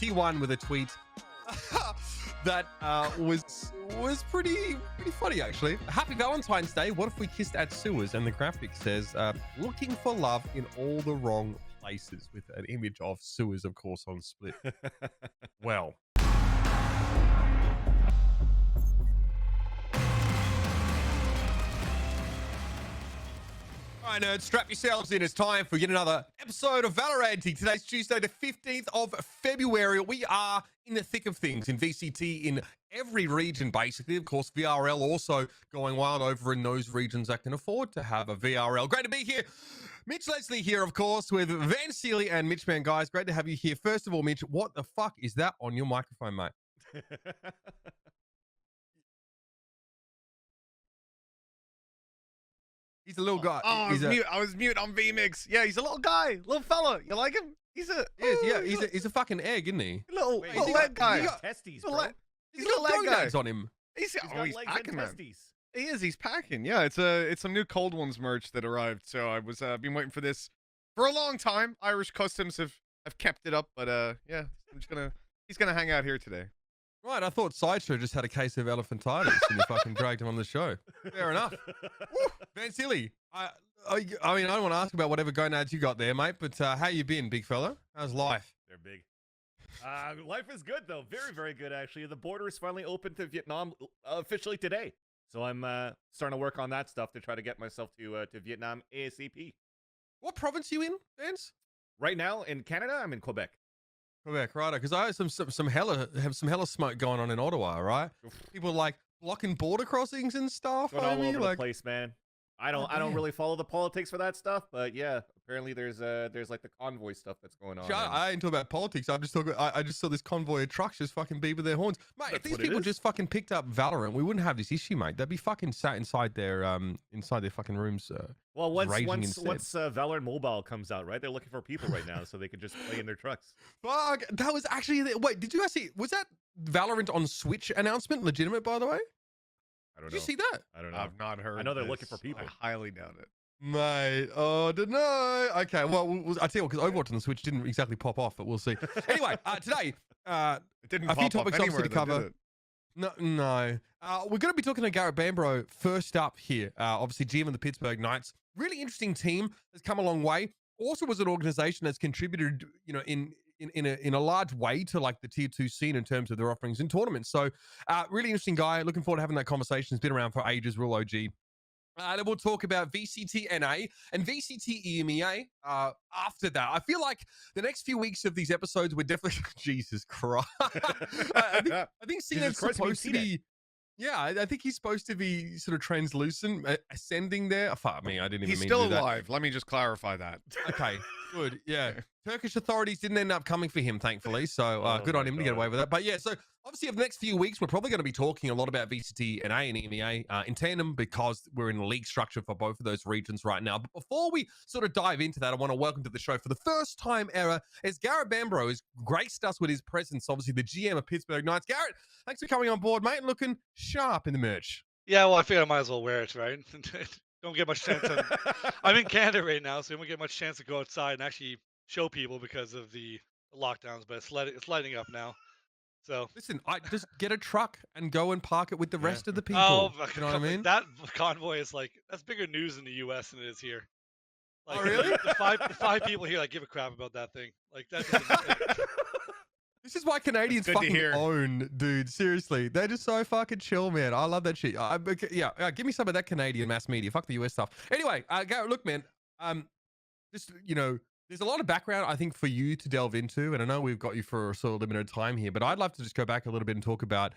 T1 with a tweet that was pretty funny, actually. Happy Valentine's Day. What if we kissed at sewers? And the graphic says, looking for love in all the wrong places, with an image of sewers, of course, on split. Well. All right, nerds, strap yourselves in. It's time for yet another episode of Valoranting. Today's Tuesday, the 15th of February. We are in the thick of things in VCT in every region, basically. Of course, VRL also going wild over in those regions that can afford to have a VRL. Great to be here. Mitch Leslie here, of course, with Vansilli and MitchMan. Guys, great to have you here. First of all, Mitch, what the fuck is that on your microphone, mate? He's a little guy. Oh, I was mute on VMix. Yeah, he's a little guy, little fella. You like him? He's a he's a fucking egg, isn't he? Little leg guy. Testes, bro. He's got leg guys on him. He's packing, man. Testes. He is. He's packing. Yeah, it's some new Cold Ones merch that arrived. So I was been waiting for this for a long time. Irish Customs have kept it up, but yeah, he's gonna hang out here today. Right, I thought Sideshow just had a case of elephantitis and you fucking dragged him on the show. Fair enough. Vansilli, I mean, I don't want to ask about whatever gonads you got there, mate, but how you been, big fella? How's life? They're big. Life is good, though. Very, very good, actually. The border is finally open to Vietnam officially today. So I'm starting to work on that stuff to try to get myself to Vietnam ASAP. What province are you in, Vance? Right now, in Canada, I'm in Quebec. Quebec, right? Because I have some hella smoke going on in Ottawa, right? People like blocking border crossings and stuff. Going all over the place, man. I don't really follow the politics for that stuff, but yeah, apparently there's like the convoy stuff that's going on. I ain't talking about politics. I just saw this convoy of trucks just fucking beeping their horns, mate. If these people just fucking picked up Valorant, we wouldn't have this issue, mate. They'd be fucking sat inside their fucking rooms. Well, once Valorant Mobile comes out, right? They're looking for people right now, so they could just play in their trucks. Fuck, that was actually wait. Did you guys see? Was that Valorant on Switch announcement legitimate, by the way? I don't know. Did you see that? I don't know. I've not heard. I know they're this. looking for people. I highly doubt it. Mate, I don't know. Okay, well, I tell you what, because Overwatch on the Switch didn't exactly pop off, but we'll see. Anyway, today, it didn't a few pop topics up obviously to cover. No. We're going to be talking to Garett Bambrough first up here. Obviously, GM of the Pittsburgh Knights. Really interesting team, has come a long way. Also was an organization that's contributed, you know, in a large way to like the tier 2 scene in terms of their offerings in tournaments. So really interesting guy. Looking forward to having that conversation. It's been around for ages, real OG. Then we'll talk about VCT NA and VCT EMEA after that. I feel like the next few weeks of these episodes, we're definitely... Jesus Christ. I think Cena's supposed to be... Yeah, I think he's supposed to be sort of translucent, ascending there. Fuck me, I didn't even mean to do that. He's still alive. Let me just clarify that. Okay, good. Yeah. Turkish authorities didn't end up coming for him, thankfully. So good on him to get away with that. But yeah, so obviously over the next few weeks, we're probably going to be talking a lot about VCT NA and EMEA in tandem because we're in a league structure for both of those regions right now. But before we sort of dive into that, I want to welcome to the show for the first time ever as Garett Bambrough has graced us with his presence, obviously the GM of Pittsburgh Knights. Garett, thanks for coming on board, mate, and looking sharp in the merch. Yeah, well, I figured I might as well wear it, right? Don't get much chance. I'm in Canada right now, so we don't get much chance to go outside and actually show people because of the lockdowns, but it's lighting up now. So listen, I just get a truck and go and park it with the rest of the people. Oh, you know what I mean? That convoy is that's bigger news in the U.S. than it is here. Like, oh, really? The five people here give a crap about that thing. Like that. This is why Canadians fucking own, dude. Seriously, they're just so fucking chill, man. I love that shit. Give me some of that Canadian mass media. Fuck the US stuff. Anyway, Garett, look, man. Just there's a lot of background I think for you to delve into, and I know we've got you for a sort of limited time here, but I'd love to just go back a little bit and talk about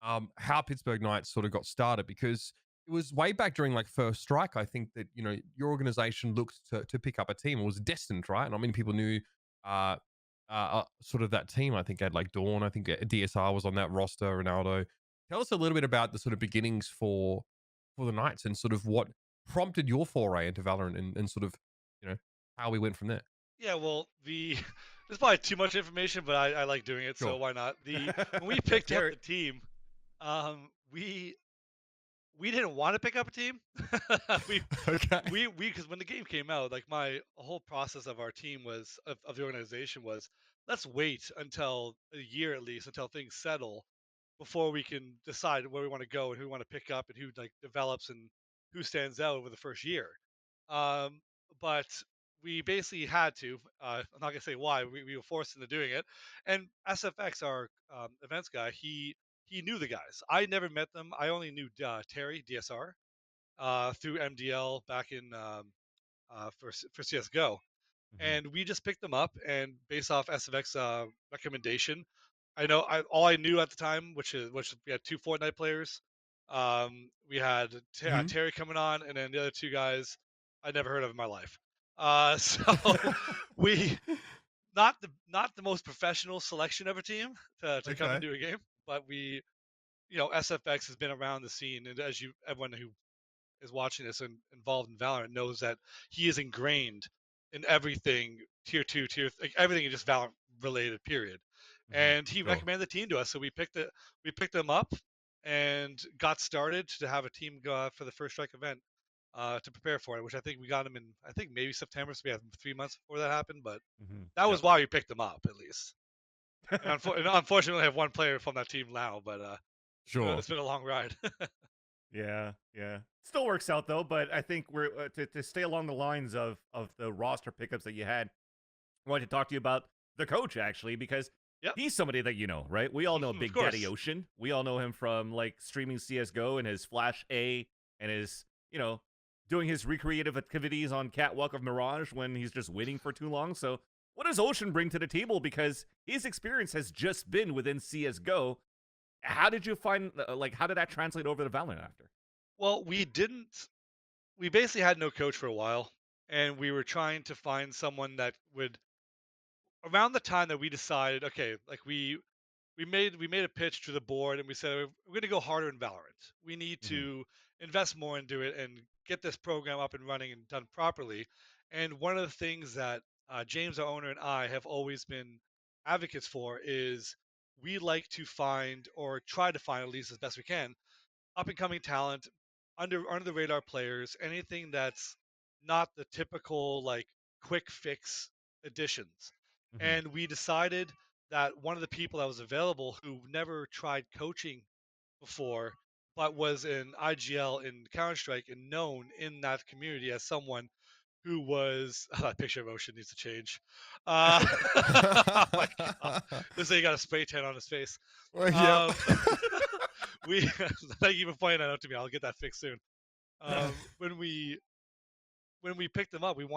how Pittsburgh Knights sort of got started, because it was way back during like First Strike. I think that your organization looked to pick up a team. It was destined, right? Not many people knew. Sort of that team. I think had like Dawn. I think DSR was on that roster. Ronaldo. Tell us a little bit about the sort of beginnings for the Knights and sort of what prompted your foray into Valorant and sort of how we went from there. Yeah, well, there's probably too much information, but I like doing it, sure. So why not? When we picked up the team, we didn't want to pick up a team. Because when the game came out, like my whole process of our team of the organization was let's wait until a year at least until things settle before we can decide where we want to go and who we want to pick up and who like develops and who stands out over the first year. Um, but we basically had to. I'm not gonna say why. We were forced into doing it. And SFX, our events guy, he knew the guys. I never met them. I only knew Terry DSR through MDL back in for CS:GO, and we just picked them up. And based off SFX recommendation, all I knew at the time, which we had 2 Fortnite players. We had Terry coming on, and then the other 2 guys I never heard of in my life. So we not the most professional selection of a team to come and do a game, but we, SFX has been around the scene, and as everyone who is watching this and involved in Valorant knows that he is ingrained in everything tier 2, like everything is just Valorant related, period. And he recommended the team to us, so we picked them up and got started to have a team go out for the first strike event to prepare for it, which I think we got him in, I think maybe September, so we had 3 months before that happened, but that was why we picked them up, at least. And unfortunately, I have one player from that team now, but it's been a long ride. Yeah. Still works out though, but I think we're to stay along the lines of the roster pickups that you had. I wanted to talk to you about the coach actually, because he's somebody that you know, right? We all know Big Daddy Ocean. We all know him from like streaming CS:GO and his Flash A and his, doing his recreative activities on Catwalk of Mirage when he's just waiting for too long. So what does Ocean bring to the table? Because his experience has just been within CS:GO. How did you find, how did that translate over to Valorant after? Well, we basically had no coach for a while, and we were trying to find someone that would, around the time that we decided, okay, like we made a pitch to the board, and we said we're going to go harder in Valorant. We need to invest more into it and get this program up and running and done properly. And one of the things that James, our owner, and I have always been advocates for is we like to find, or try to find at least as best we can, up and coming talent, under the radar players, anything that's not the typical like quick fix additions. And we decided that one of the people that was available who never tried coaching before, but was in IGL in Counter-Strike and known in that community as someone who was that picture of Ocean needs to change. Oh my God. This thing got a spray tan on his face. We thank you for pointing that out to me. I'll get that fixed soon. When we picked him up, we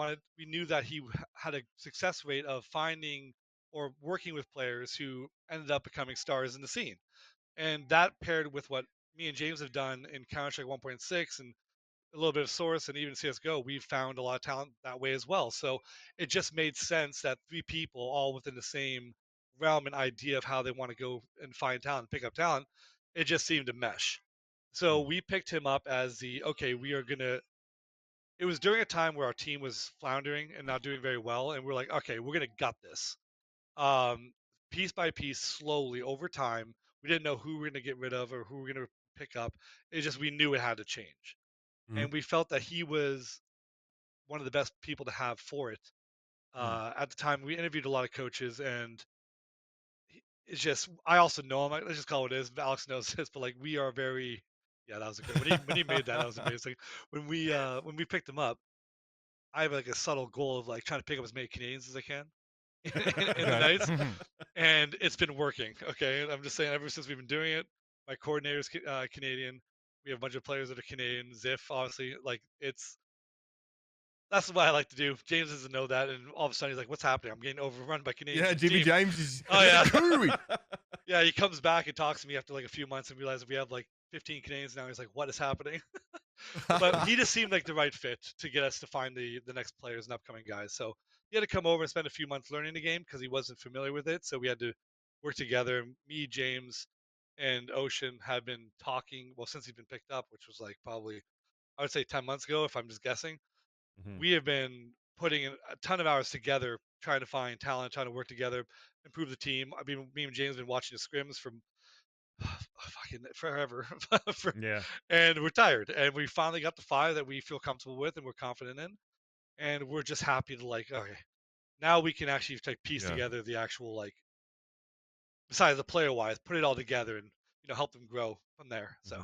knew that he had a success rate of finding or working with players who ended up becoming stars in the scene, and that paired with what me and James have done in Counter-Strike 1.6 and a little bit of Source and even CS:GO, we've found a lot of talent that way as well. So it just made sense that 3 people all within the same realm and idea of how they want to go and find talent, pick up talent, it just seemed to mesh. So we picked him up as it was during a time where our team was floundering and not doing very well, and we're like, okay, we're gonna gut this. Piece by piece, slowly over time. We didn't know who we're gonna get rid of or who we're gonna pick up. It's just we knew it had to change, and we felt that he was one of the best people to have for it. At the time, we interviewed a lot of coaches, and it's just I also know him. Let's just call it is. Alex knows this, but like we are very. Yeah, that was a good. When he made that, that was amazing. When we picked him up, I have like a subtle goal of like trying to pick up as many Canadians as I can in the Knights, and it's been working. Okay, I'm just saying, ever since we've been doing it, my coordinator's Canadian. We have a bunch of players that are Canadian. Ziff, obviously, like that's what I like to do. James doesn't know that, and all of a sudden he's like, "What's happening? I'm getting overrun by Canadians." Yeah, Jimmy James is. Oh yeah. Yeah, he comes back and talks to me after like a few months and realizes we have like 15 Canadians now. He's like, "What is happening?" But he just seemed like the right fit to get us to find the next players and upcoming guys. So he had to come over and spend a few months learning the game because he wasn't familiar with it. So we had to work together. Me, James, and Ocean had been talking, well, since he'd been picked up, which was like probably, I would say 10 months ago, if I'm just guessing. We have been putting in a ton of hours together, trying to find talent, trying to work together, improve the team. I mean, me and James have been watching the scrims from fucking forever. And we're tired. And we finally got the 5 that we feel comfortable with and we're confident in. And we're just happy to like, okay, Now we can actually like piece together the actual like, besides the player wise, put it all together and help them grow from there. So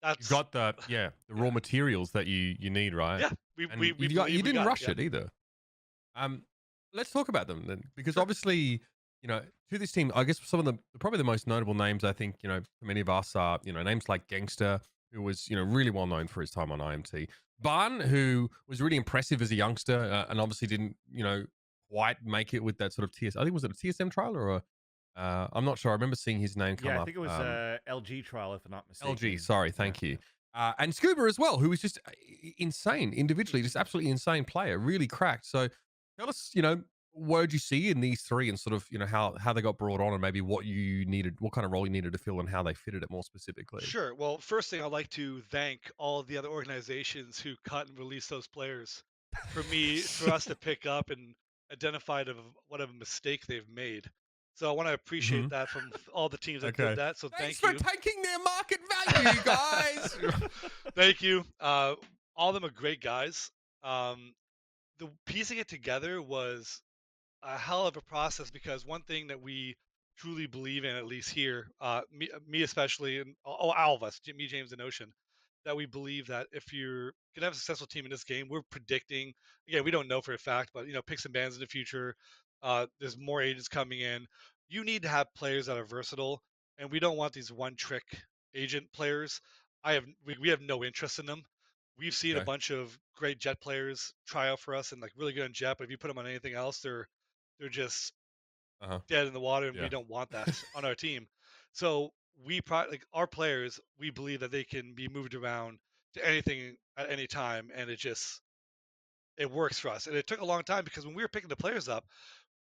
that's You've got the raw materials that you need, right? yeah. You didn't rush it either. Let's talk about them then, because obviously, to this team, I guess some of probably the most notable names, I think, for many of us are, names like Gangster, who was, really well known for his time on IMT. Barn, who was really impressive as a youngster, and obviously didn't, quite make it with that sort of I think, was it a TSM trial or a, I'm not sure. I remember seeing his name come up. Yeah, I think it was LG trial, if I'm not mistaken. LG, sorry, thank you. And Scuba as well, who was just insane individually, just absolutely insane player, really cracked. So tell us, what did you see in these three, and sort of, how they got brought on, and maybe what kind of role you needed to fill, and how they fitted it more specifically. Sure. Well, first thing, I'd like to thank all the other organizations who cut and released those players for us to pick up and identify what a mistake they've made. So I want to appreciate that from all the teams that did that. So Thanks thank you. for taking their market value, guys. Thank you. All of them are great guys. The piecing it together was a hell of a process, because one thing that we truly believe in, at least here, me especially, and all of us, me, James, and Ocean, that we believe that if you're gonna have a successful team in this game, we're predicting. Again, we don't know for a fact, but picks and bans in the future. There's more agents coming in. You need to have players that are versatile, and we don't want these one-trick agent players. We have no interest in them. We've seen a bunch of great Jet players try out for us and like really good on Jet, but if you put them on anything else, they're just dead in the water, and we don't want that on our team. So our players, we believe that they can be moved around to anything at any time, and it works for us. And it took a long time, because when we were picking the players up,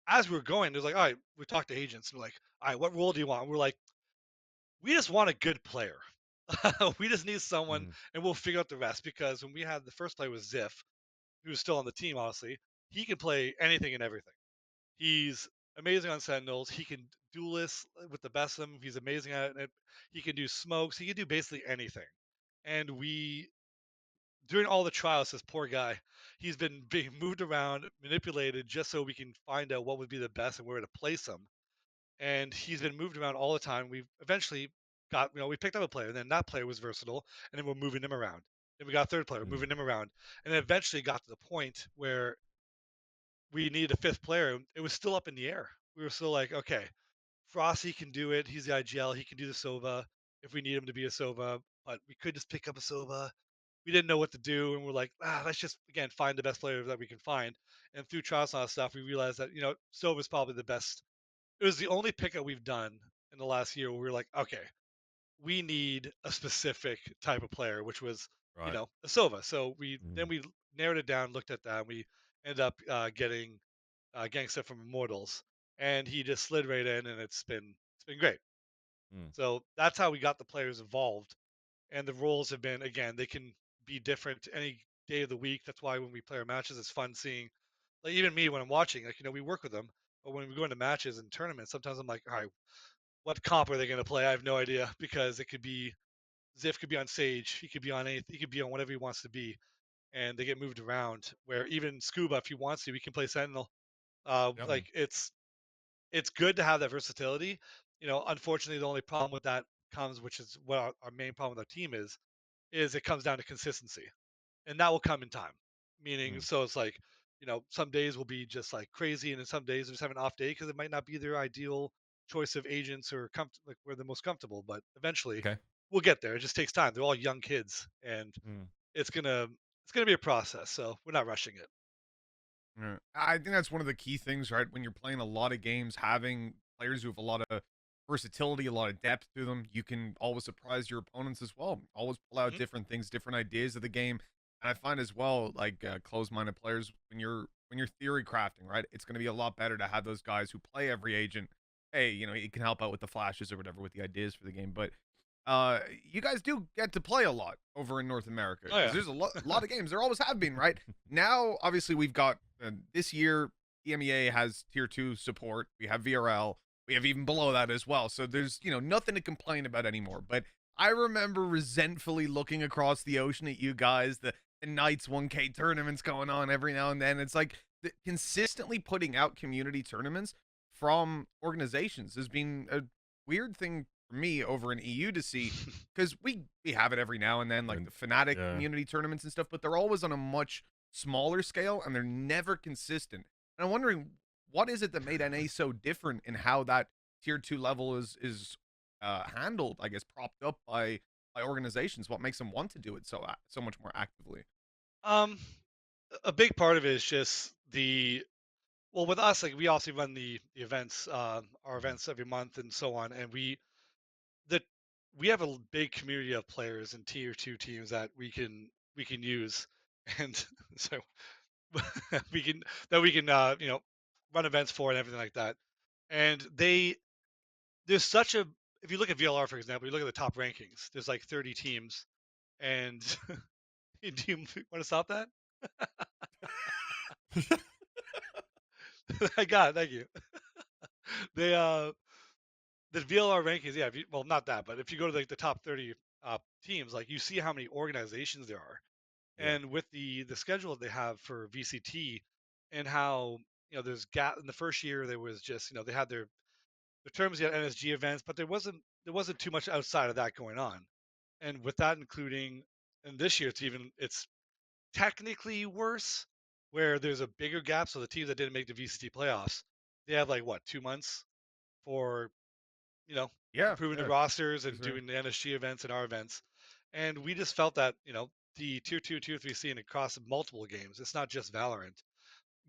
as we were going, there's like, all right, we talked to agents, and we're like, all right, what role do you want? And we're like, we just want a good player. We just need someone, and we'll figure out the rest. Because when we had the first player was Ziff, who was still on the team, honestly, he can play anything and everything. He's amazing on Sentinels. He can duelist with the best of them. He's amazing at it. He can do smokes. He can do basically anything. And during all the trials, this poor guy, he's been being moved around, manipulated, just so we can find out what would be the best and where to place him. And he's been moved around all the time. We've eventually we picked up a player, and then that player was versatile, and then we're moving him around. Then we got a third player, moving him around, and then eventually got to the point where we needed a fifth player. It was still up in the air. We were still like, okay, Frosty can do it. He's the IGL. He can do the Sova if we need him to be a Sova, but we could just pick up a Sova. We didn't know what to do, and we're like, let's just again find the best player that we can find. And through trials and all that stuff, we realized that Sova's probably the best. It was the only pickup we've done in the last year where we were like, okay, we need a specific type of player, which was a Sova. So then we narrowed it down, looked at that, and we ended up getting Gangsta from Immortals, and he just slid right in, and it's been great. So that's how we got the players involved, and the roles have been, again, they can be different any day of the week. That's why when we play our matches, it's fun seeing, like, even me when I'm watching, like, we work with them, but when we go into matches and tournaments, sometimes I'm like, all right, what comp are they going to play? I have no idea, because it could be Ziff could be on Sage, he could be on anything, he could be on whatever he wants to be, and they get moved around. Where even Scuba, if he wants to, we can play Sentinel. Like it's good to have that versatility. Unfortunately, the only problem with that comes, which is what our main problem with our team is it comes down to consistency, and that will come in time. Meaning, so it's like, some days will be just like crazy, and then some days they're just have an off day because it might not be their ideal choice of agents or like where they're most comfortable. But eventually, we'll get there. It just takes time. They're all young kids, and it's gonna be a process. So we're not rushing it. Yeah. I think that's one of the key things, right? When you're playing a lot of games, having players who have a lot of versatility, a lot of depth to them, you can always surprise your opponents as well. Always pull out different things, different ideas of the game. And I find as well, like closed-minded players, when you're theory crafting, right? It's going to be a lot better to have those guys who play every agent. Hey, it can help out with the flashes or whatever with the ideas for the game, but you guys do get to play a lot over in North America. There's a lot of games. There always have been, right? Now, obviously, we've got this year, EMEA has tier 2 support. We have VRL. We have even below that as well. So there's, nothing to complain about anymore. But I remember resentfully looking across the ocean at you guys, the Knights 1K tournaments going on every now and then. It's like, consistently putting out community tournaments from organizations has been a weird thing for me over in EU to see, because we have it every now and then, like the Fnatic community tournaments and stuff, but they're always on a much smaller scale and they're never consistent. And I'm wondering, what is it that made NA so different in how that tier 2 level is handled, I guess, propped up by organizations? What makes them want to do it so much more actively? A big part of it is just well, with us, like we also run the events, our events every month and so on, and we have a big community of players and tier 2 teams that we can use, and so we can run events for and everything like that. And there's such a if you look at VLR, for example, you look at the top rankings, there's like 30 teams, and do you want to stop that? I got it, thank you. They the VLR rankings, yeah, well, not that, but if you go to like the top 30 teams, like you see how many organizations there are, and with the schedule they have for VCT, and how there's gap in the first year. There was just they had their terms, they had NSG events, but there wasn't too much outside of that going on, and with that including, and this year it's technically worse, where there's a bigger gap. So the teams that didn't make the VCT playoffs, they have like what, 2 months for improving the rosters and doing the NSG events and our events. And we just felt that the tier 2, tier 3 scene across multiple games, it's not just Valorant,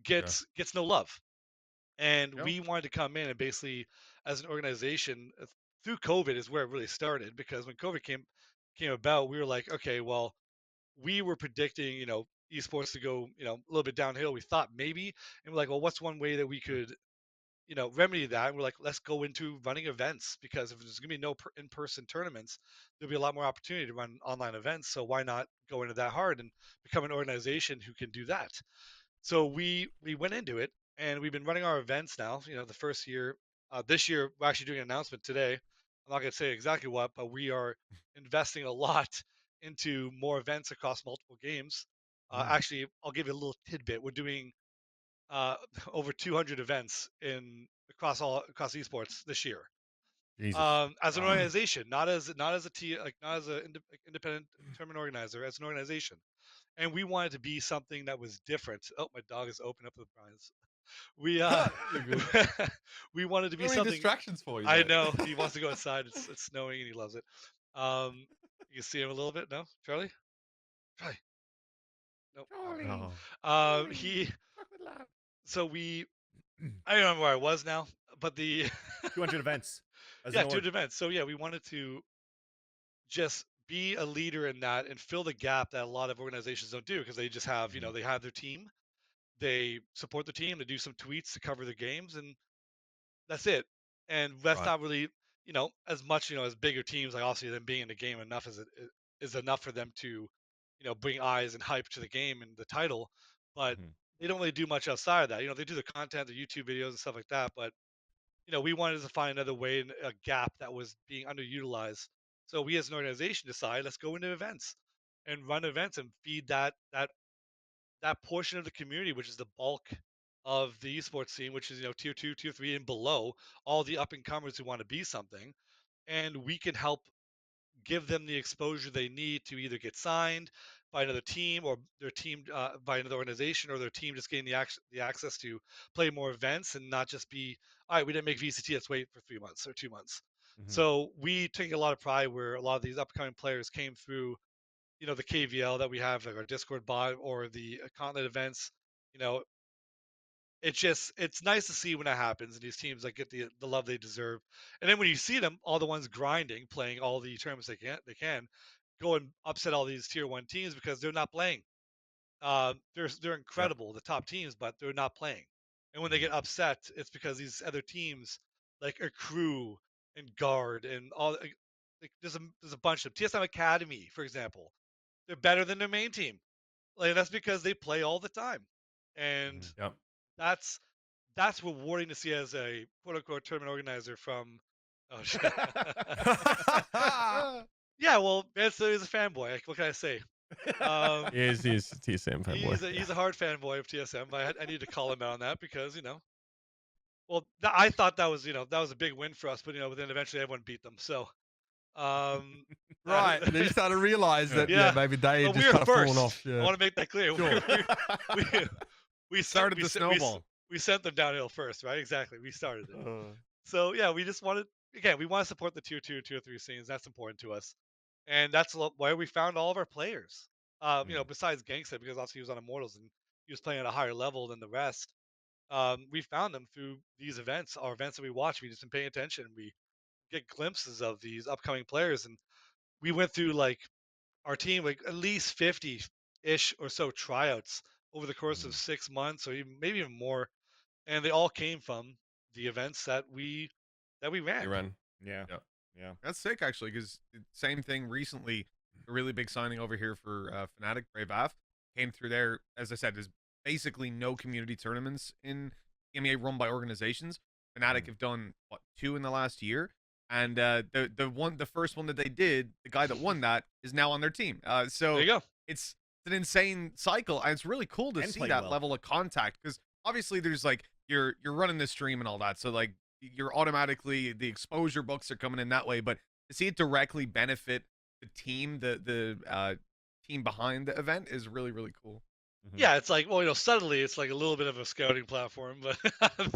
gets no love. And we wanted to come in and basically, as an organization, through COVID is where it really started, because when COVID came about, we were like, okay, well, we were predicting esports to go a little bit downhill. We thought maybe, and we're like, well, what's one way that we could remedy that? And we're like, let's go into running events, because if there's gonna be no in-person tournaments, there'll be a lot more opportunity to run online events. So why not go into that hard and become an organization who can do that? So we went into it, and we've been running our events now. The first year, this year we're actually doing an announcement today. I'm not gonna say exactly what, but we are investing a lot into more events across multiple games. Actually, I'll give you a little tidbit. We're doing over 200 events across esports this year. As an organization, not as a team, like not as an independent tournament organizer, as an organization. And we wanted to be something that was different. Oh, my dog is open up the prize. We we wanted to be something. Distractions for you. I know he wants to go outside. It's snowing and he loves it. You can see him a little bit. No, Charlie. Nope. Charlie. So I don't remember where I was now, but the 200 events. 200 events. So yeah, we wanted to just be a leader in that and fill the gap that a lot of organizations don't do, because they just have, they have their team, they support the team, they do some tweets to cover their games, and that's it. And that's not really, as much, as bigger teams, like obviously them being in the game enough is enough for them to, bring eyes and hype to the game and the title, but they don't really do much outside of that. They do the content, the YouTube videos and stuff like that, but we wanted to find another way, a gap that was being underutilized. So we as an organization decided, let's go into events and run events and feed that portion of the community, which is the bulk of the esports scene, which is tier 2, tier 3 and below, all the up and comers who want to be something, and we can help give them the exposure they need to either get signed by another team, or their team by another organization, or their team just getting the access to play more events and not just be, all right, we didn't make VCT, let's wait for 3 months or 2 months. So we take a lot of pride where a lot of these upcoming players came through, the KVL that we have, like our Discord bot, or the continent events. It's nice to see when that happens and these teams like get the love they deserve. And then when you see them, all the ones grinding, playing all the tournaments they can go and upset all these tier 1 teams because they're not playing. They're incredible, the top teams, but they're not playing. And when they get upset, it's because these other teams, like Accrue and Guard and all, like there's a bunch of TSM Academy, for example. They're better than their main team. Like that's because they play all the time, and that's rewarding to see as a quote unquote tournament organizer from. Oh shit. Yeah, well, Vansilli is a fanboy. Like, what can I say? He's TSM fanboy. He's a hard fanboy of TSM, but I need to call him out on that because well, I thought that was that was a big win for us, but but then eventually everyone beat them. So, Right. And then you start to realize that maybe they well, just we were kind of first. fallen off. I want to make that clear. Sure. We started the snowball. We sent them downhill first, right? Exactly. We started it. So yeah, we just wanted we want to support the tier 2, tier 3 scenes. That's important to us, and that's why we found all of our players. Besides Gangsta, because obviously he was on Immortals and he was playing at a higher level than the rest. We found them through these events, our events that we watch. We just been paying attention. We get glimpses of these upcoming players, and we went through like our team like at least 50-ish or so tryouts over the course of 6 months, or maybe even more, and they all came from the events that we ran. You ran. Yeah. That's sick, actually, because same thing recently. A really big signing over here for Fnatic, Brave Af, came through there. As I said, there's basically no community tournaments in EMEA run by organizations. Fnatic have done, 2 in the last year? And the first one that they did, the guy that won that is now on their team. So There you go. it's an insane cycle, and it's really cool to see that level of contact, because obviously there's like you're running the stream and all that, so like you're automatically, the exposure books are coming in that way, but to see it directly benefit the team, the team behind the event is really, really cool. Yeah, it's like, well, suddenly it's like a little bit of a scouting platform, but that's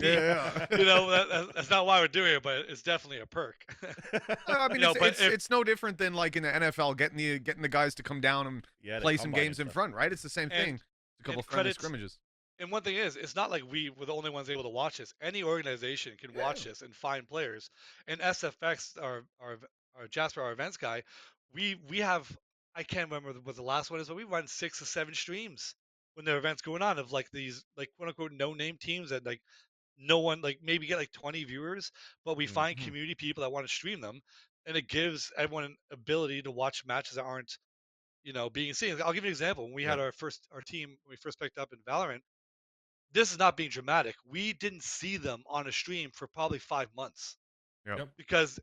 not why we're doing it, but it's definitely a perk. I mean, it's no different than like in the NFL, getting the guys to come down and play some games in front, right? It's the same thing. A couple friendly scrimmages. And one thing is, it's not like we were the only ones able to watch this. Any organization can watch this and find players. And SFX, our Jasper, our events guy, we have, I can't remember what the last one is, but we run 6 or 7 streams when there are events going on of like these like quote unquote no name teams that like no one, like maybe get like 20 viewers, but we find community people that want to stream them, and it gives everyone an ability to watch matches that aren't being seen. I'll give you an example. When we had our team, when we first picked up in Valorant, this is not being dramatic, we didn't see them on a stream for probably 5 months. Yep. Because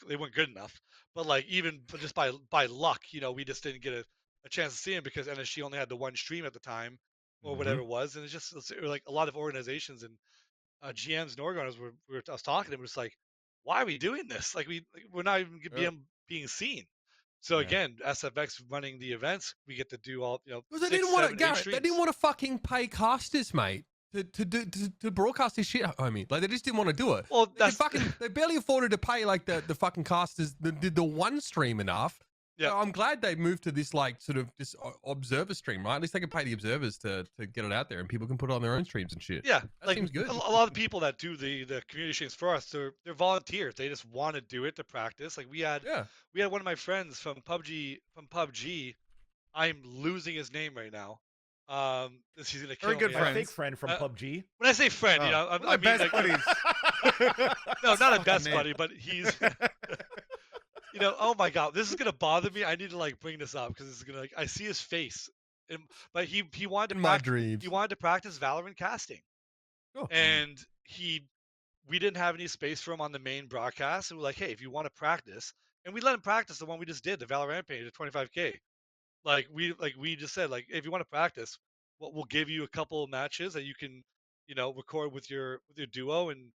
they weren't good enough, but like even just by luck, we just didn't get a chance to see him because NSG only had the one stream at the time, or whatever it was. And it's like a lot of organizations and GMs and organizers I was talking to them, just like, why are we doing this? Like we're not even being seen. So again, SFX running the events, we get to do all Because they didn't want to, Garett. They didn't want to fucking pay casters, mate, to broadcast this shit, homie. Like they just didn't want to do it. Well, they barely afforded to pay like the fucking casters that did the one stream enough. Yeah, I'm glad they moved to this like sort of this observer stream, right? At least they can pay the observers to get it out there, and people can put it on their own streams and shit. Yeah, that seems good. A lot of the people that do the community streams for us, they're volunteers. They just want to do it to practice. Like we had one of my friends from PUBG. I'm losing his name right now. He's gonna kill me. My fake friend from PUBG. When I say friend, I mean best like, buddies. No, not a best buddy, but he's. Oh my god, this is gonna bother me. I need to like bring this up because it's gonna I see his face, but he wanted to he wanted to practice Valorant casting, and we didn't have any space for him on the main broadcast. And we're like, hey, if you want to practice, and we let him practice the one we just did, the Valorant page at 25K. Like we just said, like, if you want to practice, we'll give you a couple of matches that you can record with your duo and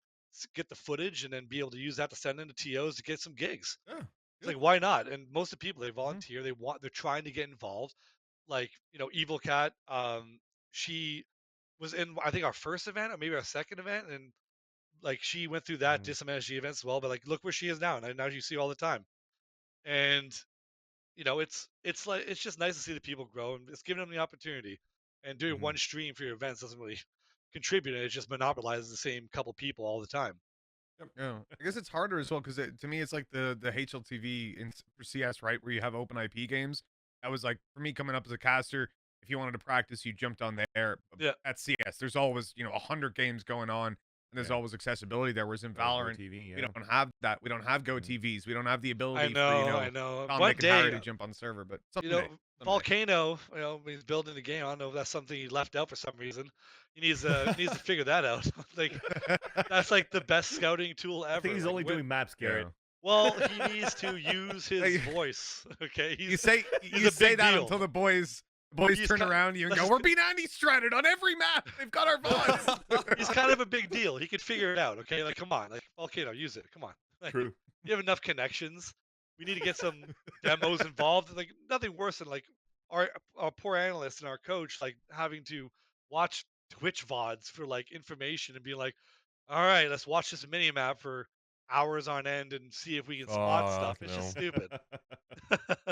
get the footage, and then be able to use that to send into TOs to get some gigs. It's like, why not? And most of the people, they volunteer, they're trying to get involved. Like, Evil Cat, she was in, I think, our first event or maybe our second event, and like she went through that, did some MSG events as well, but like look where she is now, and now you see all the time. And it's like, it's just nice to see the people grow, and it's giving them the opportunity. And doing one stream for your events doesn't really contribute, it just monopolizes the same couple people all the time. Yeah, I guess it's harder as well, because to me it's like the HLTV for CS, right, where you have open IP games. That was like, for me, coming up as a caster, if you wanted to practice, you jumped on there. At CS, there's always 100 games going on, and there's always accessibility there. Whereas in Valorant, we don't have that. We don't have Go TVs. We don't have the ability for I know. One day to jump on the server, but someday. Volcano, when he's building the game, I don't know if that's something he left out for some reason. He needs to figure that out. Like, that's like the best scouting tool ever. I think he's only doing maps, Garrett. Well, he needs to use his Hey, voice. Okay, You he's say a big that deal. until the boys He's turn ki- around to you and go, let's- "We're being anti-stratted on every map. They've got our VODs." He's kind of a big deal. He could figure it out. Okay, like come on, like volcano, use it. Come on. Like, True. you have enough connections. We need to get some demos involved. Like nothing worse than like our poor analyst and our coach like having to watch Twitch VODs for like information and be like, all right, let's watch this mini map for hours on end and see if we can spot stuff. It's just stupid.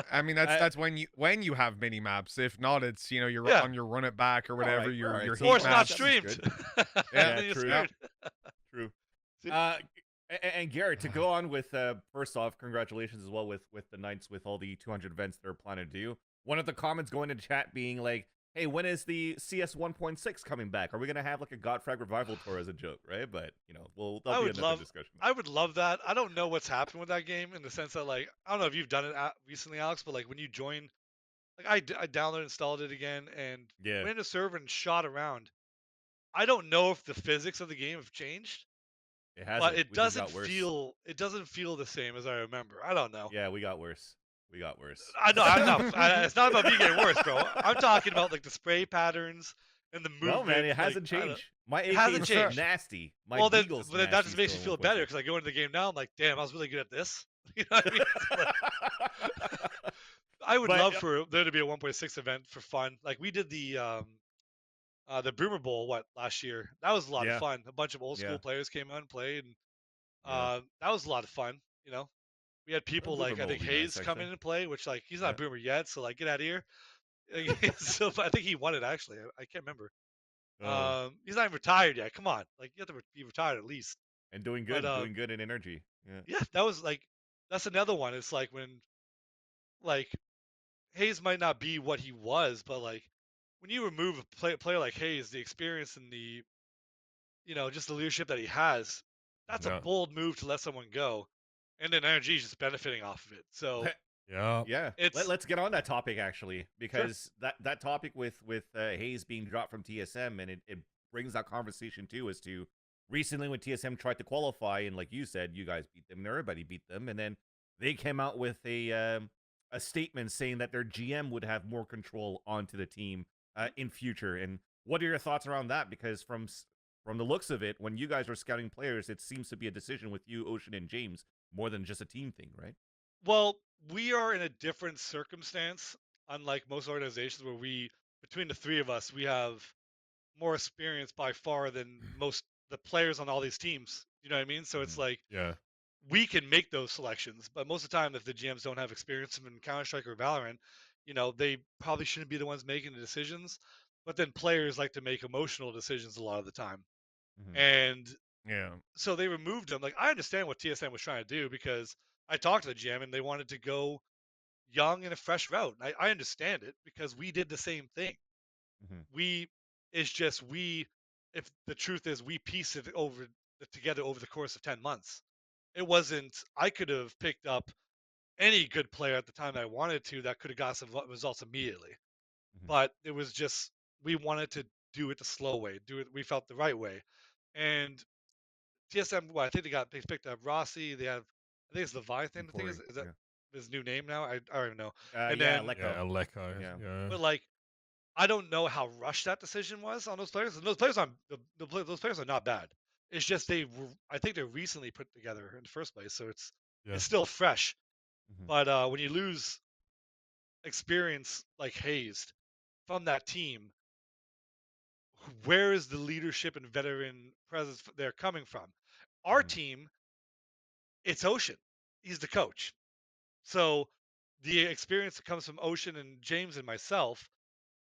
I mean, that's when you have mini maps. If not, it's you're Yeah. on your run it back or whatever. Alright, alright, Your so heat Or it's not maps. streamed. Yeah, Then you're true. screwed. True. And Garrett, to go on with first off, congratulations as well with the Knights with all the 200 events they're planning to do. One of the comments going into chat being like, "Hey, when is the CS 1.6 coming back? Are we gonna have like a Godfrag revival tour as a joke, right?" But that'll be another discussion. I would love that. I don't know what's happened with that game in the sense that like I don't know if you've done it recently, Alex, but like when you join, like I downloaded, installed it again, and Yeah. went into server and shot around. I don't know if the physics of the game have changed, It hasn't. but We it just doesn't got worse. feel the same as I remember. I don't know. Yeah, we got worse. We got worse. I know. I'm not. It's not about me getting worse, bro. I'm talking about like the spray patterns and the movement. No, man, it like, hasn't I don't- changed. My AK hasn't is changed. nasty. My Well, then, Beagle's but then that nasty just makes me still feel better with because I go into the game now. I'm like, damn, I was really good at this. You know what I mean? it. I would But, love for there to be a 1.6 event for fun. Like we did the Boomer Bowl last year. That was a lot Yeah. of fun. A bunch of old school Yeah. players came out and played, and Yeah. that was a lot of fun. You know, we had people Boomer like I Bowl think would be nice, Hayes come in actually. and play, which like he's not Yeah. a Boomer yet, so like get out of here. So I think he won it actually. I can't remember. Oh, He's not even retired yet. Come on, like you have to be retired at least. and doing good, but, doing good in energy. Yeah. Yeah, that was like that's another one. It's like when like Hayes might not be what he was, but like when you remove a player like Hayes, the experience and the just the leadership that he has, that's Yeah. a bold move to let someone go, and then energy is just benefiting off of it. So Yeah. Yeah, It's- let's get on that topic actually, because that topic with Hayes being dropped from TSM, and it brings that conversation too, as to recently when TSM tried to qualify, and like you said, you guys beat them, and everybody beat them, and then they came out with a statement saying that their GM would have more control onto the team in future. And what are your thoughts around that? Because from the looks of it, when you guys were scouting players, it seems to be a decision with you, Ocean, and James, more than just a team thing, right? Well, we are in a different circumstance, unlike most organizations where between the three of us, we have more experience by far than most the players on all these teams. You know what I mean? So it's like Yeah. we can make those selections, but most of the time, if the GMs don't have experience in Counter-Strike or Valorant, they probably shouldn't be the ones making the decisions. But then players like to make emotional decisions a lot of the time. Mhm. And Yeah. so they removed them. Like I understand what TSM was trying to do because I talked to the GM and they wanted to go young and a fresh route. I understand it because we did the same thing. Mhm. It's just if the truth is we pieced it together over the course of 10 months. It wasn't, I could have picked up any good player at the time I wanted to that could have got some results immediately. Mhm. But it was just, we wanted to do it the slow way, do it, we felt the right way. And TSM, well, I think they picked up Rossi. They have, I think it's Leviathan. I think is that his new name now? I don't even know. And Yeah, then, Lecco. Yeah. Elecko. Yeah. Yeah. but like, I don't know how rushed that decision was on those players. And those players on those players are not bad. It's just I think they're recently put together in the first place, so it's still fresh. Mhm. But when you lose experience like Hayes from that team, where is the leadership and veteran presence they're coming from? Our Mhm. team, it's Ocean. He's the coach. So the experience that comes from Ocean and James and myself,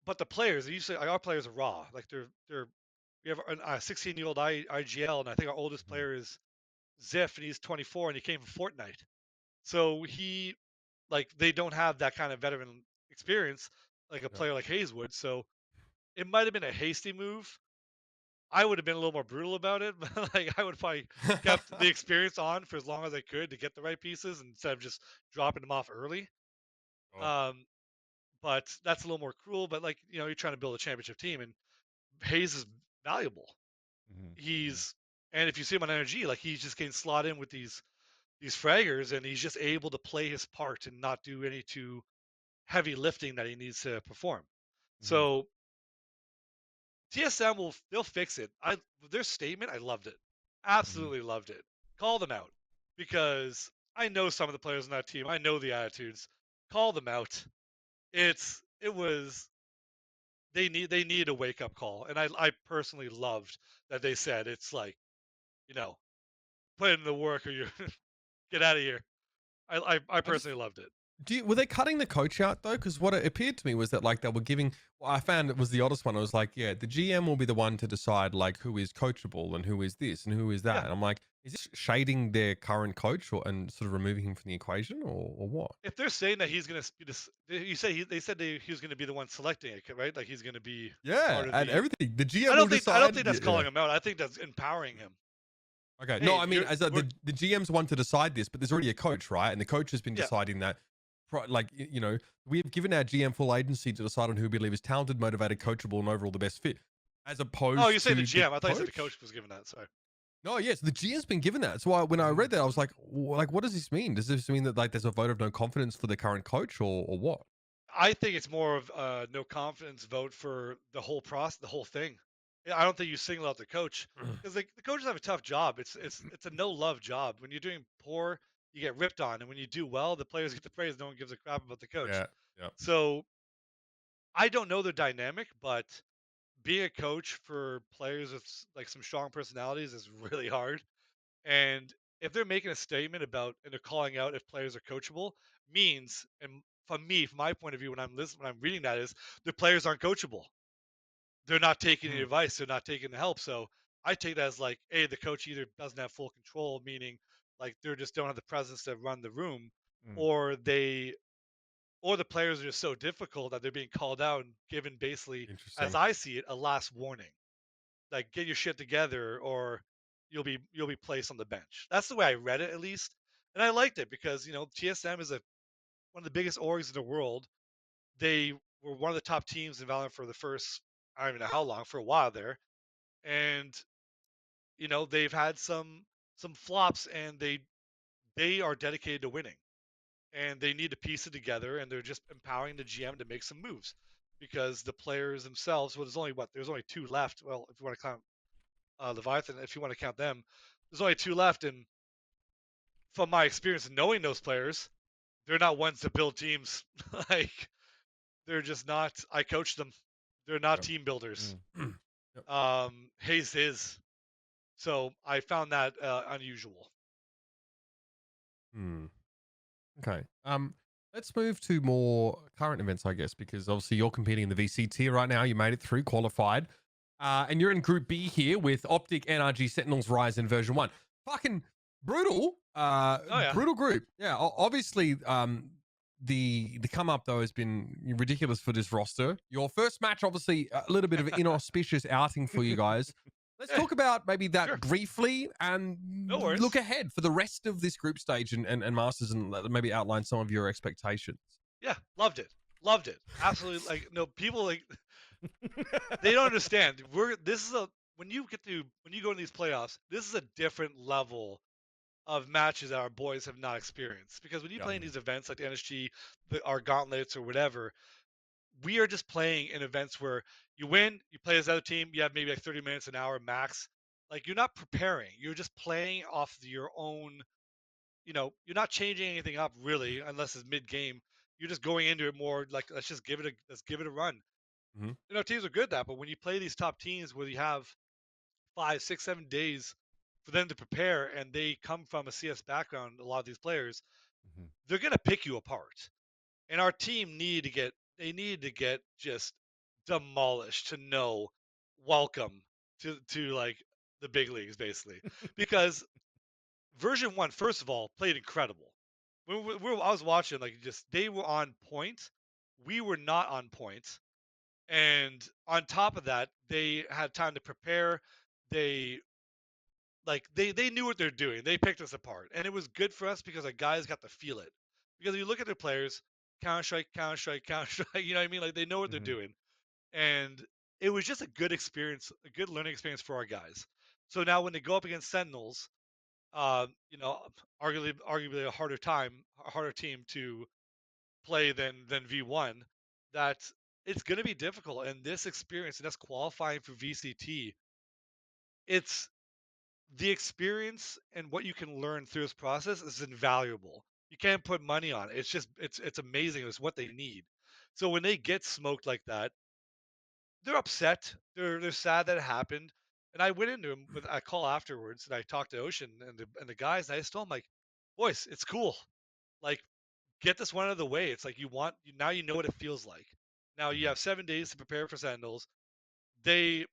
but the players, usually our players are raw. Like we have a 16-year-old IGL, and I think our oldest Mhm. player is Ziff, and he's 24, and he came from Fortnite. So they don't have that kind of veteran experience like a player like Hayes would. So it might have been a hasty move. I would have been a little more brutal about it, but like I would probably kept the experience on for as long as I could to get the right pieces instead of just dropping them off early. Oh. But that's a little more cruel. But like you're trying to build a championship team, and Hayes is valuable. Mhm. He's and if you see him on energy, like he's just getting slot in with these fraggers, and he's just able to play his part and not do any too heavy lifting that he needs to perform. So TSM they'll fix it. Their statement, I loved it. Absolutely loved it. Call them out because I know some of the players on that team. I know the attitudes. Call them out. It was they need a wake up call, and I personally loved that they said it's like, you know, put in the work or you get out of here. I personally loved it. Were they cutting the coach out though? Because what it appeared to me was that like they were giving. Well, I found it was the oddest one. I was like, yeah, the GM will be the one to decide like who is coachable and who is this and who is that. Yeah. And I'm like, is this shading their current coach and sort of removing him from the equation or what? If they're saying that he's going to be this, they said he was going to be the one selecting it, right? Like he's going to be Yeah, and everything. The GM I will don't think decide. that's calling him out. I think that's empowering him. Okay, Hey, no, I mean, as the GM's one to decide this, but there's already a coach, right? And the coach has been deciding that. Like, you know, we've given our GM full agency to decide on who we believe is talented, motivated, coachable, and overall the best fit, as opposed to. Oh, you say the GM? I thought you said the coach was given that. Sorry. No, yes, the GM's been given that. So when I read that, I was like, what does this mean? Does this mean that like there's a vote of no confidence for the current coach, or what? I think it's more of no confidence vote for the whole process, the whole thing. I don't think you single out the coach because the coaches have a tough job. It's a no love job. When you're doing poor, you get ripped on, and when you do well, the players get the praise. No one gives a crap about the coach. Yeah. So I don't know the dynamic, but being a coach for players with like some strong personalities is really hard. And if they're making a statement about and they're calling out if players are coachable, means, and from my point of view, when I'm reading that, is the players aren't coachable. They're not taking the advice. They're not taking the help. So I take that as like, hey, the coach either doesn't have full control, meaning like they're just don't have the presence to run the room, or the players are just so difficult that they're being called out and given basically, as I see it, a last warning. Like get your shit together or you'll be placed on the bench. That's the way I read it at least. And I liked it because, you know, TSM is one of the biggest orgs in the world. They were one of the top teams in Valorant for the first, I don't even know how long, for a while there. And, you know, they've had some flops and they are dedicated to winning. And they need to piece it together, and they're just empowering the GM to make some moves because the players themselves, well, there's only 2 left. Well, if you want to count Leviathan, if you want to count them, there's only 2 left. And from my experience knowing those players, they're not ones to build teams. Like they're just not. I coach them. They're not team builders. Hayes is. So I found that unusual. Okay. Let's move to more current events, I guess, because obviously you're competing in the VCT right now. You made it through, qualified. And you're in Group B here with OpTic, NRG, Sentinels, Rise, and Version 1. Fucking brutal. Brutal group. Yeah, obviously, the come up, though, has been ridiculous for this roster. Your first match, obviously, a little bit of an inauspicious outing for you guys. Let's talk about maybe that briefly and look ahead for the rest of this group stage and Masters, and maybe outline some of your expectations. Yeah, loved it. Loved it. Absolutely. Like, no, people like they don't understand. When you go into these playoffs, this is a different level of matches that our boys have not experienced. Because when you play in these events like the NSG, our gauntlets or whatever, we are just playing in events where you win, you play as the other team, you have maybe like 30 minutes, an hour max. Like you're not preparing. You're just playing off your own, you know, you're not changing anything up really, unless it's mid game. You're just going into it more like let's give it a run. You know, teams are good at that, but when you play these top teams where you have 5, 6, 7 days for them to prepare and they come from a CS background, a lot of these players, they're gonna pick you apart. And our team needed to get just demolished to know welcome to like the big leagues basically. Because version 1, first of all, played incredible. I was watching, like, just they were on point. We were not on point. And on top of that, they had time to prepare. They knew what they're doing. They picked us apart. And it was good for us because our guys got to feel it. Because if you look at their players, Counter-Strike, Counter-Strike, Counter-Strike, you know what I mean? Like they know what they're doing. And it was just a good experience, a good learning experience for our guys. So now when they go up against Sentinels, you know, arguably a harder team to play than V1, that it's going to be difficult. And this experience and us qualifying for VCT, it's the experience and what you can learn through this process is invaluable. You can't put money on it. It's just it's amazing. It's what they need. So when they get smoked like that, they're upset. They're sad that it happened. And I went into them with a call afterwards, and I talked to Ocean and the guys, and I just told them like, boys, it's cool. Like, get this one out of the way. It's like now you know what it feels like. Now you have 7 days to prepare for Sentinels. They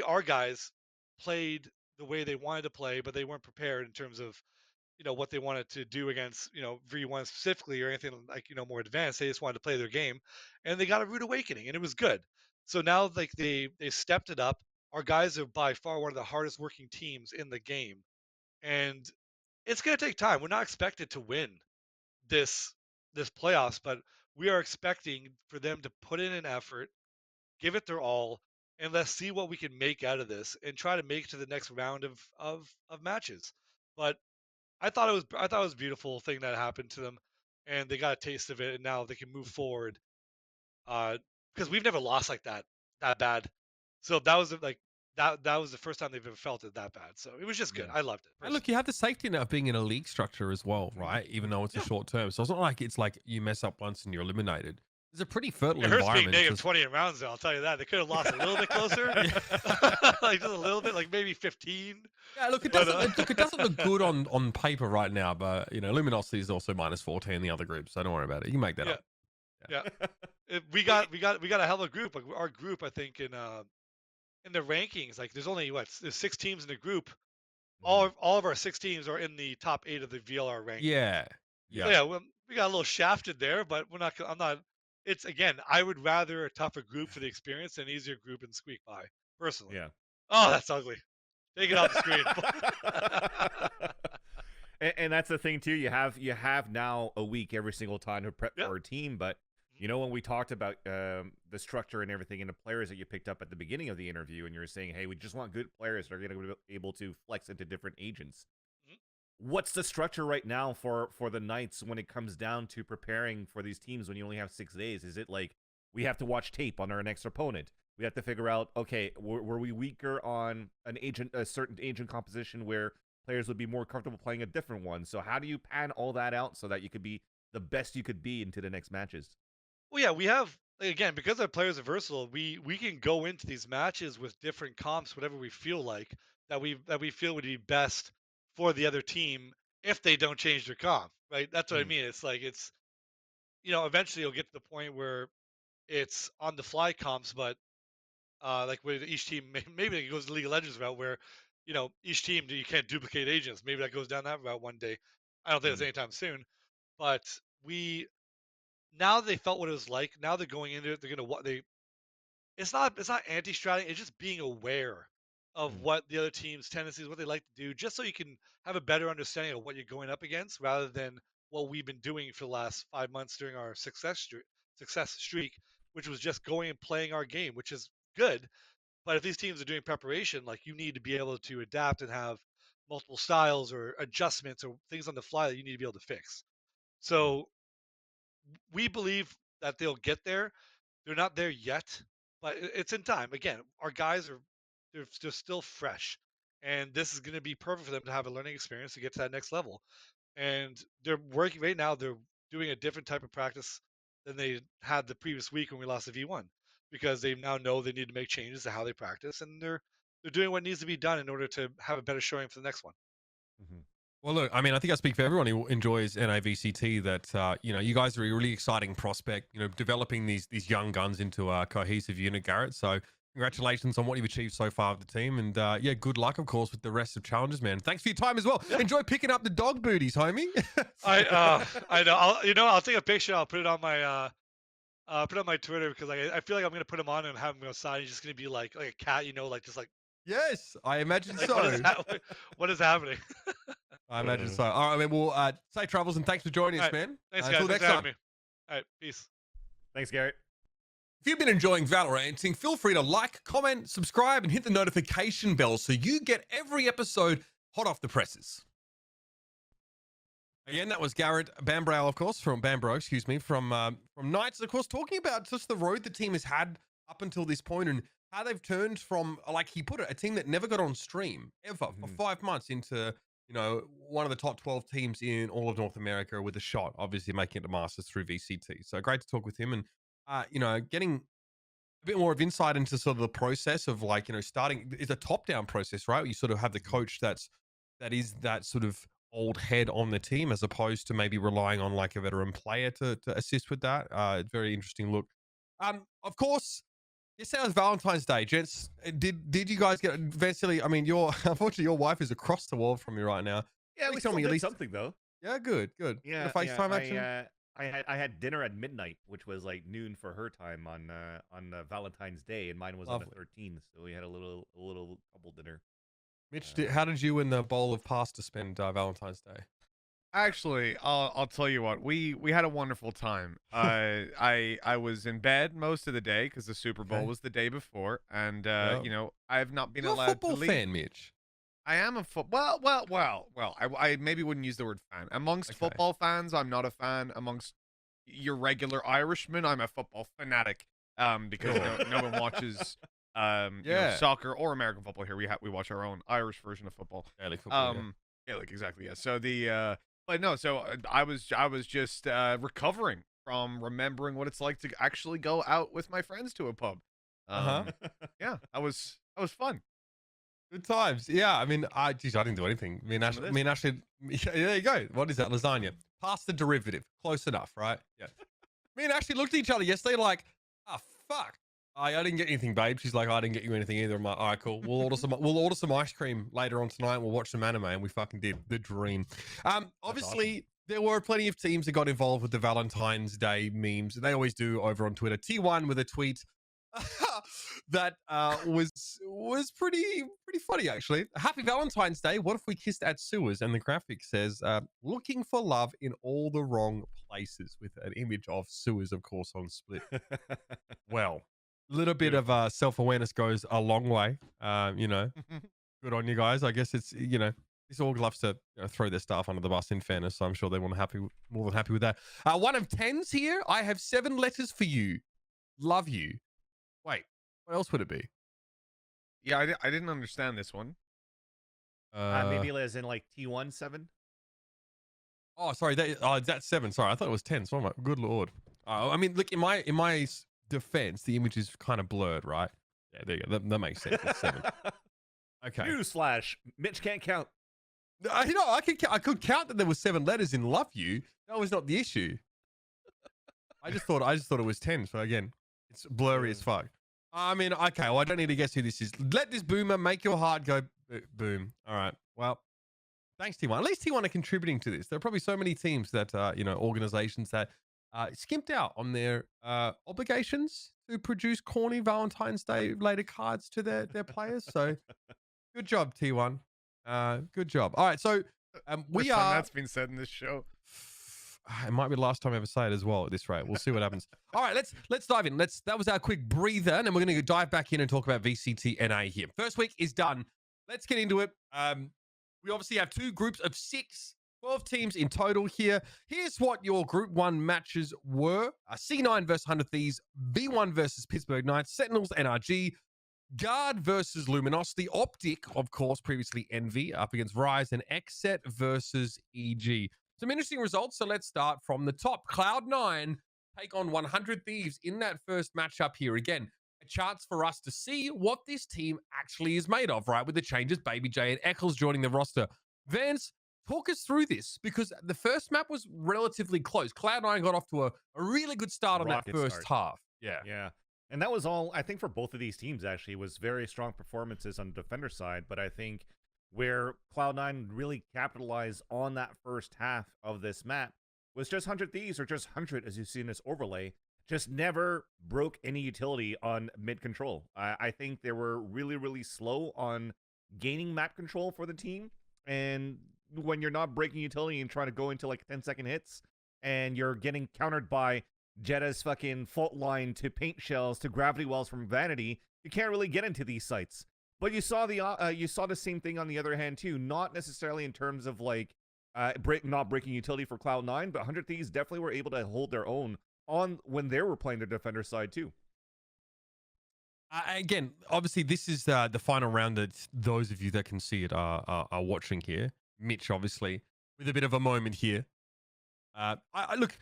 our guys played the way they wanted to play, but they weren't prepared in terms of what they wanted to do against V1 specifically or anything like more advanced. They just wanted to play their game, and they got a rude awakening, and it was good. So now like they stepped it up. Our guys are by far one of the hardest working teams in the game, and it's going to take time. We're not expected to win this playoffs, but we are expecting for them to put in an effort, give it their all, and let's see what we can make out of this and try to make it to the next round of matches. But I thought it was a beautiful thing that happened to them, and they got a taste of it, and now they can move forward. Because we've never lost like that bad. So that was like that was the first time they've ever felt it that bad. So it was just good. I loved it. And look, you have the safety net of being in a league structure as well, right? Even though it's a short term, so it's not like it's like you mess up once and you're eliminated. It's a pretty fertile It hurts being environment. negative 20 in rounds, though. I'll tell you that. They could have lost a little bit closer, like just a little bit, like maybe 15. Yeah, look, it doesn't look good on paper right now, but Luminosity is also -14 in the other group, so don't worry about it. You can make that up. Yeah. We got a hell of a group. Like our group, I think in the rankings, like there's only there's 6 teams in the group. All of our 6 teams are in the top 8 of the VLR ranking. Yeah. So yeah, we got a little shafted there, but we're not. I'm not. It's again, I would rather a tougher group for the experience than an easier group and squeak by, personally. Yeah. Oh, that's ugly. Take it off the screen. And that's the thing too. You have now a week every single time to prep for a team, but when we talked about the structure and everything and the players that you picked up at the beginning of the interview, and you were saying, hey, we just want good players that are going to be able to flex into different agents. What's the structure right now for the Knights when it comes down to preparing for these teams when you only have 6 days? Is it like we have to watch tape on our next opponent? We have to figure out, okay, were we weaker on a certain agent composition where players would be more comfortable playing a different one? So how do you pan all that out so that you could be the best you could be into the next matches? Well, yeah, we have, again, because our players are versatile, we can go into these matches with different comps, whatever we feel like that we feel would be best for the other team if they don't change their comp, right? That's what I mean. It's like eventually you'll get to the point where it's on the fly comps, but like with each team, maybe it goes the League of Legends route where each team you can't duplicate agents. Maybe that goes down that route one day. I don't think it's anytime soon, but now they felt what it was like. Now they're going into it. They're gonna It's not anti-stratting. It's just being aware of what the other team's tendencies, what they like to do, just so you can have a better understanding of what you're going up against, rather than what we've been doing for the last 5 months during our success streak, which was just going and playing our game, which is good. But if these teams are doing preparation, like you need to be able to adapt and have multiple styles or adjustments or things on the fly that you need to be able to fix. So we believe that they'll get there. They're not there yet, but it's in time. Again, our guys they're still fresh, and this is going to be perfect for them to have a learning experience to get to that next level. And they're working right now. They're doing a different type of practice than they had the previous week when we lost the V1, because they now know they need to make changes to how they practice, and they're doing what needs to be done in order to have a better showing for the next one. Well, look, I mean, I think I speak for everyone who enjoys NA VCT that, you guys are a really exciting prospect, developing these young guns into a cohesive unit, Garrett. So congratulations on what you've achieved so far with the team. And good luck, of course, with the rest of challenges, man. Thanks for your time as well. Yeah. Enjoy picking up the dog booties, homie. I know. I'll take a picture. I'll put it on my Twitter, because I feel like I'm going to put him on and have him go sign. He's just going to be like a cat, just like. Yes, I imagine so. What is happening? I imagine so. All right, man. Well, safe travels and thanks for joining us, man. Thanks, guys. Until next time. Me. All right, peace. Thanks, Garrett. If you've been enjoying Valoranting, feel free to like, comment, subscribe, and hit the notification bell so you get every episode hot off the presses. Again, that was Garett Bambrough, of course, from Knights, of course, talking about just the road the team has had up until this point and how they've turned from, like he put it, a team that never got on stream ever for 5 months into, one of the top 12 teams in all of North America with a shot, obviously making it to Masters through VCT. So great to talk with him and, getting a bit more of insight into sort of the process of starting is a top-down process, right? You sort of have the coach that is that sort of old head on the team as opposed to maybe relying on like a veteran player to assist with that. Very interesting look. Of course, yesterday was Valentine's Day, gents. Did you guys get Vansilli? I mean, unfortunately your wife is across the world from you right now. Yeah, we still did something though. Yeah, good. Yeah, FaceTime action. I had dinner at midnight, which was like noon for her time on Valentine's Day, and mine was on the 13th, so we had a little couple dinner. Mitch, how did you and the bowl of pasta spend Valentine's Day? Actually, I'll tell you what. We had a wonderful time. I was in bed most of the day because the Super Bowl was the day before, and I have not been allowed to leave. You're a football fan, Mitch. I am a football. Well. I maybe wouldn't use the word fan. Amongst football fans, I'm not a fan. Amongst your regular Irishmen, I'm a football fanatic. Because no one watches soccer or American football here. We watch our own Irish version of football. Gaelic football. Gaelic, exactly. Yeah. So I was just recovering from remembering what it's like to actually go out with my friends to a pub. Yeah, that was fun. Good times. Yeah, I mean, I didn't do anything. Me and Ashley, there you go. What is that? Lasagna. Pasta derivative. Close enough, right? Yeah. Me and Ashley looked at each other yesterday like, fuck. I didn't get anything, babe. She's like, I didn't get you anything either. I'm like, all right, cool. We'll order some ice cream later on tonight. We'll watch some anime, and we fucking did the dream. Obviously, awesome. There were plenty of teams that got involved with the Valentine's Day memes. They always do over on Twitter. T1 with a tweet that was pretty funny, actually. Happy Valentine's Day. What if we kissed at sewers? And the graphic says, looking for love in all the wrong places, with an image of sewers, of course, on split. Well, a little bit of self-awareness goes a long way. Good on you guys. I guess it's, this org loves to throw their staff under the bus, in fairness, so I'm sure they're more than happy with that. 1 of 10s here. I have 7 letters for you. Love you. Wait, what else would it be? Yeah, I didn't understand this one. Maybe as in like T1 7. Oh, sorry. That's 7. Sorry, I thought it was 10. So I'm like, good lord. I mean, look, in my defense, the image is kind of blurred, right? Yeah, there you go. That makes sense. It's 7. Okay. Newsflash: Mitch can't count. I could count that there was 7 letters in "love you." That was not the issue. I just thought it was 10. So again, it's blurry as fuck. I mean, okay. Well, I don't need to guess who this is. Let this boomer make your heart go boom. All right. Well, thanks, T1. At least T1 are contributing to this. There are probably so many teams that organizations that skimped out on their obligations to produce corny Valentine's Day related cards to their players. So good job, T1. Good job. All right, so we are. That's been said in this show. It might be the last time I ever say it as well. At this rate, we'll see what happens. All right, let's dive in. That was our quick breather, and then we're going to dive back in and talk about VCT NA here. First week is done. Let's get into it. We obviously have 2 groups of 6. 12 teams in total here. Here's what your Group 1 matches were. C9 versus 100 Thieves, B1 versus Pittsburgh Knights, Sentinels, NRG, Guard versus Luminosity, OpTic, of course, previously Envy, up against Rise, and XSET versus EG. Some interesting results, so let's start from the top. Cloud9 take on 100 Thieves in that first matchup here. Again, a chance for us to see what this team actually is made of, right? With the changes, Baby J and Eccles joining the roster. Vance, talk us through this, because the first map was relatively close. Cloud9 got off to a really good start on that first half. Yeah. And that was all, I think, for both of these teams, actually, was very strong performances on the defender side. But I think where Cloud9 really capitalized on that first half of this map was just 100 Thieves, or just 100, as you see in this overlay, just never broke any utility on mid control. I think they were really, really slow on gaining map control for the team. And when you're not breaking utility and trying to go into like 10-second hits, and you're getting countered by Jetta's fucking fault line to paint shells to gravity wells from Vanity, you can't really get into these sites. But you saw the same thing on the other hand too, not necessarily in terms of like not breaking utility for Cloud9, but 100 Thieves definitely were able to hold their own on when they were playing their defender side too. Again, obviously, this is the final round that those of you that can see it are watching here. Mitch, obviously, with a bit of a moment here. Look,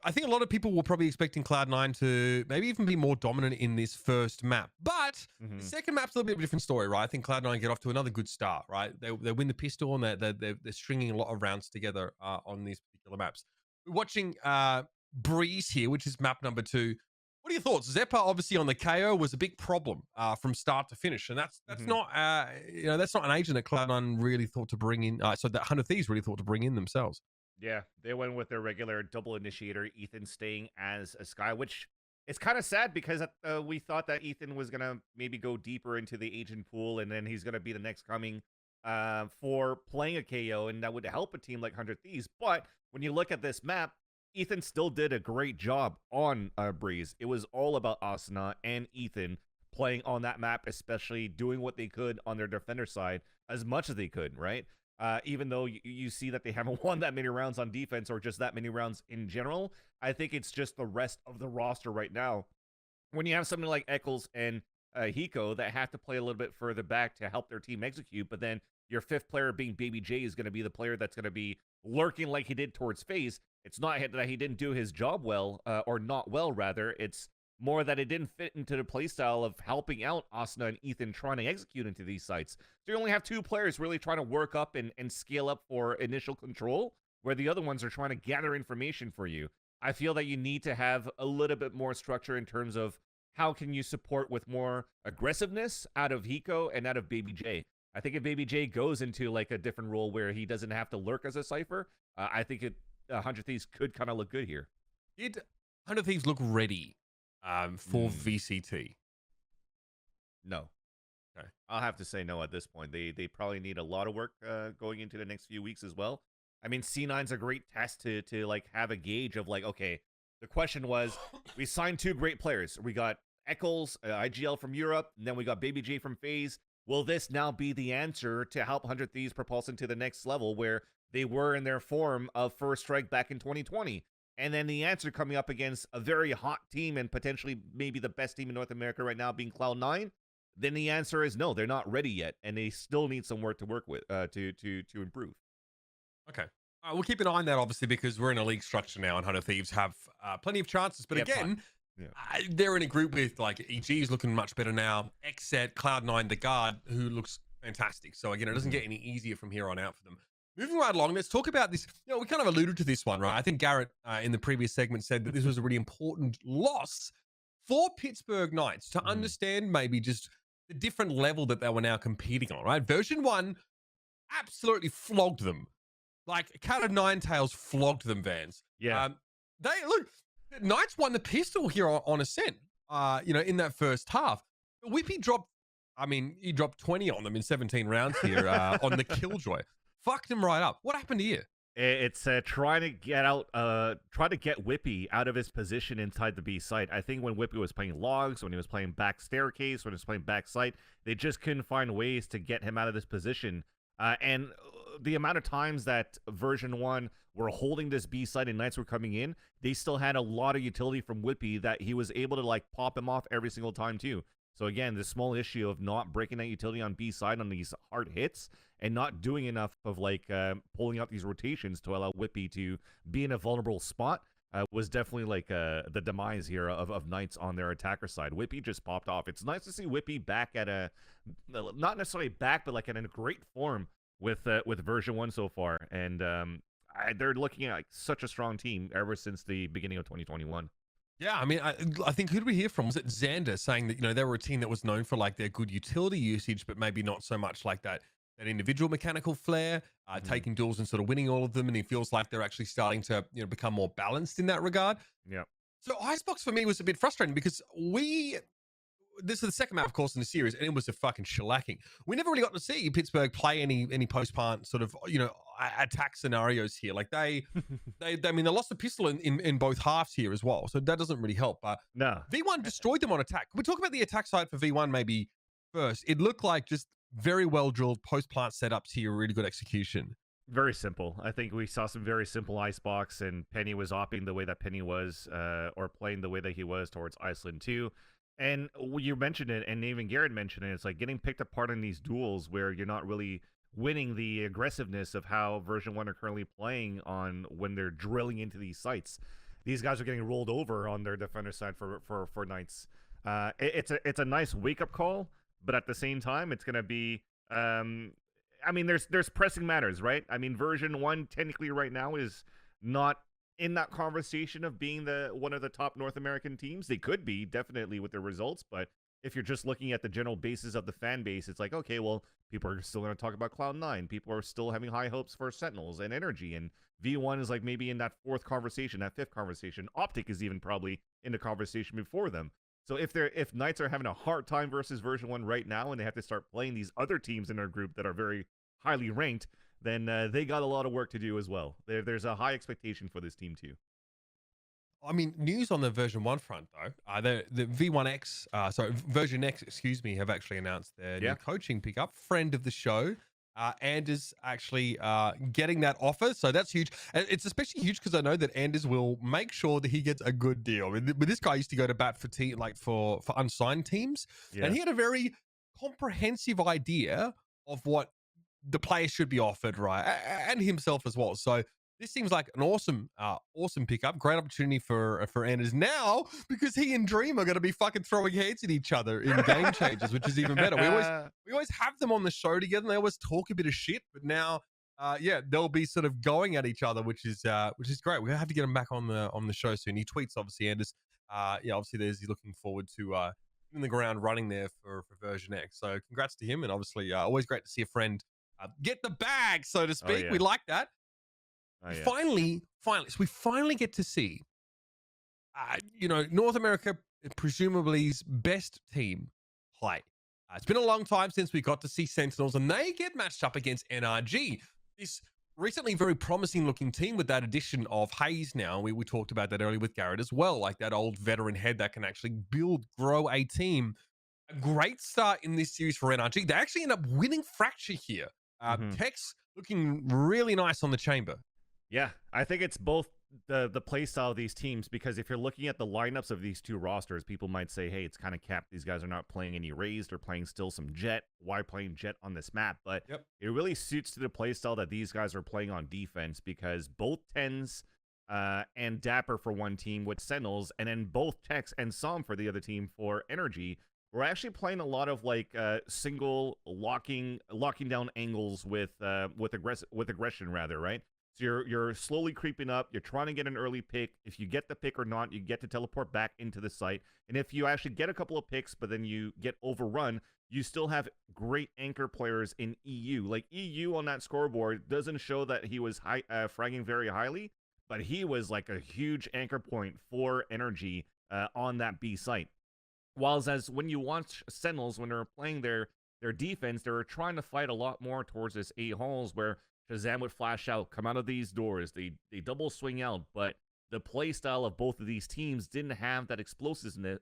I think a lot of people were probably expecting Cloud9 to maybe even be more dominant in this first map. But the second map's a little bit of a different story, right? I think Cloud9 get off to another good start, right? They win the pistol and they're stringing a lot of rounds together on these particular maps. We're watching Breeze here, which is map number 2. What are your thoughts? Zeppa obviously on the KO was a big problem from start to finish, and that's not that's not an agent that Cloud9 really thought to bring in. So that 100 Thieves really thought to bring in themselves. Yeah, they went with their regular double initiator, Ethan staying as a Sky, which it's kind of sad because we thought that Ethan was going to maybe go deeper into the agent pool and then he's going to be the next coming for playing a KO, and that would help a team like 100 Thieves. But when you look at this map, Ethan still did a great job on Breeze. It was all about Asuna and Ethan playing on that map, especially doing what they could on their defender side as much as they could, right? Even though you see that they haven't won that many rounds on defense or just that many rounds in general, I think it's just the rest of the roster right now. When you have something like Eccles and Hiko that have to play a little bit further back to help their team execute, but then your fifth player being Baby J is going to be the player that's going to be lurking like he did towards FaZe. It's not that he didn't do his job well, or not well, rather. It's more that it didn't fit into the playstyle of helping out Asuna and Ethan trying to execute into these sites. So you only have 2 players really trying to work up and scale up for initial control, where the other ones are trying to gather information for you. I feel that you need to have a little bit more structure in terms of how can you support with more aggressiveness out of Hiko and out of Baby J. I think if Baby J goes into like a different role where he doesn't have to lurk as a Cypher, I think 100 Thieves could kind of look good here. Did 100 Thieves look ready for VCT? No. Okay. I'll have to say no at this point. They probably need a lot of work going into the next few weeks as well. I mean, C9's a great test to like have a gauge of like, okay, the question was, we signed 2 great players. We got Eccles, IGL from Europe, and then we got Baby J from FaZe. Will this now be the answer to help 100 Thieves propulse into the next level where they were in their form of First Strike back in 2020? And then the answer coming up against a very hot team and potentially maybe the best team in North America right now being Cloud9, then the answer is no, they're not ready yet, and they still need some work to work with to improve. Okay. We'll keep an eye on that, obviously, because we're in a league structure now, and 100 Thieves have plenty of chances. But again, they're in a group with like EG is looking much better now. XSET, Cloud9, the guard, who looks fantastic. So again, it doesn't get any easier from here on out for them. Moving right along, let's talk about this. You know, we kind of alluded to this one, right? I think Garett in the previous segment said that this was a really important loss for Pittsburgh Knights to understand maybe just the different level that they were now competing on, right? Version 1 absolutely flogged them. Like, Cat of Nine Tails flogged them, Vans. Yeah. Knights won the pistol here on Ascent, in that first half. Whippy dropped, he dropped 20 on them in 17 rounds here on the Killjoy. Fucked him right up. What happened here? It's trying to get Whippy out of his position inside the B site. I think when Whippy was playing logs, when he was playing back staircase, when he was playing back site, they just couldn't find ways to get him out of this position. And the amount of times that version 1 were holding this B site and Knights were coming in, they still had a lot of utility from Whippy that he was able to like pop him off every single time too. So again, this small issue of not breaking that utility on B side on these hard hits and not doing enough of like pulling out these rotations to allow Whippy to be in a vulnerable spot was definitely like the demise here of Knights on their attacker side. Whippy just popped off. It's nice to see Whippy back at not necessarily back, but like in a great form with version 1 so far. And they're looking at like such a strong team ever since the beginning of 2021. Yeah, I think who did we hear from? Was it Xander saying that, they were a team that was known for like their good utility usage, but maybe not so much like that individual mechanical flair, taking duels and sort of winning all of them. And he feels like they're actually starting to, become more balanced in that regard. Yeah. So Icebox for me was a bit frustrating because this is the second map, of course, in the series, and it was a fucking shellacking. We never really got to see Pittsburgh play any post-plant sort of, attack scenarios here. Like they lost the pistol in both halves here as well. So that doesn't really help. But no, V1 destroyed them on attack. Can we talk about the attack side for V1 maybe first? It looked like just very well drilled post-plant setups here, really good execution. Very simple. I think we saw some very simple icebox, and Penny was opting the way that Penny was, or playing the way that he was towards Iceland too. And you mentioned it, and even Garrett mentioned it. It's like getting picked apart in these duels where you're not really winning the aggressiveness of how version 1 are currently playing on when they're drilling into these sites. These guys are getting rolled over on their defender side for Knights. It's a nice wake up call, but at the same time, it's gonna be. I mean, there's pressing matters, right? I mean, version 1 technically right now is not in that conversation of being one of the top North American teams. They could be, definitely, with their results, but if you're just looking at the general basis of the fan base, it's like, okay, well, people are still going to talk about Cloud9. People are still having high hopes for Sentinels and Energy, and V1 is like maybe in that fourth conversation, that fifth conversation. OpTic is even probably in the conversation before them. So if Knights are having a hard time versus version 1 right now, and they have to start playing these other teams in their group that are very highly ranked, then they got a lot of work to do as well. There's a high expectation for this team too. I mean, news on the version 1 front though. The V1X, sorry, version X, excuse me, have actually announced their new coaching pickup. Friend of the show, Anders actually getting that offer, so that's huge. And it's especially huge because I know that Anders will make sure that he gets a good deal. But this guy used to go to bat for unsigned teams, and he had a very comprehensive idea of what the player should be offered, right, and himself as well. So this seems like an awesome pickup. Great opportunity for Anders now, because he and Dream are going to be fucking throwing heads at each other in game changes, which is even better. We always have them on the show together, and they always talk a bit of shit. But now, they'll be sort of going at each other, which is great. We have to get him back on the show soon. He tweets, obviously, Anders. Obviously, he's looking forward to in the ground running there for version X. So congrats to him, and obviously, always great to see a friend get the bag, so to speak. We like that. Finally, so we finally get to see, North America, presumably's best team play. It's been a long time since we got to see Sentinels, and they get matched up against NRG. This recently very promising looking team with that addition of Hayes now. We talked about that earlier with Garrett as well, like that old veteran head that can actually grow a team. A great start in this series for NRG. They actually end up winning Fracture here. Tex looking really nice on the chamber. Yeah, I think it's both the play style of these teams, because if you're looking at the lineups of these two rosters, people might say, hey, it's kind of capped. These guys are not playing any Raised. They're playing still some Jet. Why playing Jet on this map? But it really suits to the play style that these guys are playing on defense, because both Tens and Dapper for one team with Sentinels, and then both Tex and Som for the other team for Energy, we're actually playing a lot of like single locking down angles with aggression rather, right? So you're slowly creeping up. You're trying to get an early pick. If you get the pick or not, you get to teleport back into the site. And if you actually get a couple of picks, but then you get overrun, you still have great anchor players in EU. Like EU on that scoreboard doesn't show that he was fragging very highly, but he was like a huge anchor point for Energy on that B site. Whilst as when you watch Sentinels, when they're playing their defense, they're trying to fight a lot more towards this A halls where Shazam would flash out, come out of these doors, they double swing out, but the play style of both of these teams didn't have that explosiveness,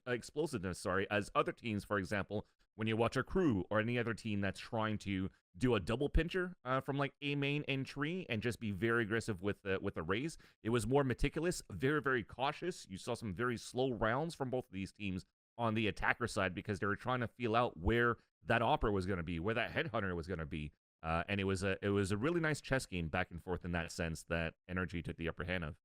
as other teams, for example, when you watch a Crew or any other team that's trying to do a double pincher from like A main and tree and just be very aggressive with the raise. It was more meticulous, very, very cautious. You saw some very slow rounds from both of these teams on the attacker side, because they were trying to feel out where that Opera was going to be, where that Headhunter was going to be. And it was a really nice chess game back and forth in that sense that Energy took the upper hand of.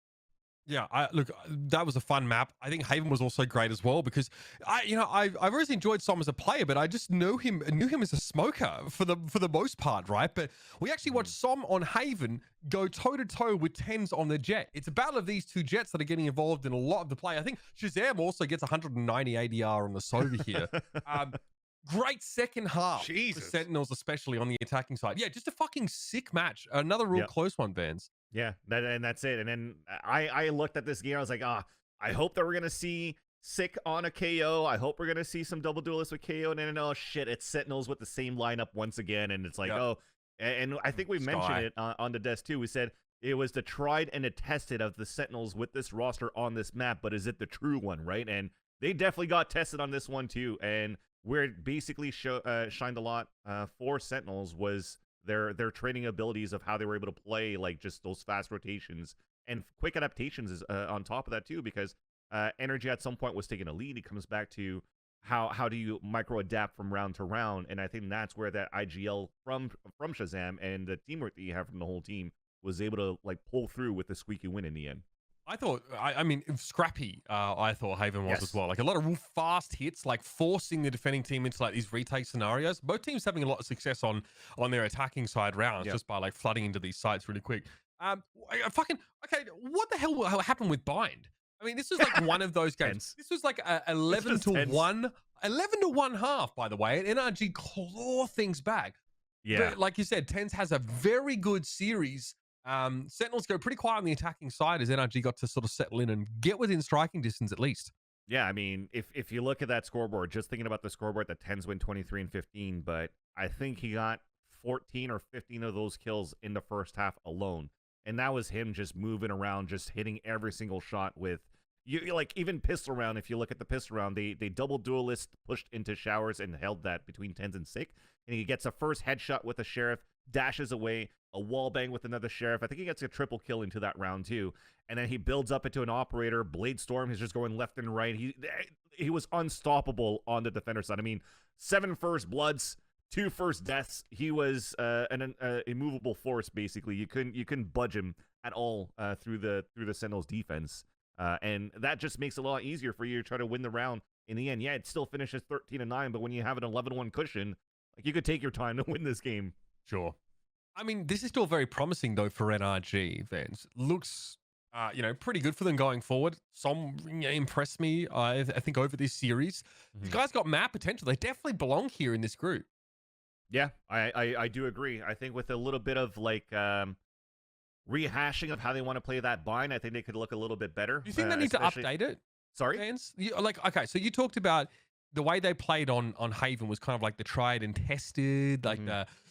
Yeah, look, that was a fun map. I think Haven was also great as well, because I've always enjoyed Som as a player, but I just knew him as a smoker for the most part, right? But we actually watched Som on Haven go toe to toe with Tens on the Jet. It's a battle of these two Jets that are getting involved in a lot of the play. I think Shazam also gets 190 ADR on the Sova here. Great second half for Sentinels, especially on the attacking side. Yeah, just a fucking sick match. Another real close one, Vans. Yeah, and that's it. And then I looked at this game. I was like, I hope that we're going to see Sick on a KO. I hope we're going to see some double duelists with KO. And then, oh, shit, it's Sentinels with the same lineup once again. And it's like, and I think we mentioned it on the desk, too. We said it was the tried and the tested of the Sentinels with this roster on this map. But is it the true one, right? And they definitely got tested on this one, too. And where it basically shined a lot for Sentinels was their training abilities of how they were able to play like just those fast rotations and quick adaptations is on top of that too, because Energy at some point was taking a lead. It comes back to how do you micro adapt from round to round, and I think that's where that IGL from Shazam and the teamwork that you have from the whole team was able to like pull through with the squeaky win in the end. I thought, I mean, scrappy. I thought Haven was Yes. as well. Like a lot of real fast hits, like forcing the defending team into like these retake scenarios. Both teams having a lot of success on their attacking side rounds, just by like flooding into these sites really quick. Okay. What the hell happened with Bind? I mean, this was like one of those games. This was like 11 to 1, 11 to 1 half, by the way. And NRG claw things back. Yeah, But like you said, TENS has a very good series. Sentinels go pretty quiet on the attacking side as NRG got to sort of settle in and get within striking distance at least. yeah. I mean, if you look at that scoreboard, just thinking about the scoreboard, the 10s win 23 and 15, but I think he got 14 or 15 of those kills in the first half alone. And that was him just moving around, just hitting every single shot with you like even pistol round. If you look at the pistol round, they double duelist pushed into showers and held that between 10s and 6. And he gets a first headshot with a sheriff, dashes away, a wall bang with another sheriff. I think he gets a triple kill into that round too. And then he builds up into an operator. Blade Storm, he's just going left and right. He was unstoppable on the defender side. I mean, 7 first bloods, 2 first deaths. He was an immovable force basically. You couldn't budge him at all through the Sentinels defense. And that just makes it a lot easier for you to try to win the round in the end. Yeah, it still finishes 13-9, but when you have an 11-1 cushion, like you could take your time to win this game. Sure. I mean, this is still very promising though for NRG. Vance looks, pretty good for them going forward. Some impressed me. I think over this series, the guys got map potential. They definitely belong here in this group. Yeah, I do agree. I think with a little bit of like rehashing of how they want to play that bind, I think they could look a little bit better. Do you think they need to update it? Sorry? Vance? Okay, so you talked about the way they played on Haven was kind of like the tried and tested, like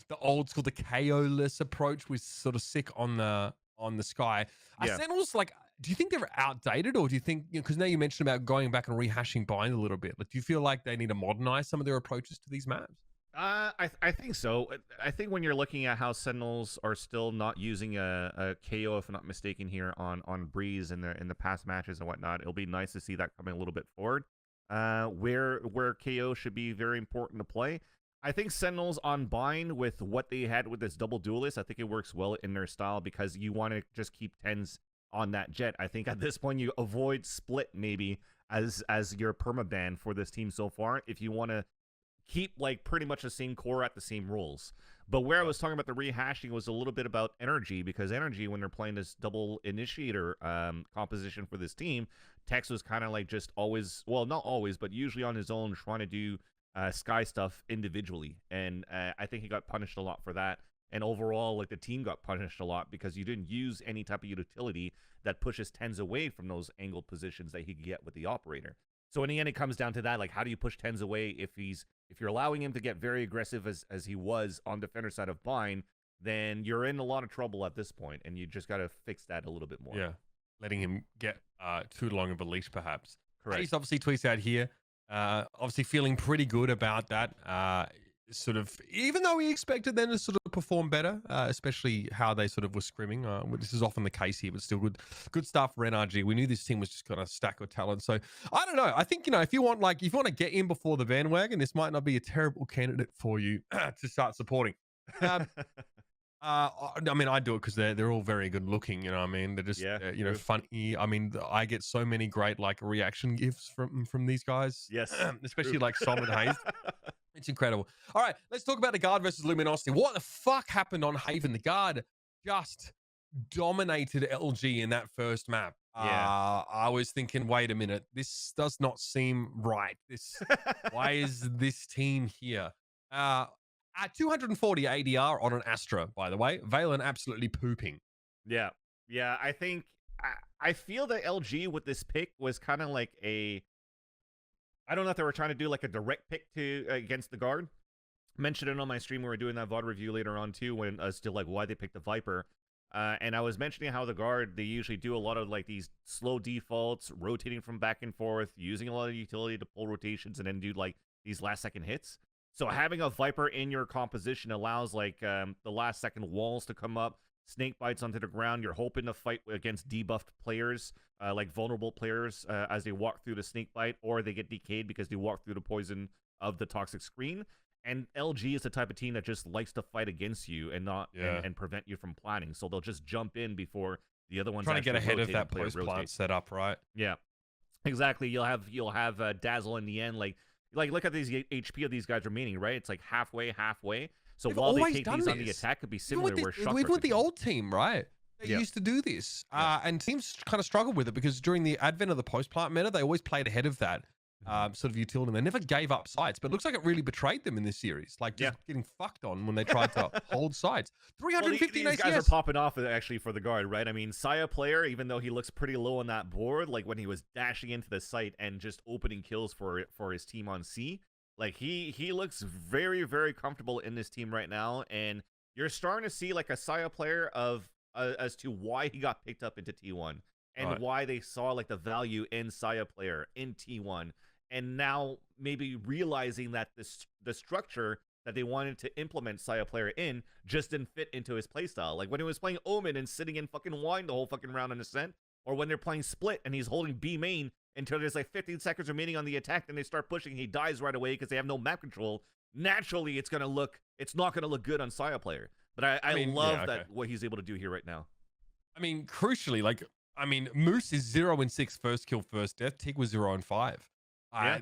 the old school, the KO-less approach was sort of sick on the Sky. Yeah. Sentinels, like, do you think they're outdated, or do you think, because now you mentioned about going back and rehashing bind a little bit, like, do you feel like they need to modernize some of their approaches to these maps? I think so. I think when you're looking at how Sentinels are still not using a KO, if I'm not mistaken, here on Breeze in the past matches and whatnot, it'll be nice to see that coming a little bit forward. Where KO should be very important to play. I think Sentinels on bind with what they had with this double duelist, I think it works well in their style because you want to just keep 10s on that jet. I think at this point you avoid split maybe as your permaban for this team so far if you want to keep like pretty much the same core at the same rules. But where I was talking about the rehashing was a little bit about Energy, because Energy, when they're playing this double initiator composition for this team, Tex was kind of like just always, well, not always, but usually on his own trying to do Sky stuff individually. And I think he got punished a lot for that. And overall, like the team got punished a lot because you didn't use any type of utility that pushes 10s away from those angled positions that he could get with the operator. So in the end, it comes down to that, like, how do you push 10s away if you're allowing him to get very aggressive as he was on defender side of bind, then you're in a lot of trouble at this point, and you just got to fix that a little bit more. Yeah, letting him get too long of a leash, perhaps. Correct. He's obviously tweets out here, obviously feeling pretty good about that. Sort of, even though he expected them to sort of perform better, especially how they sort of were scrimming. This is often the case here, but still good stuff for NRG. We knew this team was just got a stack of talent. So I don't know. I think, if you want to get in before the bandwagon, this might not be a terrible candidate for you to start supporting. I mean, I do it because they're all very good looking. You know what I mean? They're just funny. I mean, I get so many great like reaction gifs from these guys. Yes, especially like Solid Hayes. It's incredible. All right, let's talk about the Guard versus Luminosity. What the fuck happened on Haven? The Guard just dominated LG in that first map. Yeah. I was thinking, wait a minute, this does not seem right. Why is this team here? At 240 ADR on an Astra, by the way. Valen absolutely pooping. Yeah. I think I feel that LG with this pick was kind of like I don't know if they were trying to do like a direct pick against the Guard. Mentioned it on my stream. We were doing that VOD review later on too, when as to like why they picked the Viper. And I was mentioning how the Guard, they usually do a lot of like these slow defaults, rotating from back and forth, using a lot of utility to pull rotations and then do like these last second hits. So having a Viper in your composition allows like the last second walls to come up, snake bites onto the ground. You're hoping to fight against debuffed players, like vulnerable players, as they walk through the snake bite, or they get decayed because they walk through the poison of the toxic screen. And LG is the type of team that just likes to fight against you and not and prevent you from planning. So they'll just jump in before the other ones trying to get ahead of that post post-plant setup, right? Yeah, exactly. You'll have Dazzle in the end. Like look at these HP of these guys remaining, right? It's like halfway. So They've while they always take done these on the this. attack, could be similar. Even with the old team, right? They used to do this, and teams kind of struggled with it because during the advent of the post-plant meta, they always played ahead of that sort of utility. And they never gave up sites, but it looks like it really betrayed them in this series. Like just getting fucked on when they tried to hold sites. 350 these guys are popping off actually for the guard, right? I mean, Saya player, even though he looks pretty low on that board, like when he was dashing into the site and just opening kills for his team on C, like he looks very, very comfortable in this team right now. And you're starting to see like a Saya player of as to why he got picked up into T1 and why they saw like the value in Saya player in T1. And now maybe realizing that the structure that they wanted to implement Saya player in just didn't fit into his playstyle. Like when he was playing Omen and sitting in fucking wine the whole fucking round on Ascent, or when they're playing Split and he's holding B main until there's like 15 seconds remaining on the attack, then they start pushing, he dies right away because they have no map control. Naturally, it's not gonna look good on Saya player. But I mean, love that what he's able to do here right now. I mean, crucially, Moose is 0 and 6 first kill, first death. Tig was 0 and 5.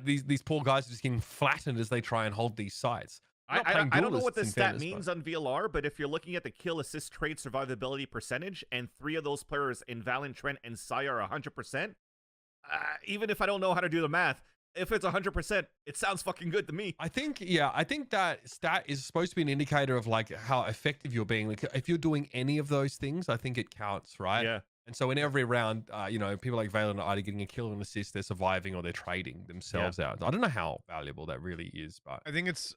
These poor guys are just getting flattened as they try and hold these sites. I don't know what this stat means on VLR, but if you're looking at the kill, assist, trade, survivability percentage, and 3 of those players in Valen, Trent, and Saya are 100%, even if I don't know how to do the math, if it's 100%, it sounds fucking good to me. I think that stat is supposed to be an indicator of like how effective you're being. Like if you're doing any of those things, I think it counts, right? Yeah. And so in every round, people like Valorant are either getting a kill and assist, they're surviving, or they're trading themselves out. I don't know how valuable that really is, but I think it's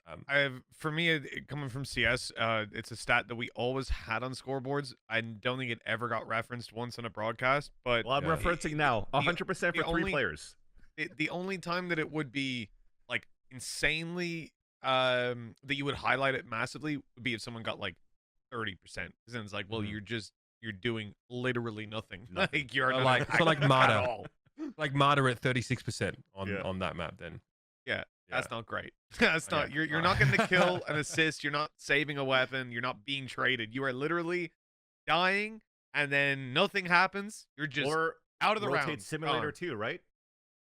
for me, coming from CS, it's a stat that we always had on scoreboards. I don't think it ever got referenced once on a broadcast. But I'm referencing now 100% for 3 players. The only time that it would be like insanely that you would highlight it massively would be if someone got like 30%. Then it's like, well, you're doing literally nothing. Like you're not like Marta, like Marta at 36% on that map. Then that's not great. That's not you're not getting a kill, an assist. You're not saving a weapon. You're not being traded. You are literally dying, and then nothing happens. You're just out of the round. Simulator too, right?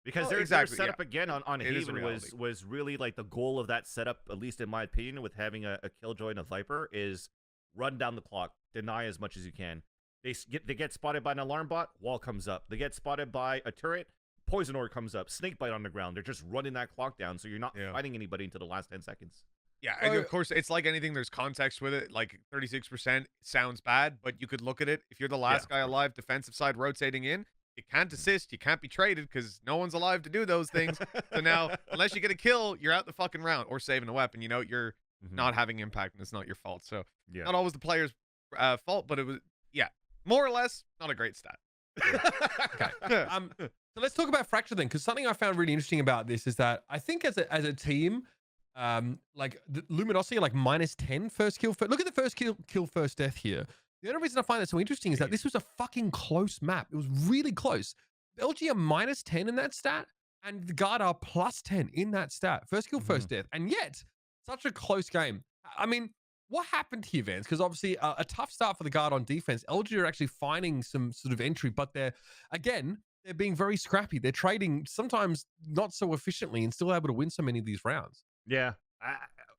Because their setup again on Haven was really like the goal of that setup, at least in my opinion, with having a Killjoy and a Viper, is run down the clock, deny as much as you can. They get spotted by an alarm bot, wall comes up. They get spotted by a turret, poison orb comes up, snake bite on the ground. They're just running that clock down, so you're not fighting anybody until the last 10 seconds. Yeah, and of course, it's like anything. There's context with it. Like 36% sounds bad, but you could look at it. If you're the last guy alive, defensive side rotating in, you can't assist, you can't be traded because no one's alive to do those things. So now, unless you get a kill, you're out the fucking round or saving a weapon. You're not having impact, and it's not your fault. So not always the player's fault, but it was more or less not a great stat. Okay. So let's talk about Fracture then, because something I found really interesting about this is that I think as a team, like the Luminosity are like -10 first kill. Look at the first kill first death here. The only reason I find that so interesting is that this was a fucking close map. It was really close. LG are -10 in that stat, and the Guard are +10 in that stat. First kill, first death. And yet, such a close game. I mean, what happened here, Vance? Because obviously a tough start for the Guard on defense. LG are actually finding some sort of entry, but they're being very scrappy. They're trading sometimes not so efficiently and still able to win so many of these rounds. Yeah.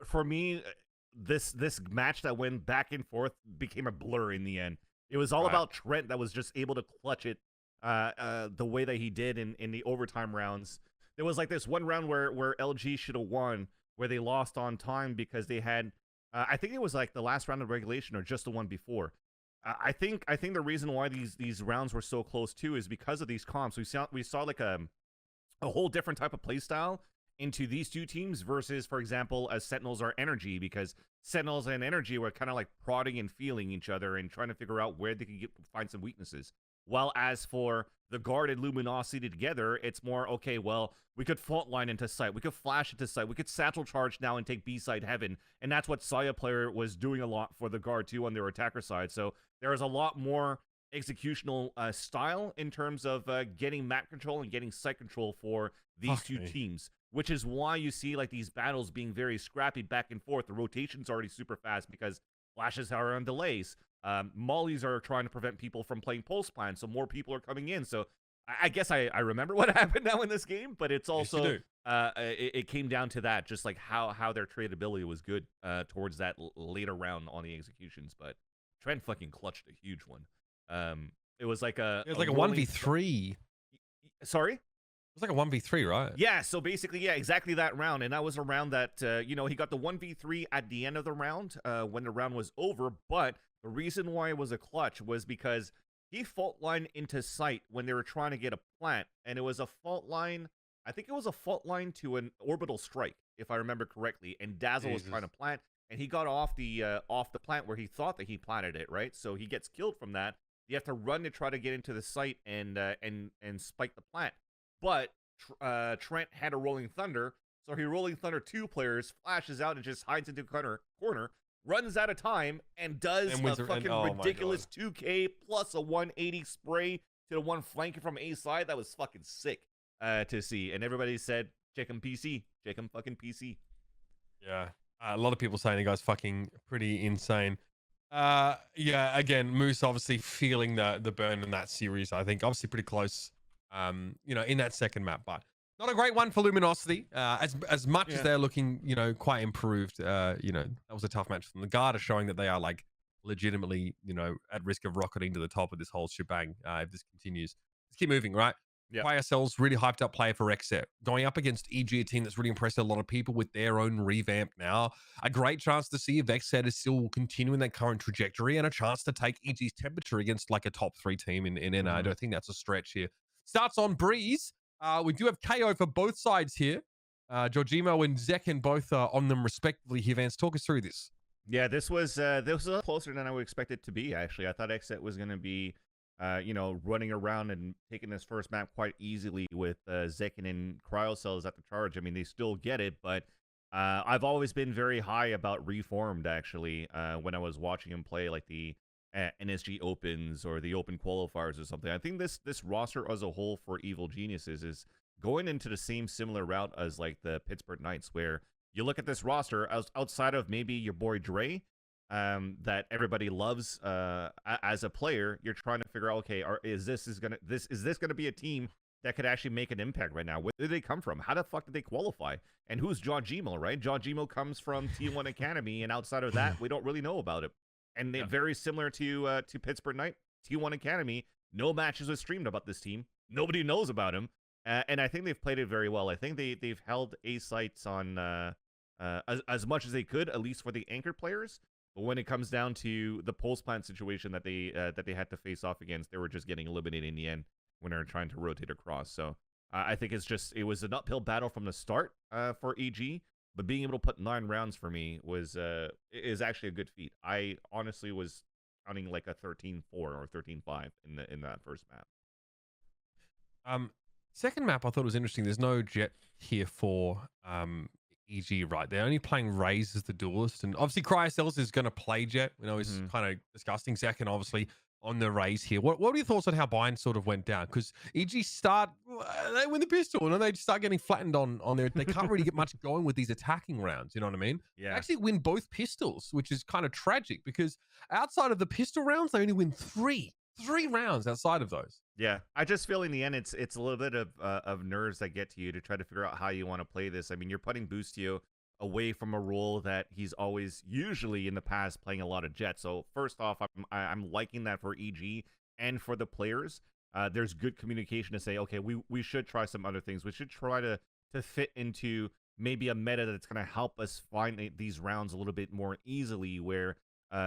For me, this match that went back and forth became a blur in the end. It was all about Trent that was just able to clutch it the way that he did in the overtime rounds. There was like this one round where LG should have won, where they lost on time because they had I think it was like the last round of regulation or just the one before. I think the reason why these rounds were so close too is because of these comps. We saw like a whole different type of play style into these two teams versus, for example, as Sentinels or Energy, because Sentinels and Energy were kind of like prodding and feeling each other and trying to figure out where they could find some weaknesses. While as for the guard and Luminosity together, it's more, okay, well, we could fault line into site, we could flash into site, we could satchel charge now and take B-side heaven, and that's what Saya player was doing a lot for the guard too on their attacker side. So there is a lot more executional style in terms of getting map control and getting site control for these two teams, which is why you see like these battles being very scrappy back and forth. The rotation's already super fast because flashes are on delays. Mollies are trying to prevent people from playing pulse plan, so more people are coming in. So I guess I remember what happened now in this game, but it's also it came down to that, just like how their tradability was good towards that later round on the executions. But Trent fucking clutched a huge one. It was like a 1v3. Sorry? It was like a 1v3, right? Yeah, so basically, yeah, exactly that round. And that was a round that, you know, he got the 1v3 at the end of the round when the round was over. But the reason why it was a clutch was because he fault lined into sight when they were trying to get a plant. And it was a fault line, I think it was a fault line to an orbital strike, if I remember correctly. And Dazzle was trying to plant. And he got off the plant where he thought that he planted it, right? So he gets killed from that. You have to run to try to get into the site and spike the plant. But Trent had a Rolling Thunder, so he Rolling Thunder 2 players, flashes out and just hides into corner, runs out of time, and does a fucking ridiculous 2K plus a 180 spray to the one flanking from A side. That was fucking sick to see. And everybody said, check him PC. Check him fucking PC. Yeah. A lot of people saying the guy's fucking pretty insane. Yeah, again, Moose obviously feeling the burn in that series. I think obviously pretty close, you know, in that second map, but not a great one for Luminosity. As much as they're looking, you know, quite improved. You know, that was a tough match. And the guard are showing that they are like legitimately, you know, at risk of rocketing to the top of this whole shebang if this continues. Let's keep moving, right? Yeah. YSL's really hyped up player for XSET. Going up against EG, a team that's really impressed a lot of people with their own revamp now. A great chance to see if XSET is still continuing that current trajectory and a chance to take EG's temperature against like a top 3 team in NA. I don't think that's a stretch here. Starts on Breeze. We do have KO for both sides here. Jorgimo and Zekin both on them respectively here. Vance, talk us through this. Yeah, this was a little closer than I would expect it to be, actually. I thought XSET was going to be you know, running around and taking this first map quite easily with Zekin and Cryocells at the charge. I mean, they still get it, but I've always been very high about Reformed, actually, when I was watching him play like the NSG Opens or the Open Qualifiers or something. I think this roster as a whole for Evil Geniuses is going into the same similar route as like the Pittsburgh Knights, where you look at this roster outside of maybe your boy Dre, that everybody loves as a player. You're trying to figure out, okay, is this gonna be a team that could actually make an impact right now? Where did they come from? How the fuck did they qualify? And who's Jorgimo, right? Jorgimo comes from T1 Academy, and outside of that, we don't really know about it. And they're very similar to Pittsburgh Knight, T1 Academy. No matches were streamed about this team. Nobody knows about him, and I think they've played it very well. I think they've held A sites on as much as they could, at least for the anchor players. But when it comes down to the pulse plant situation that they had to face off against, they were just getting eliminated in the end when they were trying to rotate across. So I think it was an uphill battle from the start for EG, but being able to put 9 rounds for me is actually a good feat. I honestly was counting like a 13-4 or 13-5 in that first map. Second map I thought was interesting. There's no jet here for EG, right? They're only playing Raze as the duelist, and obviously Cryocells is going to play jet. You know, he's kind of disgusting. Zach and obviously on the Raze here. What are your thoughts on how Bind sort of went down? Because EG they win the pistol and they just start getting flattened on there. They can't really get much going with these attacking rounds. You know what I mean? Yeah. They actually win both pistols, which is kind of tragic because outside of the pistol rounds, they only win three rounds outside of those. Yeah, I just feel in the end it's a little bit of nerves that get to you to try to figure out how you want to play this. I mean, you're putting Boostio away from a role that he's always usually in the past playing a lot of jet. So first off, I'm liking that for EG and for the players. There's good communication to say, okay, we should try some other things. We should try to fit into maybe a meta that's going to help us find these rounds a little bit more easily, where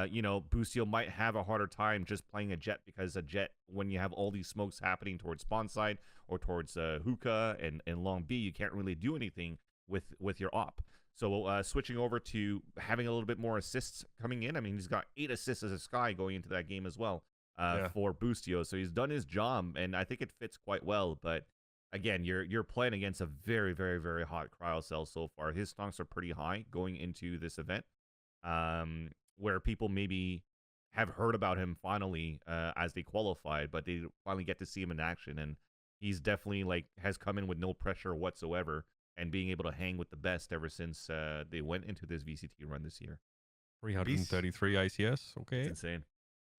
you know, Boostio might have a harder time just playing a jet, because a jet, when you have all these smokes happening towards spawn side or towards hookah and long B, you can't really do anything with your op. So switching over to having a little bit more assists coming in. I mean, he's got 8 assists as a Sky going into that game as well. for Boostio. So he's done his job, and I think it fits quite well. But again, you're playing against a very, very, very hot Cryocell so far. His stonks are pretty high going into this event, where people maybe have heard about him finally as they qualified, but they finally get to see him in action. And he's definitely like has come in with no pressure whatsoever and being able to hang with the best ever since they went into this VCT run this year. 333 ACS. Okay. It's insane.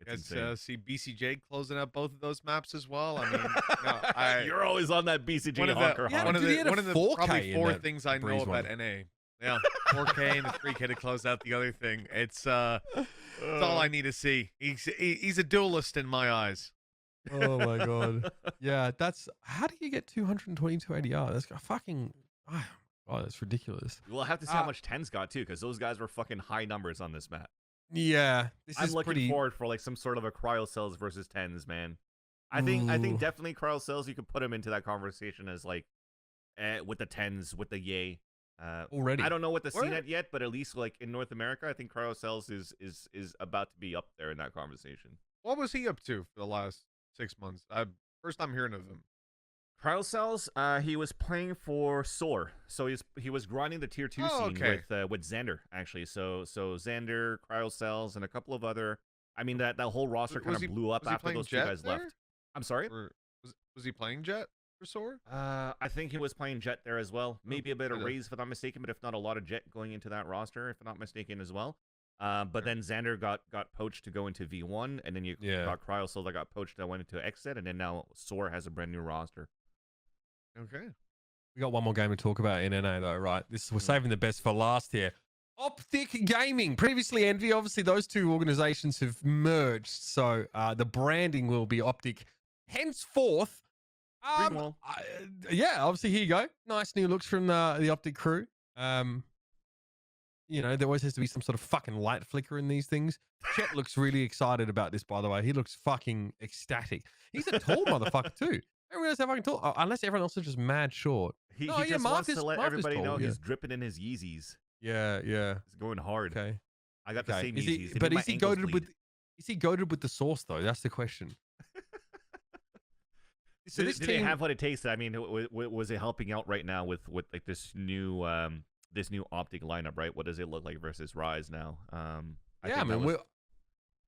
It's insane. See BCJ closing up both of those maps as well. I mean, You're always on that BCJ one of honker. Yeah, one of dude, he the, had a one of the 4K probably in 4 that things I know Breeze about one. NA. Yeah, 4K and a 3K to close out the other thing. It's all I need to see. He's a duelist in my eyes. Oh my god. Yeah, that's how do you get 222 ADR? That's fucking. Oh, that's ridiculous. We'll have to see how much Tens got too, because those guys were fucking high numbers on this map. Yeah, this I'm is looking pretty... forward for like some sort of a Cryocells versus Tens, man. I think definitely Cryocells, you could put them into that conversation as like with the Tens, with the Yay. Already. I don't know what the CNET yet, but at least like in North America, I think Cryocells is about to be up there in that conversation. What was he up to for the last 6 months? First time hearing of him. Cryocells, he was playing for Soar, so he was grinding the tier 2 scene with Xander actually. So Xander, Cryocells, and a couple of other. I mean that whole roster kind of blew up after those two guys left. I'm sorry. Was he playing Jet for Soar? I think he was playing Jet there as well. Maybe a bit of Raze if I'm not mistaken, but if not a lot of Jet going into that roster, if I'm not mistaken as well. But then Xander got poached to go into V1, and then you got Cryocells that got poached that went into XSET, and then now Soar has a brand new roster. Okay. We got one more game to talk about in NA though, right? We're saving the best for last here. OpTic Gaming, previously Envy. Obviously, those two organizations have merged, so the branding will be OpTic henceforth. Yeah, obviously here you go. Nice new looks from the OpTic crew. You know, there always has to be some sort of fucking light flicker in these things. Chet looks really excited about this, by the way. He looks fucking ecstatic. He's a tall motherfucker too. I don't realize how fucking tall. Unless everyone else is just mad short. He just wants to let everybody know he's dripping in his Yeezys. Yeah. He's going hard. Okay. I got the same Yeezys. But is he goated with? Is he goated with the sauce though? That's the question. So did they have what it takes? I mean, was it helping out right now with like this new OpTic lineup? Right? What does it look like versus Rise now? I mean,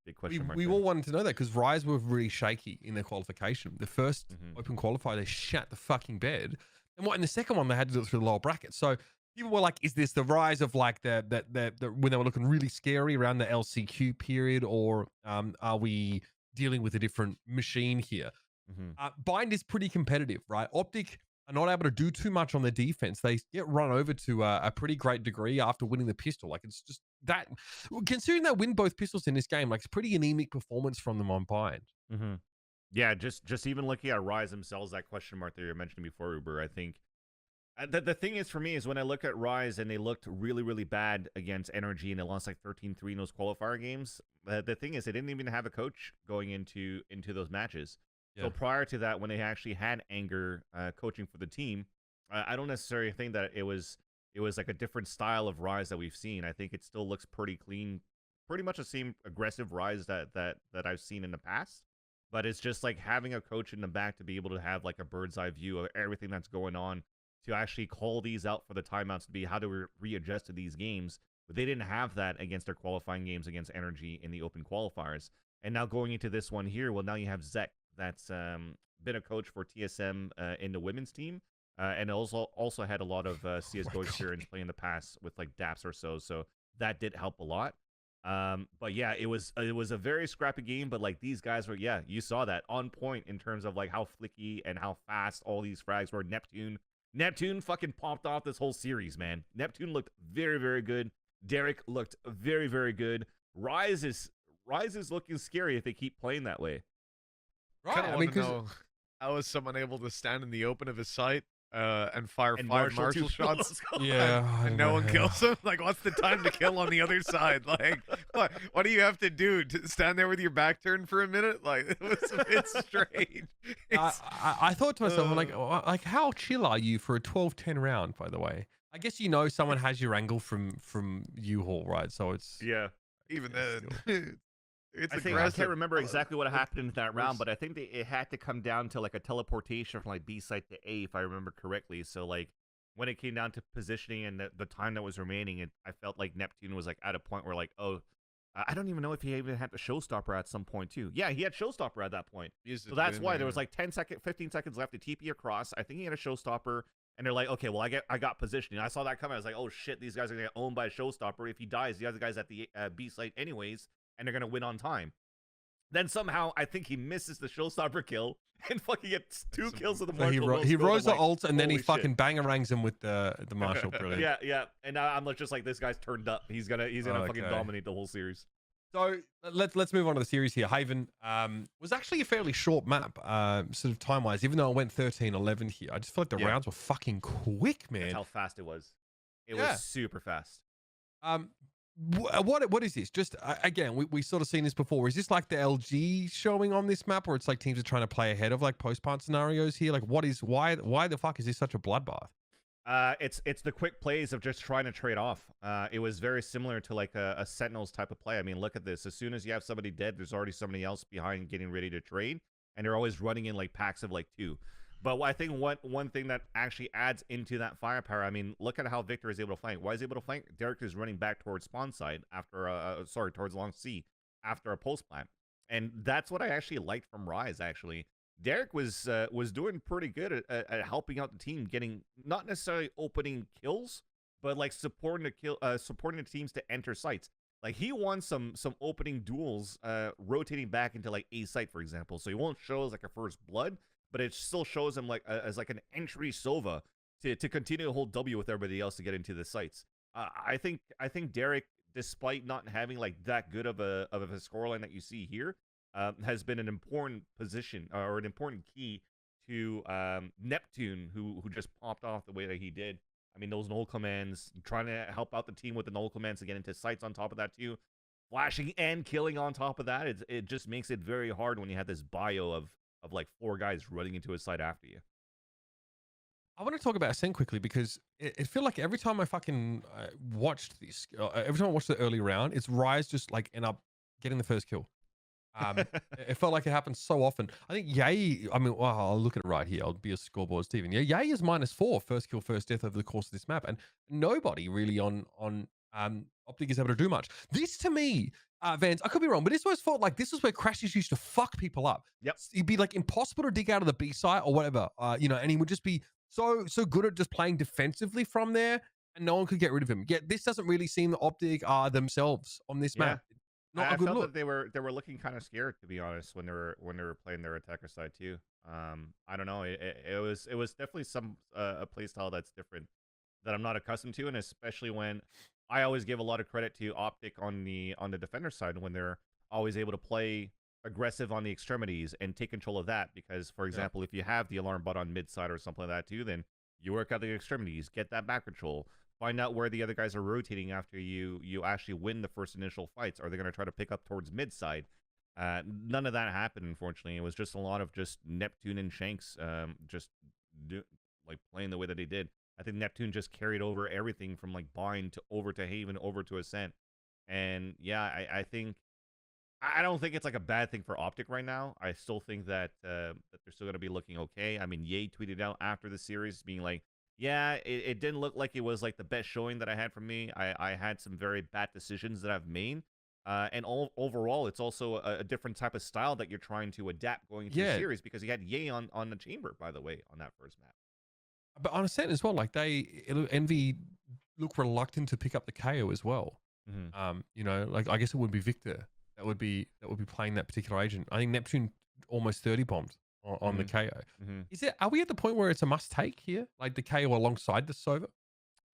big question mark. We all wanted to know that because Rise were really shaky in their qualification. The first open qualifier, they shat the fucking bed, and in the second one, they had to do it through the lower bracket. So people were like, "Is this the Rise of like the when they were looking really scary around the LCQ period, or are we dealing with a different machine here?" Bind is pretty competitive, right? OpTic are not able to do too much on their defense. They get run over to a pretty great degree after winning the pistol. Like it's just that, considering they win both pistols in this game, like it's pretty anemic performance from them on Bind. Yeah, just even looking at Rise themselves, that question mark that you were mentioning before, Uber, I think the thing is for me is when I look at Rise and they looked really, really bad against Energy and they lost like 13-3 in those qualifier games. The thing is they didn't even have a coach going into those matches. So prior to that, when they actually had Anger coaching for the team, I don't necessarily think that it was like a different style of Rise that we've seen. I think it still looks pretty clean, pretty much the same aggressive Rise that I've seen in the past. But it's just like having a coach in the back to be able to have like a bird's eye view of everything that's going on, to actually call these out for the timeouts, to be how do we readjust to these games. But they didn't have that against their qualifying games against Energy in the open qualifiers. And now going into this one here, well, now you have Zek. That's been a coach for TSM in the women's team, and also had a lot of CSGO experience playing in the past with like DAPS or so. So that did help a lot. But yeah, it was a very scrappy game. But like these guys were, you saw that on point in terms of like how flicky and how fast all these frags were. Neptune fucking popped off this whole series, man. Neptune looked very, very good. Derek looked very, very good. Rise is looking scary if they keep playing that way. Right. I mean, how is someone able to stand in the open of his site and fire 5 Marshall shots? And no one kills him? Like, what's the time to kill on the other side? Like, what do you have to do? To stand there with your back turned for a minute? Like, it was a bit strange. I thought to myself, like, how chill are you for a 12-10 round, by the way? I guess someone has your angle from U-Haul, right? So it's... Yeah. Even then... It's I aggressive. can't remember exactly what happened in that round, but I think it had to come down to like a teleportation from like B site to A, if I remember correctly. So like when it came down to positioning and the time that was remaining, I felt like Neptune was like at a point where like, oh, I don't even know if he even had the showstopper at some point too. Yeah, he had showstopper at that point. So that's why there was like 15 seconds left to TP across. I think he had a showstopper. And they're like, okay, well, I got positioning. I saw that coming. I was like, oh shit, these guys are gonna get owned by a showstopper. If he dies, the other guy's at the B site anyways, and they're gonna win on time. Then somehow I think he misses the showstopper kill and fucking gets 2 kills of the Marshall. He rose the ult and then he holy fucking bangerangs him with the Marshall. Brilliant. Yeah. And now I'm like, just like, this guy's turned up. He's gonna fucking dominate the whole series. So let's move on to the series here. Haven was actually a fairly short map, sort of time-wise, even though I went 13-11 here. I just feel like the rounds were fucking quick, man. That's how fast it was. It was super fast. What is this? Just again, we sort of seen this before. Is this like the LG showing on this map, or it's like teams are trying to play ahead of like post-punt scenarios here? Like, why the fuck is this such a bloodbath? It's the quick plays of just trying to trade off. It was very similar to like a Sentinels type of play. I mean, look at this. As soon as you have somebody dead, there's already somebody else behind getting ready to trade, and they're always running in like packs of like 2. But I think one thing that actually adds into that firepower, I mean, look at how Victor is able to flank. Why is he able to flank? Derek is running back towards spawn side after, towards long C after a post plant. And that's what I actually liked from Rise, actually. Derek was doing pretty good at helping out the team, getting not necessarily opening kills, but like supporting the teams to enter sites. Like he won some opening duels, rotating back into like A site, for example. So he won't show as like a first blood, but it still shows him like as like an entry Sova to continue to hold W with everybody else to get into the sites. I think Derek, despite not having like that good of a scoreline that you see here, has been an important position or an important key to Neptune, who just popped off the way that he did. I mean, those null commands, trying to help out the team with the null commands to get into sites on top of that too, flashing and killing on top of that. It just makes it very hard when you have this bio of like 4 guys running into a site after you. I want to talk about ACEND quickly because it feel like every time I fucking watched this, every time I watched the early round, it's Rise just like end up getting the first kill. It felt like it happened so often. I think Yay, I mean, well, I'll look at it right here. I'll be a scoreboard, Steven. Yeah, Yay is -4 first kill, first death over the course of this map, and nobody really on OpTic is able to do much. This to me, Vans, I could be wrong, but this always felt like this was where Crashes used to fuck people up. Yep. It'd be like impossible to dig out of the B site or whatever, and he would just be so good at just playing defensively from there, and no one could get rid of him. Yet this doesn't really seem that OpTic are themselves on this map. Not a good felt look. that they were looking kind of scared, to be honest, when they were playing their attacker side too. I don't know. It was definitely some a play style that's different that I'm not accustomed to, and especially when I always give a lot of credit to OpTic on the defender side when they're always able to play aggressive on the extremities and take control of that. Because, for example, if you have the alarm bot on mid side or something like that too, then you work out the extremities, get that back control. Find out where the other guys are rotating after you actually win the first initial fights. Are they going to try to pick up towards mid side? None of that happened, unfortunately. It was just a lot of just Neptune and Shanks like playing the way that they did. I think Neptune just carried over everything from like Bind to over to Haven, over to Ascent. And yeah, I don't think it's like a bad thing for OpTic right now. I still think that that they're still going to be looking okay. I mean, Ye tweeted out after the series being like, yeah, it didn't look like it was like the best showing that I had from me. I had some very bad decisions that I've made. And overall, it's also a different type of style that you're trying to adapt going into the series, because he had Ye on the chamber, by the way, on that first map. But on Ascent as well, like Envy look reluctant to pick up the KO as well. Mm-hmm. Like I guess it would be Victor that would be playing that particular agent. I think Neptune almost 30 bombed on the KO. Mm-hmm. Are we at the point where it's a must take here, like the KO alongside the Sova?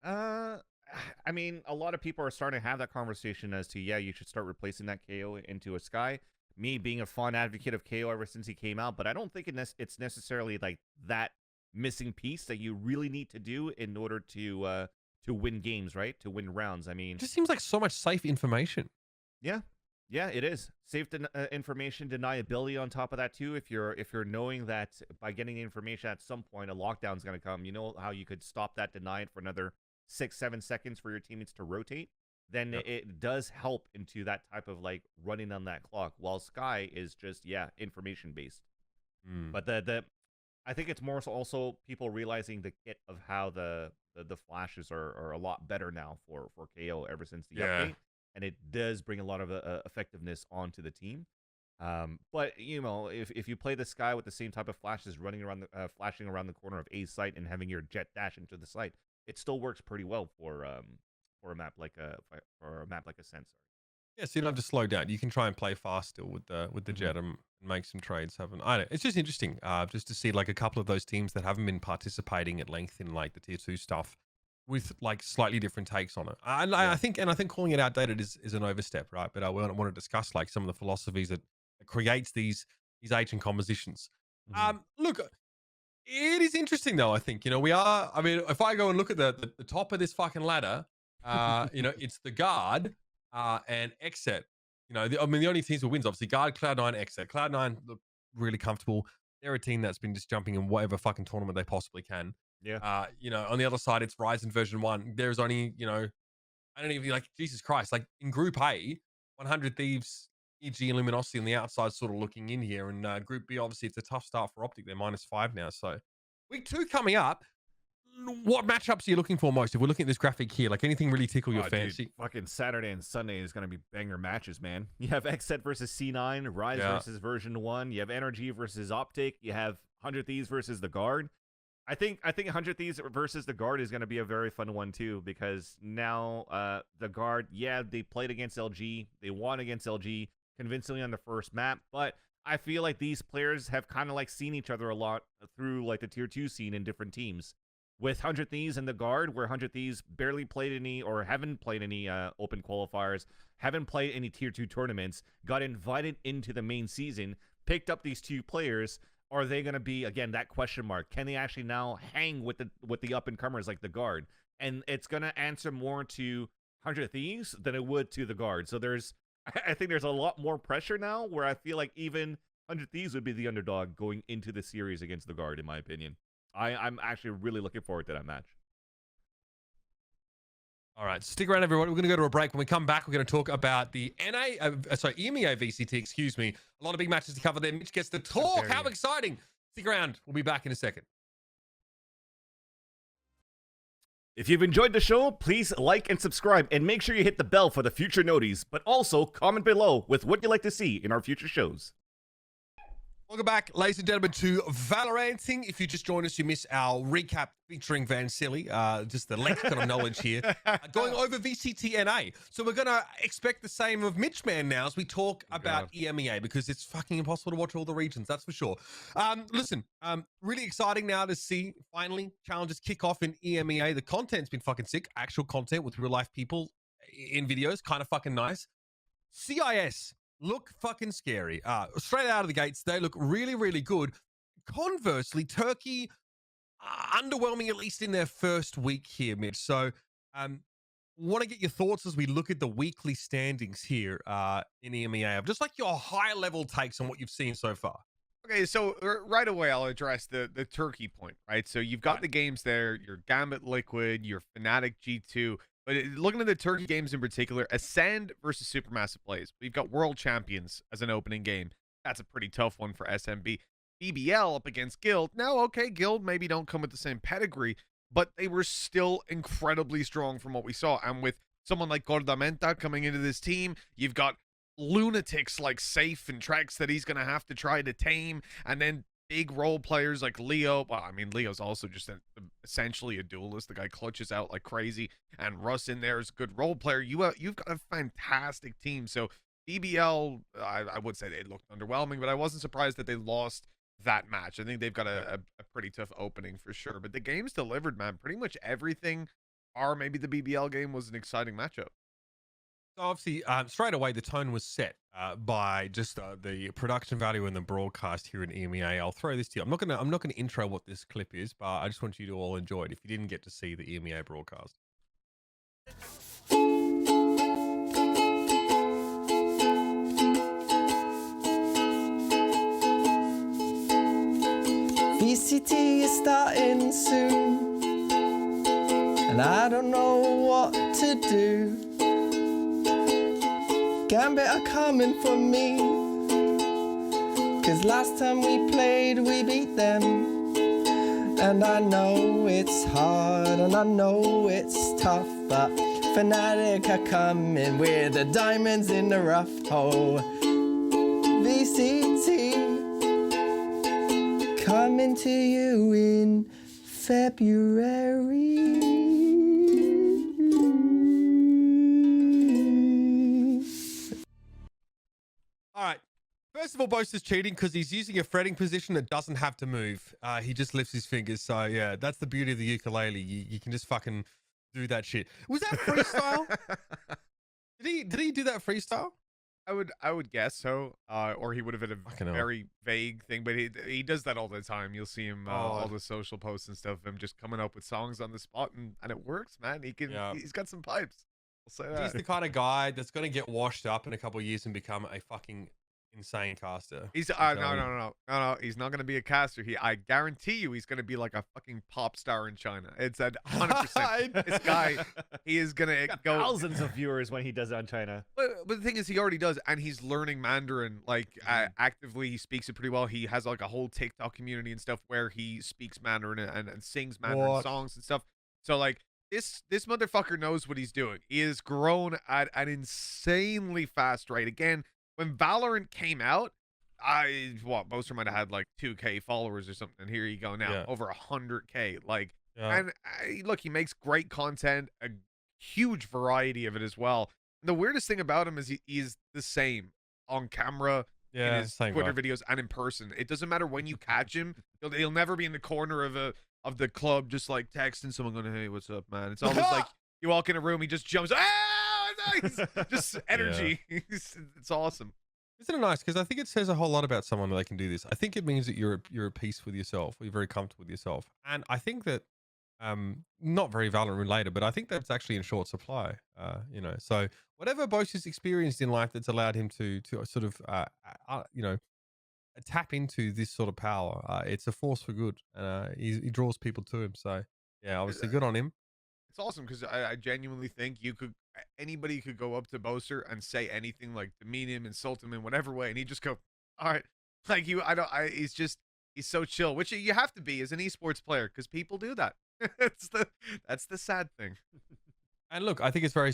I mean, a lot of people are starting to have that conversation as to, yeah, you should start replacing that KO into a Sky. Me being a fond advocate of KO ever since he came out, but I don't think it's necessarily like that missing piece that you really need to do in order to win games, right? To win rounds. I mean, it just seems like so much safe information. Yeah, it is. Safe information, deniability on top of that too. If you're knowing that by getting the information at some point a lockdown's going to come, you know how you could stop that, deny it for another 6-7 seconds for your teammates to rotate. then Yep. it does help into that type of like running on that clock. While Sky is just information based. But I think it's more so also people realizing the kit of how the flashes are a lot better now for KO ever since the update, and it does bring a lot of effectiveness onto the team. But you know, if you play the Sky with the same type of flashes running around flashing around the corner of A site and having your jet dash into the site, it still works pretty well for a map like ACEND. Yeah, so you don't have to slow down. You can try and play fast still with the jet and make some trades happen. I don't know. It's just interesting, just to see like a couple of those teams that haven't been participating at length in like the tier 2 stuff with like slightly different takes on it. I think calling it outdated is an overstep, right? But I want to discuss like some of the philosophies that creates these ancient compositions. Look, it is interesting though. I think, you know, we are. I mean, if I go and look at the top of this fucking ladder, you know, it's the Guard. And XSET, you know, the only teams with wins, obviously, Guard, Cloud9, XSET. Cloud9 look really comfortable. They're a team that's been just jumping in whatever fucking tournament they possibly can. Yeah. You know, on the other side, it's Ryzen version 1. There's only, you know, I don't even like, Jesus Christ, like in Group A, 100 Thieves, EG, and Luminosity on the outside sort of looking in here. And Group B, obviously, it's a tough start for OpTic. They're -5 now. So week 2 coming up. What matchups are you looking for most? If we're looking at this graphic here, like anything really tickle your fancy? Dude, fucking Saturday and Sunday is going to be banger matches, man. You have XSET versus C9, Rise versus version 1. You have NRG versus OpTic. You have 100 Thieves versus the Guard. I think 100 Thieves versus the Guard is going to be a very fun one too, because now the Guard, they played against LG. They won against LG convincingly on the first map, but I feel like these players have kind of like seen each other a lot through like the tier 2 scene in different teams. With 100 Thieves and the Guard, where 100 Thieves barely played any or haven't played any open qualifiers, haven't played any tier 2 tournaments, got invited into the main season, picked up these 2 players. Are they going to be, again, that question mark? Can they actually now hang with the up-and-comers like the Guard? And it's going to answer more to 100 Thieves than it would to the Guard. So I think there's a lot more pressure now, where I feel like even 100 Thieves would be the underdog going into the series against the Guard, in my opinion. I'm actually really looking forward to that match. All right, stick around, everyone. We're going to go to a break. When we come back, we're going to talk about the EMEA VCT, excuse me. A lot of big matches to cover there. Mitch gets to talk. How exciting. Stick around. We'll be back in a second. If you've enjoyed the show, please like and subscribe, and make sure you hit the bell for the future noties, but also comment below with what you'd like to see in our future shows. Welcome back, ladies and gentlemen, to Valoranting. If you just joined us, you missed our recap featuring Vansilli. Just the lexicon of knowledge here. Going over VCT NA. So we're going to expect the same of MitchMan now as we talk about EMEA, because it's fucking impossible to watch all the regions, that's for sure. Listen, really exciting now to see, finally, challenges kick off in EMEA. The content's been fucking sick. Actual content with real-life people in videos. Kind of fucking nice. CIS. Look fucking scary. Straight out of the gates, they look really, really good. Conversely, Turkey, underwhelming, at least in their first week here, Mitch. So, want to get your thoughts as we look at the weekly standings here in EMEA. Just like your high-level takes on what you've seen so far. Okay, so right away, I'll address the Turkey point, right? So you've got the games there, your Gambit Liquid, your Fnatic G2. But looking at the Turkey games in particular, ACEND versus SuperMassive Blaze. We've got World Champions as an opening game. That's a pretty tough one for SMB. BBL up against Guild. Now, okay, Guild maybe don't come with the same pedigree, but they were still incredibly strong from what we saw. And with someone like Gordamenta coming into this team, you've got lunatics like Safe and Trex that he's going to have to try to tame. And then big role players like Leo. Well, I mean, Leo's also just essentially a duelist. The guy clutches out like crazy. And Russ in there is a good role player. You've got a fantastic team. So BBL, I would say they looked underwhelming, but I wasn't surprised that they lost that match. I think they've got a pretty tough opening for sure. But the game's delivered, man. Pretty much everything, or maybe the BBL game, was an exciting matchup. So obviously, straight away, the tone was set by just the production value and the broadcast here in EMEA. I'll throw this to you. I'm not gonna intro what this clip is, but I just want you to all enjoy it if you didn't get to see the EMEA broadcast. VCT is starting soon, and I don't know what to do. Gambit are coming for me. Cause last time we played, we beat them. And I know it's hard, and I know it's tough, but Fnatic are coming with the diamonds in the rough. Oh, VCT coming to you in February. All right. First of all, Boast is cheating because he's using a fretting position that doesn't have to move. He just lifts his fingers. So yeah, that's the beauty of the ukulele. You can just fucking do that shit. Was that freestyle? Did he do that freestyle? I would guess so. Or he would have had a very vague thing, but he does that all the time. You'll see him all the social posts and stuff of him just coming up with songs on the spot, and it works, man. He's got some pipes. I'll say that. He's the kind of guy that's gonna get washed up in a couple of years and become a fucking insane caster. He's no. He's not gonna be a caster. I guarantee you, he's gonna be like a fucking pop star in China. It's 100%. This guy, he is gonna go thousands of viewers when he does it on China. But the thing is, he already does, and he's learning Mandarin like actively. He speaks it pretty well. He has like a whole TikTok community and stuff where he speaks Mandarin and sings Mandarin songs and stuff. So like this motherfucker knows what he's doing. He has grown at an insanely fast rate. Again, when Valorant came out, Boaster might have had like 2K followers or something. And here you go now, over 100K. Like, and look, he makes great content, a huge variety of it as well. And the weirdest thing about him is he is the same on camera, in his Twitter videos, and in person. It doesn't matter when you catch him; he'll never be in the corner of the club, just like texting someone, going, "Hey, what's up, man?" It's always like you walk in a room, he just jumps. Nice. Just energy. It's awesome. Isn't it nice? Because I think it says a whole lot about someone that they can do this. I think it means that you're at peace with yourself, or you're very comfortable with yourself. And I think that not very Valorant related, but I think that's actually in short supply. So whatever Boast has experienced in life that's allowed him to sort of tap into this sort of power, it's a force for good. He draws people to him. So yeah, obviously good on him. It's awesome because I genuinely think anybody could go up to Boaster and say anything, like demean him, insult him in whatever way, and he'd just go, all right. Like he's so chill, which you have to be as an esports player because people do that. That's the sad thing. And look, I think it's very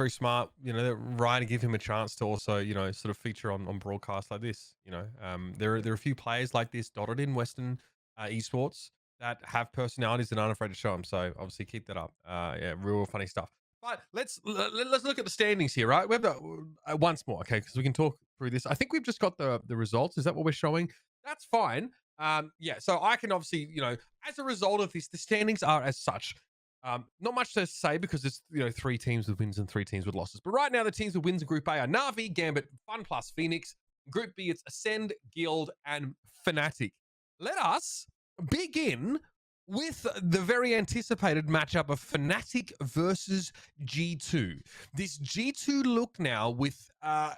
smart, that Ryan to give him a chance to also, sort of feature on broadcasts like this. There are a few players like this dotted in Western esports that have personalities and aren't afraid to show them. So obviously keep that up. Real funny stuff. But let's look at the standings here, right? We have once more, okay, because we can talk through this. I think we've just got the results. Is that what we're showing? That's fine. So I can obviously, as a result of this, the standings are as such. Not much to say because it's 3 teams with wins and 3 teams with losses. But right now the teams with wins in Group A are Navi, Gambit, Fun Plus, Phoenix. Group B, it's ACEND, Guild, and Fnatic. Let us begin with the very anticipated matchup of Fnatic versus G2. This G2 look now with, I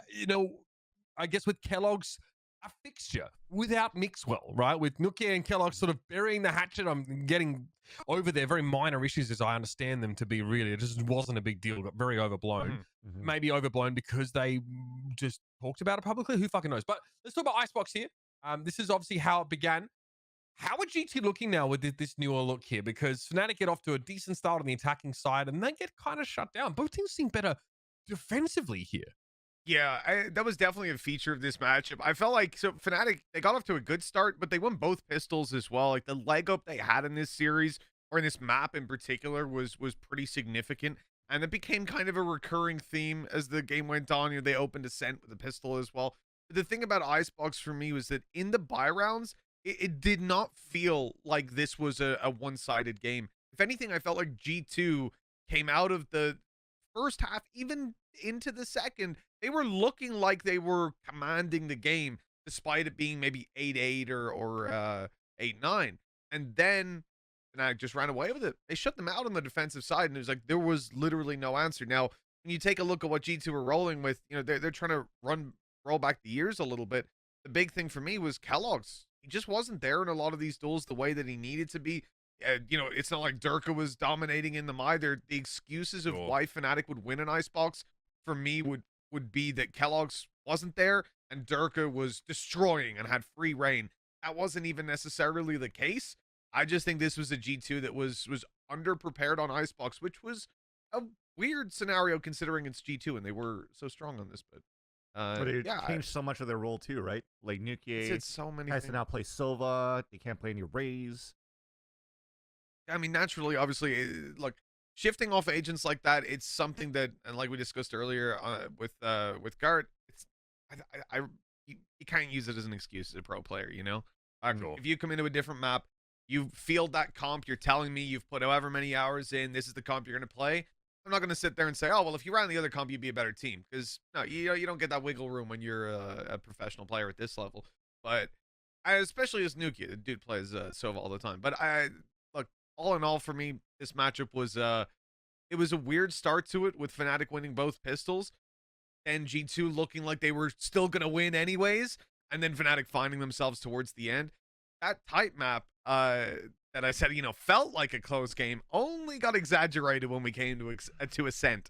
guess with Kellogg's a fixture without Mixwell, right? With Nukia and Kellogg sort of burying the hatchet. I'm getting over their very minor issues as I understand them to be really. It just wasn't a big deal, got very overblown. Mm-hmm. Maybe overblown because they just talked about it publicly. Who fucking knows? But let's talk about Icebox here. This is obviously how it began. How are GT looking now with this newer look here? Because Fnatic get off to a decent start on the attacking side and they get kind of shut down. Both teams seem better defensively here. Yeah, that was definitely a feature of this matchup. I felt like, Fnatic, they got off to a good start, but they won both pistols as well. Like the leg up they had in this series, or in this map in particular, was pretty significant. And it became kind of a recurring theme as the game went on. They opened Ascent with a pistol as well. But the thing about Icebox for me was that in the buy rounds, it did not feel like this was a one-sided game. If anything, I felt like G2 came out of the first half, even into the second, they were looking like they were commanding the game, despite it being maybe 8-8 or 8-9. And then I just ran away with it. They shut them out on the defensive side, and it was like there was literally no answer. Now, when you take a look at what G2 are rolling with, they're trying to roll back the years a little bit. The big thing for me was Kellogg's. He just wasn't there in a lot of these duels the way that he needed to be. It's not like Durka was dominating in them either. The excuses of why Fnatic would win an Icebox, for me, would would be that Kellogg's wasn't there and Durka was destroying and had free reign. That wasn't even necessarily the case. I just think this was a G2 that was underprepared on Icebox, which was a weird scenario considering it's G2 and they were so strong on this. But they yeah, changed so much of their role too, right? Like Nuki it's so many has to things. now play Silva. They can't play any Rays. I mean, naturally, obviously, like shifting off agents like that, it's something that, and like we discussed earlier with Garett, it's you can't use it as an excuse as a pro player, you know. Sure. If you come into a different map, you field that comp, you're telling me you've put however many hours in, this is the comp you're going to play. I'm not going to sit there and say, oh, well, if you ran the other comp, you'd be a better team. Because, no, you don't get that wiggle room when you're a professional player at this level. But especially as Nuki, the dude plays Sova all the time. But look, all in all, for me, this matchup was, it was a weird start to it with Fnatic winning both pistols. And G2 looking like they were still going to win anyways. And then Fnatic finding themselves towards the end. That tight map, that I said, you know, felt like a close game, only got exaggerated when we came to ACEND.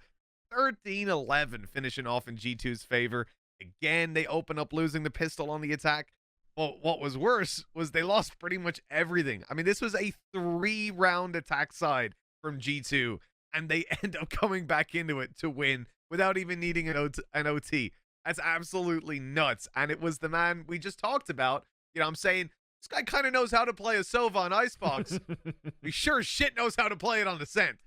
13-11 finishing off in G2's favor. Again, they open up losing the pistol on the attack. But what was worse was they lost pretty much everything. I mean, this was a 3-round attack side from G2, and they end up coming back into it to win without even needing an OT. That's absolutely nuts. And it was the man we just talked about. You know, I'm saying, this guy kind of knows how to play a Sova on Icebox. He sure as shit knows how to play it on ACEND.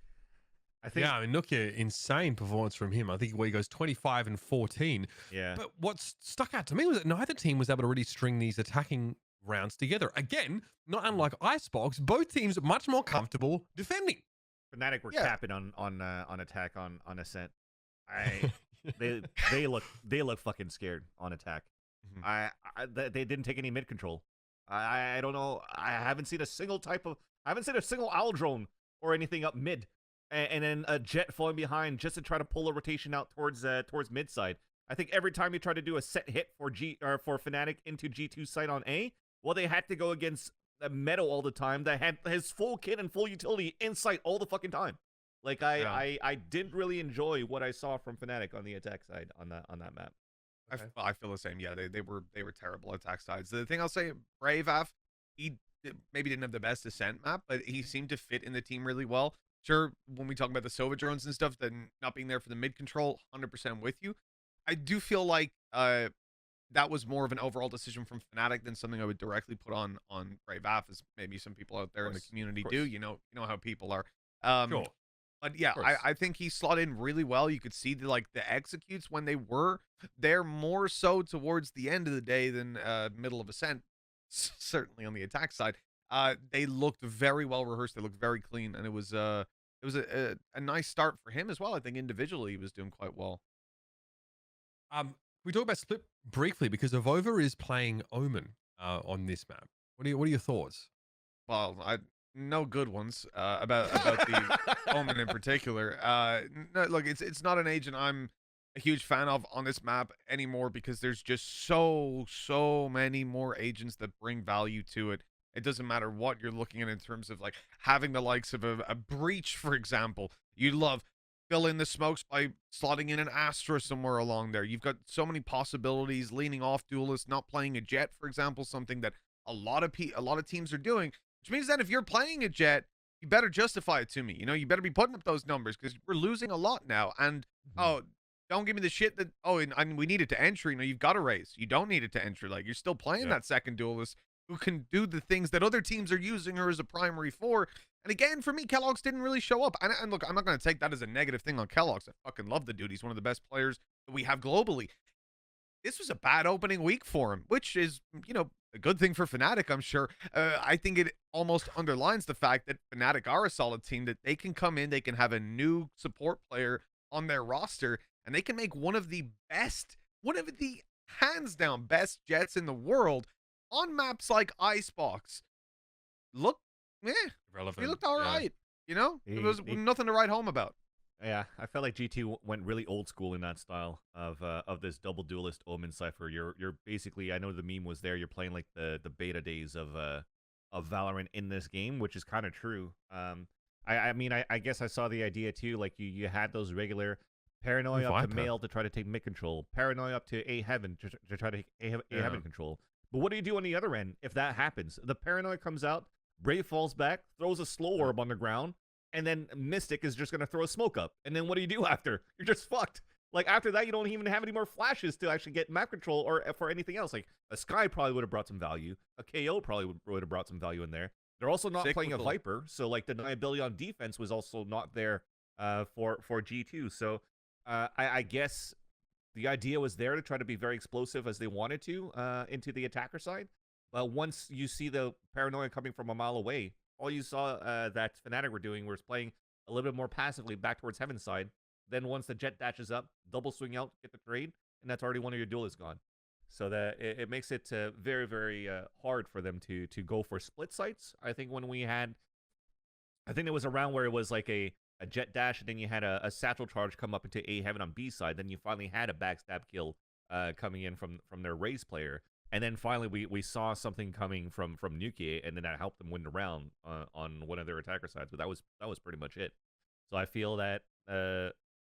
I think, yeah, I mean, Nuki, insane performance from him. I think where he goes 25 and 14. Yeah. But what stuck out to me was that neither team was able to really string these attacking rounds together. Again, not unlike Icebox, both teams much more comfortable defending. Fnatic were capping on attack on ACEND. They look fucking scared on attack. Mm-hmm. They didn't take any mid control. I don't know. I haven't seen a single owl drone or anything up mid, and then a jet falling behind just to try to pull a rotation out towards mid side. I think every time you try to do a set hit for Fnatic into G2 side on A, well, they had to go against a Meadow all the time that had his full kit and full utility in sight all the fucking time. Like I didn't really enjoy what I saw from Fnatic on the attack side on that map. Okay. I feel the same. Yeah, they were terrible attack sides. The thing I'll say, Bravaf, he maybe didn't have the best ACEND map, but he seemed to fit in the team really well. Sure, when we talk about the Sova drones and stuff, then not being there for the mid control, 100% with you. I do feel like that was more of an overall decision from Fnatic than something I would directly put on Bravaf, as maybe some people out there in the community do. You know how people are. Sure. But yeah, I think he slotted in really well. You could see the executes when they were there more so towards the end of the day than middle of ACEND. Certainly on the attack side, they looked very well rehearsed. They looked very clean, and it was a nice start for him as well. I think individually he was doing quite well. We talk about Split briefly because Avova is playing Omen on this map. What are your thoughts? Well, no good ones about the Omen in particular. No, look, it's not an agent I'm a huge fan of on this map anymore because there's just so many more agents that bring value to it. It doesn't matter what you're looking at in terms of like having the likes of a Breach, for example. You love fill in the smokes by slotting in an Astra somewhere along there. You've got so many possibilities, leaning off duelists, not playing a Jet, for example, something that a lot of teams are doing. Which means that if you're playing a Jet, you better justify it to me. You know, you better be putting up those numbers because we're losing a lot now. And, don't give me the shit that, and we need it to entry. No, you've got to raise. You don't need it to entry. Like, you're still playing that second duelist who can do the things that other teams are using her as a primary for. And again, for me, Kellogg's didn't really show up. And look, I'm not going to take that as a negative thing on Kellogg's. I fucking love the dude. He's one of the best players that we have globally. This was a bad opening week for him, which is, a good thing for Fnatic, I'm sure. I think it almost underlines the fact that Fnatic are a solid team, that they can come in, they can have a new support player on their roster, and they can make one of the hands down best Jets in the world on maps like Icebox. Look, relevant. He looked all right. There was nothing to write home about. Yeah, I felt like G2 went really old school in that style of this double duelist Omen cipher. You're basically, I know the meme was there. You're playing like the beta days of Valorant in this game, which is kind of true. I mean, I guess I saw the idea too. Like you had those regular Paranoia up to Viper. Male to try to take mid control. Paranoia up to A Heaven to try to take A Heaven control. But what do you do on the other end if that happens? The Paranoia comes out, Brave falls back, throws a slow orb on the ground, and then Mystic is just going to throw a smoke up. And then what do you do after? You're just fucked. Like, after that, you don't even have any more flashes to actually get map control or for anything else. Like, a Sky probably would have brought some value. A KO probably would have brought some value in there. They're also not playing a Viper, so, like, the deniability on defense was also not there for G2. So, I guess the idea was there to try to be very explosive as they wanted to into the attacker side. But once you see the Paranoia coming from a mile away, all you saw that Fnatic were doing was playing a little bit more passively back towards Heaven's side. Then once the jet dashes up, double swing out, get the trade, and that's already one of your duelists gone. So that it makes it very, very hard for them to go for split sites. I think when we had, I think it was around where it was like a jet dash, and then you had a satchel charge come up into A Heaven on B side. Then you finally had a backstab kill coming in from their Raze player. And then finally we saw something coming from Nuke, and then that helped them win the round on one of their attacker sides. But that was pretty much it. So I feel that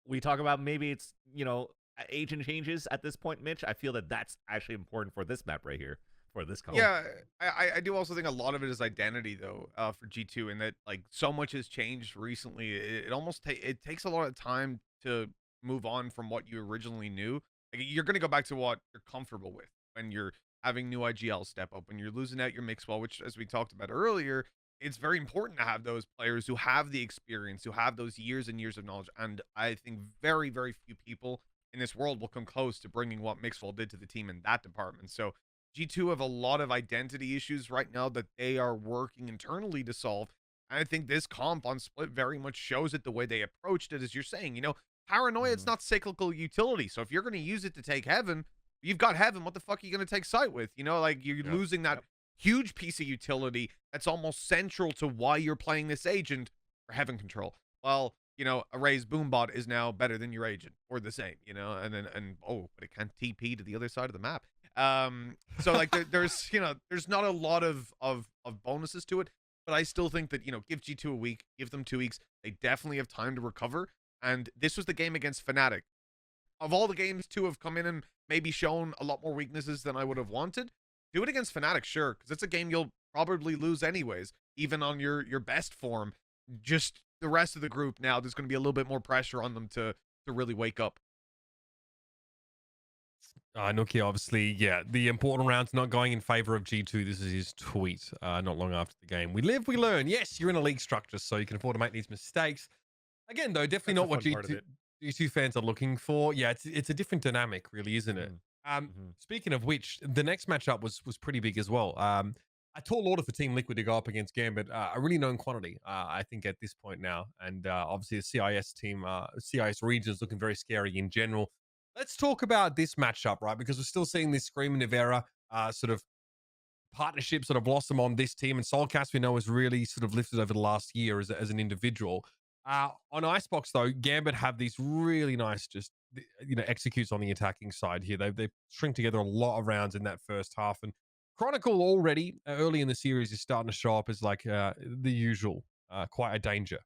we talk about maybe it's, you know, agent changes at this point, Mitch. I feel that that's actually important for this map right here, for this column. Yeah, I do also think a lot of it is identity, though, for G2, and that, like, so much has changed recently. It almost it takes a lot of time to move on from what you originally knew. Like, you're going to go back to what you're comfortable with when you're having new IGL step up, when you're losing out your Mixwell, which, as we talked about earlier, it's very important to have those players who have the experience, who have those years and years of knowledge. And I think very, very few people in this world will come close to bringing what Mixwell did to the team in that department. So G2 have a lot of identity issues right now that they are working internally to solve. And I think this comp on Split very much shows it the way they approached it, as you're saying. You know, Paranoia, it's not cyclical utility. So if you're going to use it to take Heaven, you've got Heaven. What the fuck are you going to take site with? You know, like, you're losing that huge piece of utility that's almost central to why you're playing this agent for Heaven control. Well, you know, a Raze Boombot is now better than your agent, or the same, you know, but it can't TP to the other side of the map. So, like, there's, you know, there's not a lot of bonuses to it, but I still think that, you know, give G2 a week, give them 2 weeks. They definitely have time to recover. And this was the game against Fnatic. Of all the games to have come in and maybe shown a lot more weaknesses than I would have wanted, do it against Fnatic, sure, because it's a game you'll probably lose anyways, even on your best form. Just the rest of the group now, there's going to be a little bit more pressure on them to really wake up. Nuki, obviously, yeah, the important round's not going in favor of G2. This is his tweet not long after the game. We live, we learn. Yes, you're in a league structure, so you can afford to make these mistakes. Again, though, definitely not what G2 fans are looking for. Yeah, it's a different dynamic, really, isn't it? Speaking of which, the next matchup was pretty big as well. A tall order for Team Liquid to go up against Gambit, a really known quantity, I think, at this point now. And obviously the CIS team, CIS region is looking very scary in general. Let's talk about this matchup, right? Because we're still seeing this Scream and Nivera sort of partnership sort of blossom on this team. And Soulcast, we know, has really sort of lifted over the last year as an individual. On Icebox, though, Gambit have these really nice, just, you know, executes on the attacking side here. They string together a lot of rounds in that first half. And Chronicle already early in the series is starting to show up as, like, the usual, quite a danger.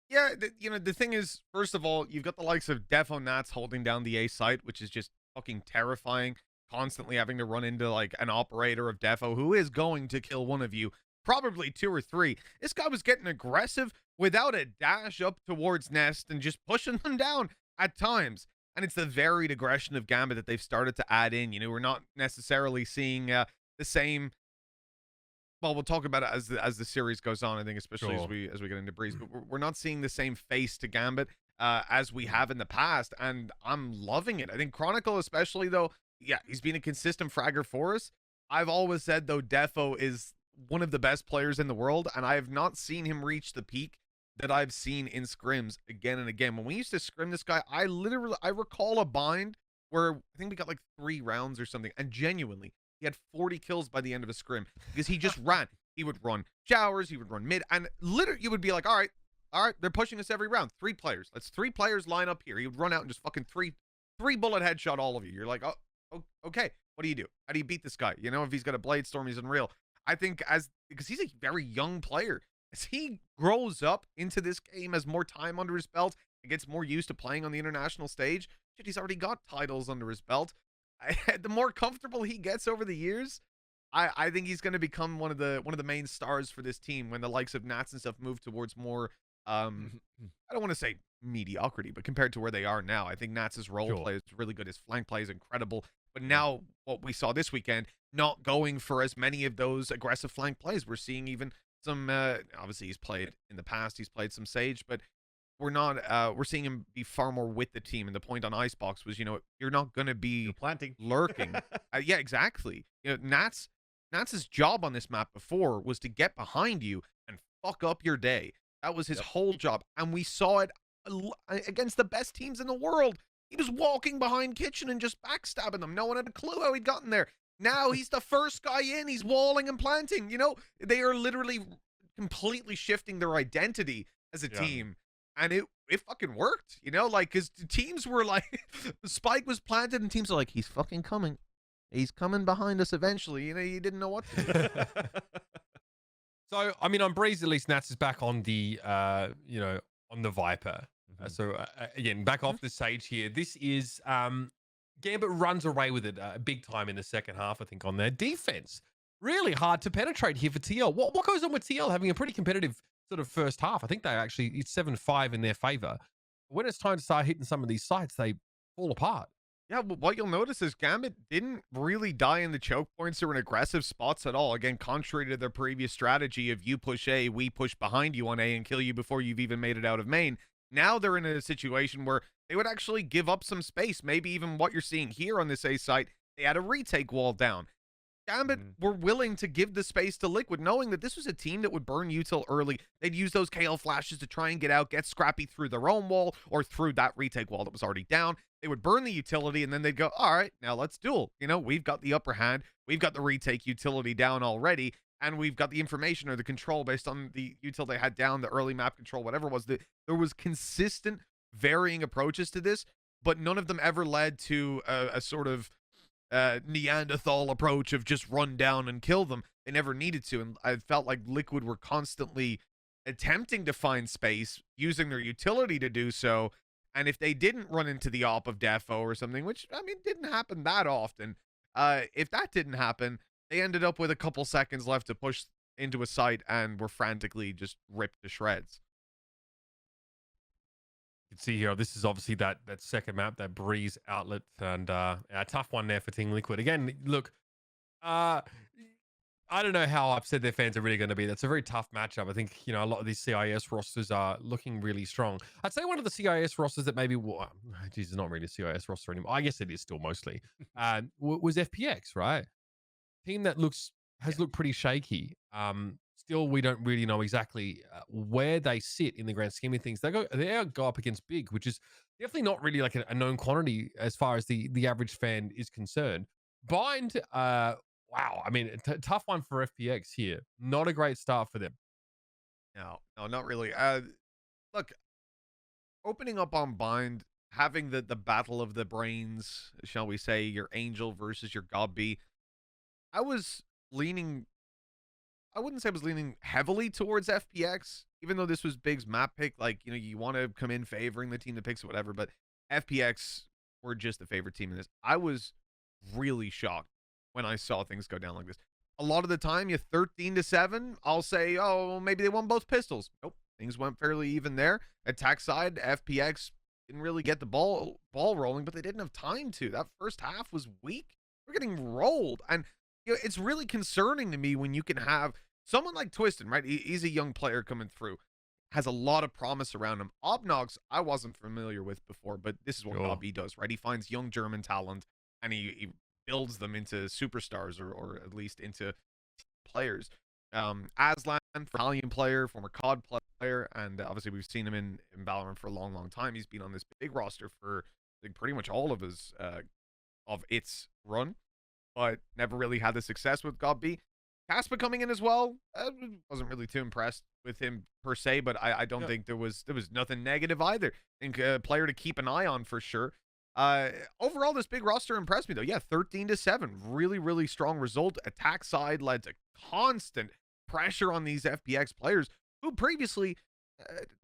Yeah, you know, the thing is, first of all, you've got the likes of Defo Nats holding down the A site, which is just fucking terrifying. Constantly having to run into, like, an operator of Defo who is going to kill one of you, probably 2 or 3. This guy was getting aggressive without a dash up towards Nest and just pushing them down at times. And it's the varied aggression of Gambit that they've started to add in. You know, we're not necessarily seeing the same. Well, we'll talk about it as the series goes on, I think, especially as we get into Breeze. But we're not seeing the same face to Gambit as we have in the past, and I'm loving it. I think Chronicle, especially, though, yeah, he's been a consistent fragger for us. I've always said, though, Defo is one of the best players in the world, and I have not seen him reach the peak that I've seen in scrims again and again. When we used to scrim this guy, I recall a bind where I think we got like 3 rounds or something, and genuinely, he had 40 kills by the end of a scrim because he just ran. He would run showers, he would run mid, and literally you would be like, all right, they're pushing us every round. 3 players. Let's 3 players line up here. He would run out and just fucking three bullet headshot all of you. You're like, oh, okay. What do you do? How do you beat this guy? You know, if he's got a blade storm, he's unreal. I think because he's a very young player, as he grows up into this game, as more time under his belt, and gets more used to playing on the international stage, shit, he's already got titles under his belt. The more comfortable he gets over the years, I think he's going to become one of the main stars for this team when the likes of Nats and stuff move towards more I don't want to say mediocrity, but compared to where they are now, I think Nats' role play is really good. His flank play is incredible. But now what we saw this weekend, not going for as many of those aggressive flank plays. We're seeing even some obviously he's played in the past, he's played some Sage, but we're seeing him be far more with the team. And the point on Icebox was, you're not going to be planting lurking. Yeah, exactly. Nats' job on this map before was to get behind you and fuck up your day. That was his whole job. And we saw it against the best teams in the world. He was walking behind Kitchen and just backstabbing them. No one had a clue how he'd gotten there. Now he's the first guy in. He's walling and planting. They are literally completely shifting their identity as a team. And it fucking worked, because the teams were like, Spike was planted and teams are like, he's fucking coming. He's coming behind us eventually. You didn't know what to do. So, I mean, on Breeze, at least Nats is back on the, on the Viper. Again, back off the Sage here. This is, Gambit runs away with it big time in the second half, I think, on their defense. Really hard to penetrate here for TL. What goes on with TL having a pretty competitive sort of first half? I think it's 7-5 in their favor. When it's time to start hitting some of these sites, they fall apart. Yeah, but what you'll notice is Gambit didn't really die in the choke points or in aggressive spots at all. Again, contrary to their previous strategy of you push A, we push behind you on A and kill you before you've even made it out of main. Now they're in a situation where they would actually give up some space. Maybe even what you're seeing here on this A site, they had a retake wall down. Gambit were willing to give the space to Liquid, knowing that this was a team that would burn util early. They'd use those KL flashes to try and get out, get scrappy through their own wall or through that retake wall that was already down. They would burn the utility, and then they'd go, all right, now let's duel. We've got the upper hand. We've got the retake utility down already, and we've got the information or the control based on the util they had down, the early map control, whatever it was. There was consistent varying approaches to this, but none of them ever led to a sort of Neanderthal approach of just run down and kill them. They never needed to, and I felt like Liquid were constantly attempting to find space, using their utility to do so, and if they didn't run into the op of Defo or something, which, I mean, didn't happen that often, if that didn't happen, they ended up with a couple seconds left to push into a site and were frantically just ripped to shreds. You can see here, this is obviously that second map, that Breeze outlet, and a tough one there for Team Liquid. Again, look, I don't know how upset their fans are really going to be. That's a very tough matchup. I think, a lot of these CIS rosters are looking really strong. I'd say one of the CIS rosters that maybe, geez, it's not really a CIS roster anymore. I guess it is still mostly, was FPX, right? Team that has looked pretty shaky. Still, we don't really know exactly where they sit in the grand scheme of things. They go up against Big, which is definitely not really like a known quantity as far as the average fan is concerned. Bind, wow, I mean, tough one for FPX here. Not a great start for them. No, not really. Look, opening up on Bind, having the battle of the brains, shall we say, your Angel versus your Gobby, I wouldn't say I was leaning heavily towards FPX, even though this was Big's map pick. Like, you want to come in favoring the team that picks it, whatever, but FPX were just the favorite team in this. I was really shocked when I saw things go down like this. A lot of the time, you 13-7, I'll say, oh, maybe they won both pistols. Nope, things went fairly even there. Attack side, FPX didn't really get the ball rolling, but they didn't have time to. That first half was weak. We're getting rolled, and it's really concerning to me when you can have someone like Twisted, right? He's a young player coming through, has a lot of promise around him. Obnox, I wasn't familiar with before, but this is what Gobby does, right? He finds young German talent, and he builds them into superstars or at least into players. Aslan, Italian player, former COD player, and obviously we've seen him in Valorant for a long, long time. He's been on this big roster for pretty much all of his of its run, but never really had the success with Gobby. Caspa coming in as well, wasn't really too impressed with him per se, but I don't think there was nothing negative either. I think a player to keep an eye on for sure. Overall, this big roster impressed me though. Yeah, 13-7, really, really strong result. Attack side led to constant pressure on these FPX players who previously,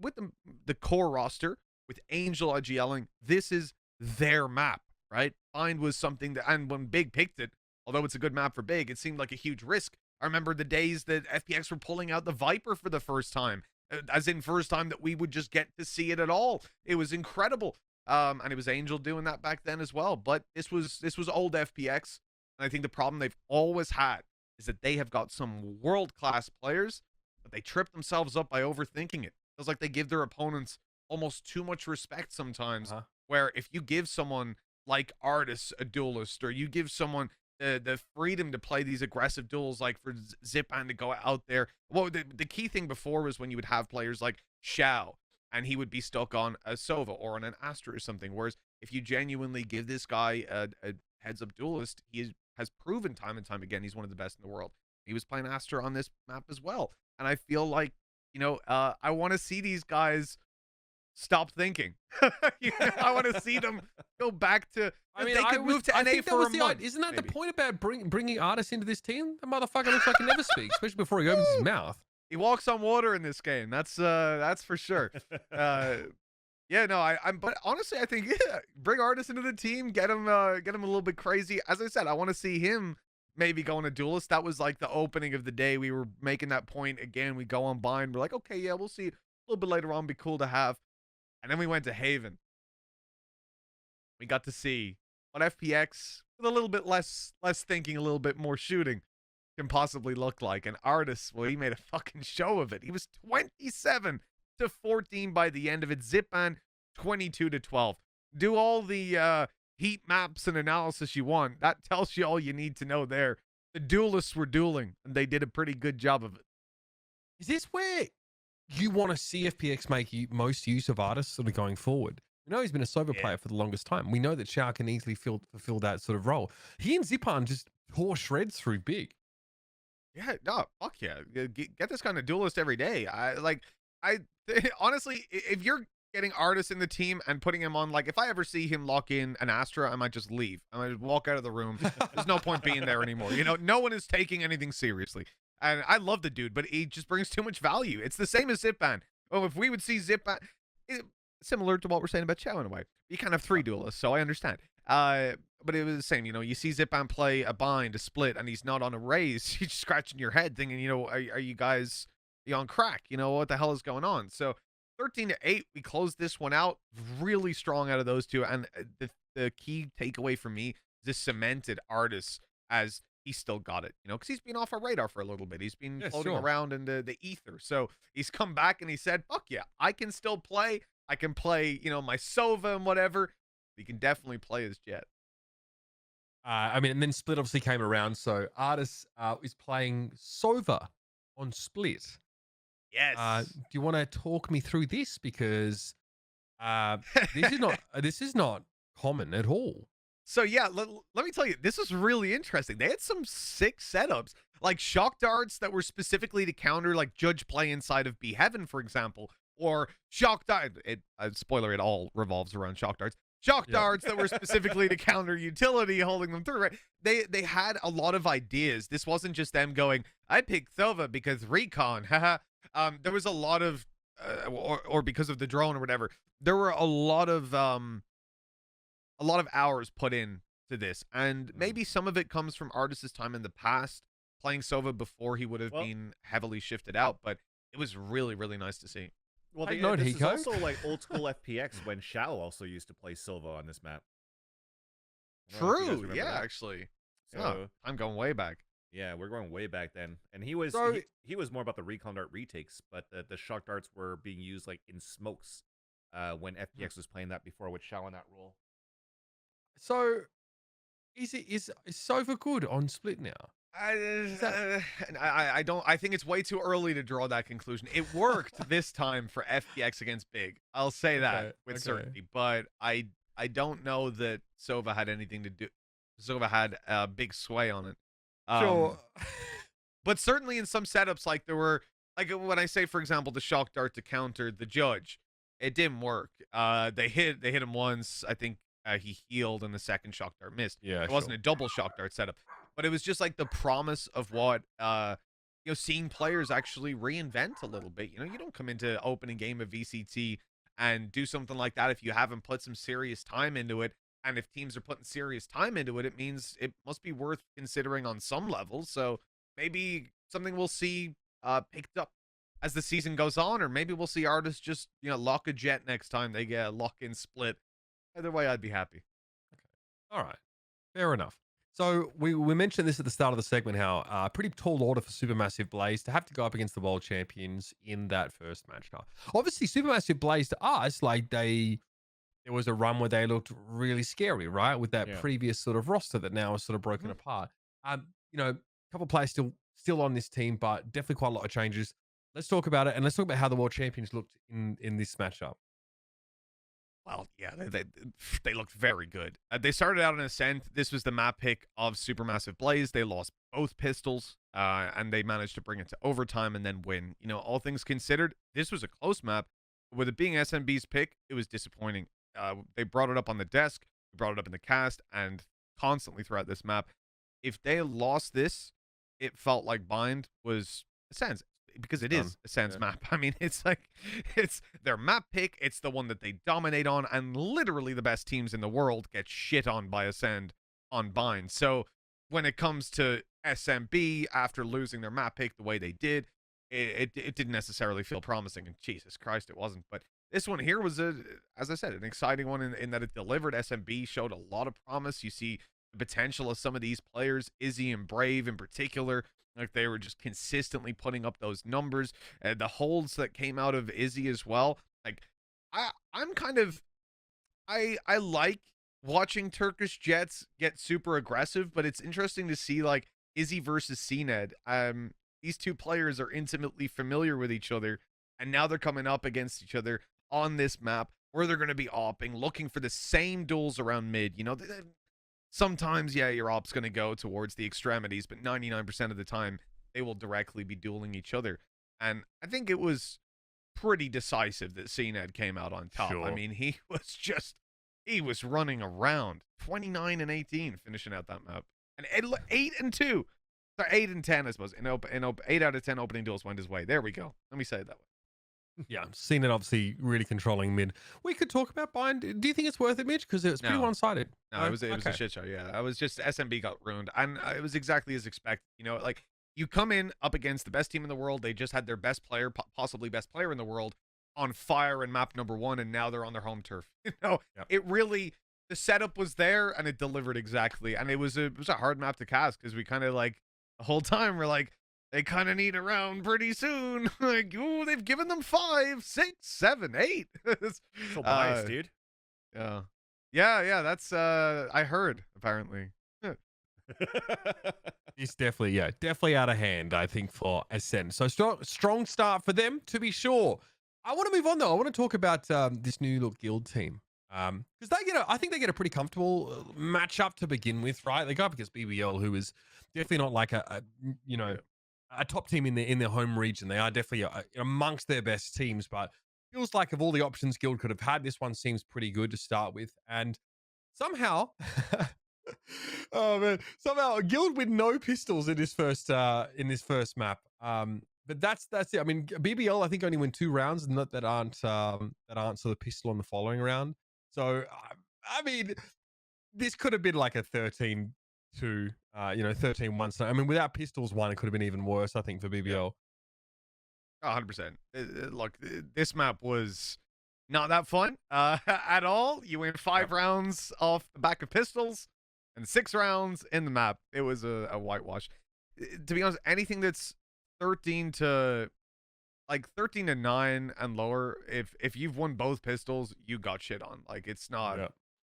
with the core roster, with Angel IGLing, this is their map, right? Find was something that, and when Big picked it, although it's a good map for Big, it seemed like a huge risk. I remember the days that FPX were pulling out the Viper for the first time, as in first time that we would just get to see it at all. It was incredible. And it was Angel doing that back then as well. But this was old FPX. And I think the problem they've always had is that they have got some world-class players, but they trip themselves up by overthinking it. Feels like they give their opponents almost too much respect sometimes, where if you give someone like Artis a duelist, or you give someone the freedom to play these aggressive duels, like for Zipan to go out there. Well, the key thing before was when you would have players like Xiao, and he would be stuck on a Sova or on an Astra or something. Whereas if you genuinely give this guy a heads-up duelist, he has proven time and time again he's one of the best in the world. He was playing Astra on this map as well. And I feel like, you know, I want to see these guys stop thinking. You know, I want to see them go back to. I mean, they could move to NA for a month. Isn't that maybe the point about bringing artists into this team? The motherfucker looks like he never speaks, especially before he opens his mouth. He walks on water in this game. That's for sure. Yeah, no, but honestly, I think bring artists into the team, get him a little bit crazy. As I said, I want to see him maybe going to duelist. That was like the opening of the day. We were making that point again. We go on bind. We're like, okay, yeah, we'll see a little bit later on. Be cool to have. And then we went to Haven. We got to see what FPX with a little bit less thinking, a little bit more shooting can possibly look like. And Artis, well, he made a fucking show of it. He was 27-14 by the end of it. Zipan 22-12. Do all the heat maps and analysis you want. That tells you all you need to know there. The duelists were dueling, and they did a pretty good job of it. Is this where you want to see FPX make most use of artists sort of going forward? We know he's been a Sova player for the longest time. We know that Xiao can easily fulfill that sort of role. He and Zipan just tore shreds through Big. Yeah, no, fuck yeah. Get this kind of duelist every day. Honestly, if you're getting artists in the team and putting him on, like, if I ever see him lock in an Astra, I might just leave. I might just walk out of the room. There's no point being there anymore. You know, no one is taking anything seriously. And I love the dude, but he just brings too much value. It's the same as Zipan. Oh, if we would see Zipan, similar to what we're saying about Xiao in a way. You kind of have three duelists, so I understand. But it was the same, you know, you see Zipan play a bind, a split, and he's not on a raise. He's just scratching your head thinking, you know, are you guys on crack? You know, what the hell is going on? So 13-8, we closed this one out really strong out of those two. And the key takeaway for me is this cemented Artis as he still got it, you know, because he's been off our radar for a little bit. He's been floating around in the ether. So he's come back and he said, fuck yeah, I can still play. I can play, you know, my Sova and whatever. He can definitely play his Jet. I mean, and then Split obviously came around. So Artis is playing Sova on Split. Yes. Do you want to talk me through this? Because this is not common at all. So yeah, let me tell you, this was really interesting. They had some sick setups, like shock darts that were specifically to counter like judge play inside of B Heaven, for example, or shock dart. Spoiler, it all revolves around shock darts. Shock darts that were specifically to counter utility, holding them through, right? They had a lot of ideas. This wasn't just them going, I picked Sova because recon, haha. There was a lot of, or because of the drone or whatever. There were a lot of hours put in to this, and maybe some of it comes from Artis' time in the past, playing Sova before he would have been heavily shifted out. But it was really, really nice to see. Well, this is also like old school FPX when Xiao also used to play Sova on this map. True, yeah, actually. So I'm going way back. Yeah, we're going way back then, and he was he was more about the recon dart retakes, but the shock darts were being used like in smokes when FPX was playing that before with Xiao in that role. So is Sova good on Split now? I don't. I think it's way too early to draw that conclusion. It worked this time for FPX against Big. I'll say that with certainty. But I don't know that Sova had anything to do. Sova had a big sway on it. Sure. But certainly in some setups, like there were, like when I say, for example, the shock dart to counter the judge, it didn't work. They hit him once. I think he healed, and the second shock dart missed. Yeah, it wasn't a double shock dart setup. But it was just like the promise of what, seeing players actually reinvent a little bit. You know, you don't come into opening game of VCT and do something like that if you haven't put some serious time into it. And if teams are putting serious time into it, it means it must be worth considering on some levels. So maybe something we'll see picked up as the season goes on, or maybe we'll see artists just, lock a jet next time they get a lock-in split. Either way, I'd be happy. Okay. All right. Fair enough. So we mentioned this at the start of the segment, how pretty tall order for Supermassive Blaze to have to go up against the world champions in that first match. Now, obviously, Supermassive Blaze to us, like there was a run where they looked really scary, right? With that previous sort of roster that now is sort of broken apart. A couple of players still on this team, but definitely quite a lot of changes. Let's talk about it, and let's talk about how the world champions looked in this matchup. Well, yeah, they looked very good. They started out in Ascent. This was the map pick of Supermassive Blaze. They lost both pistols, and they managed to bring it to overtime and then win. All things considered, this was a close map. With it being SMB's pick, it was disappointing. They brought it up on the desk, brought it up in the cast, and constantly throughout this map. If they lost this, it felt like Bind was Ascend's, because it is Ascend's map. I mean, it's their map pick. It's the one that they dominate on, and literally the best teams in the world get shit on by Ascend on Bind. So when it comes to SMB, after losing their map pick the way they did, it didn't necessarily feel promising, and Jesus Christ, it wasn't. But this one here was, as I said, an exciting one in that it delivered. SMB showed a lot of promise. You see the potential of some of these players, Izzy and Brave in particular. Like, they were just consistently putting up those numbers. The holds that came out of Izzy as well. Like, I'm kind of, I like watching Turkish Jets get super aggressive, but it's interesting to see, like, Izzy versus CNED. These two players are intimately familiar with each other, and now they're coming up against each other on this map where they're going to be opping, looking for the same duels around mid. Sometimes, yeah, your op's going to go towards the extremities, but 99% of the time, they will directly be dueling each other. And I think it was pretty decisive that CNED came out on top. Sure. I mean, he was running around. 29 and 18 finishing out that map. And 8 and 2. Sorry, 8 and 10, I suppose. 8 out of 10 opening duels went his way. There we go. Let me say it that way. Yeah, CNED obviously really controlling mid. We could talk about Bind. Do you think it's worth it, Mitch? Because it was pretty one-sided. No, it was a shit show. Yeah, I was just, SMB got ruined, and it was exactly as expected. Like, you come in up against the best team in the world. They just had their best player, possibly best player in the world, on fire in map number 1, and now they're on their home turf. It really, the setup was there, and it delivered exactly. And it was a hard map to cast, because we kind of, like, the whole time we're like, they kind of need a round pretty soon. Like, ooh, they've given them 5, 6, 7, 8. So biased, dude. Yeah. Yeah, that's, I heard, apparently. It's definitely out of hand, I think, for Ascend. So strong start for them, to be sure. I want to move on, though. I want to talk about this new look guild team. Because I think they get a pretty comfortable matchup to begin with, right? They go up against BBL, who is definitely not like a top team in their home region. They are definitely amongst their best teams, but feels like of all the options Guild could have had, this one seems pretty good to start with. And somehow, somehow Guild with no pistols in this first map. But that's it. I mean, BBL I think only win 2 rounds, and that aren't sort of pistol on the following round. So I mean, this could have been like a 13-2, 13-1. So I mean, without pistols, it could have been even worse, I think, for BBL. 100%. Look, this map was not that fun at all. You win 5 rounds off the back of pistols and 6 rounds in the map. It was a whitewash. To be honest, anything that's 13 to 9 and lower, if you've won both pistols, you got shit on. Like, it's not. Yeah.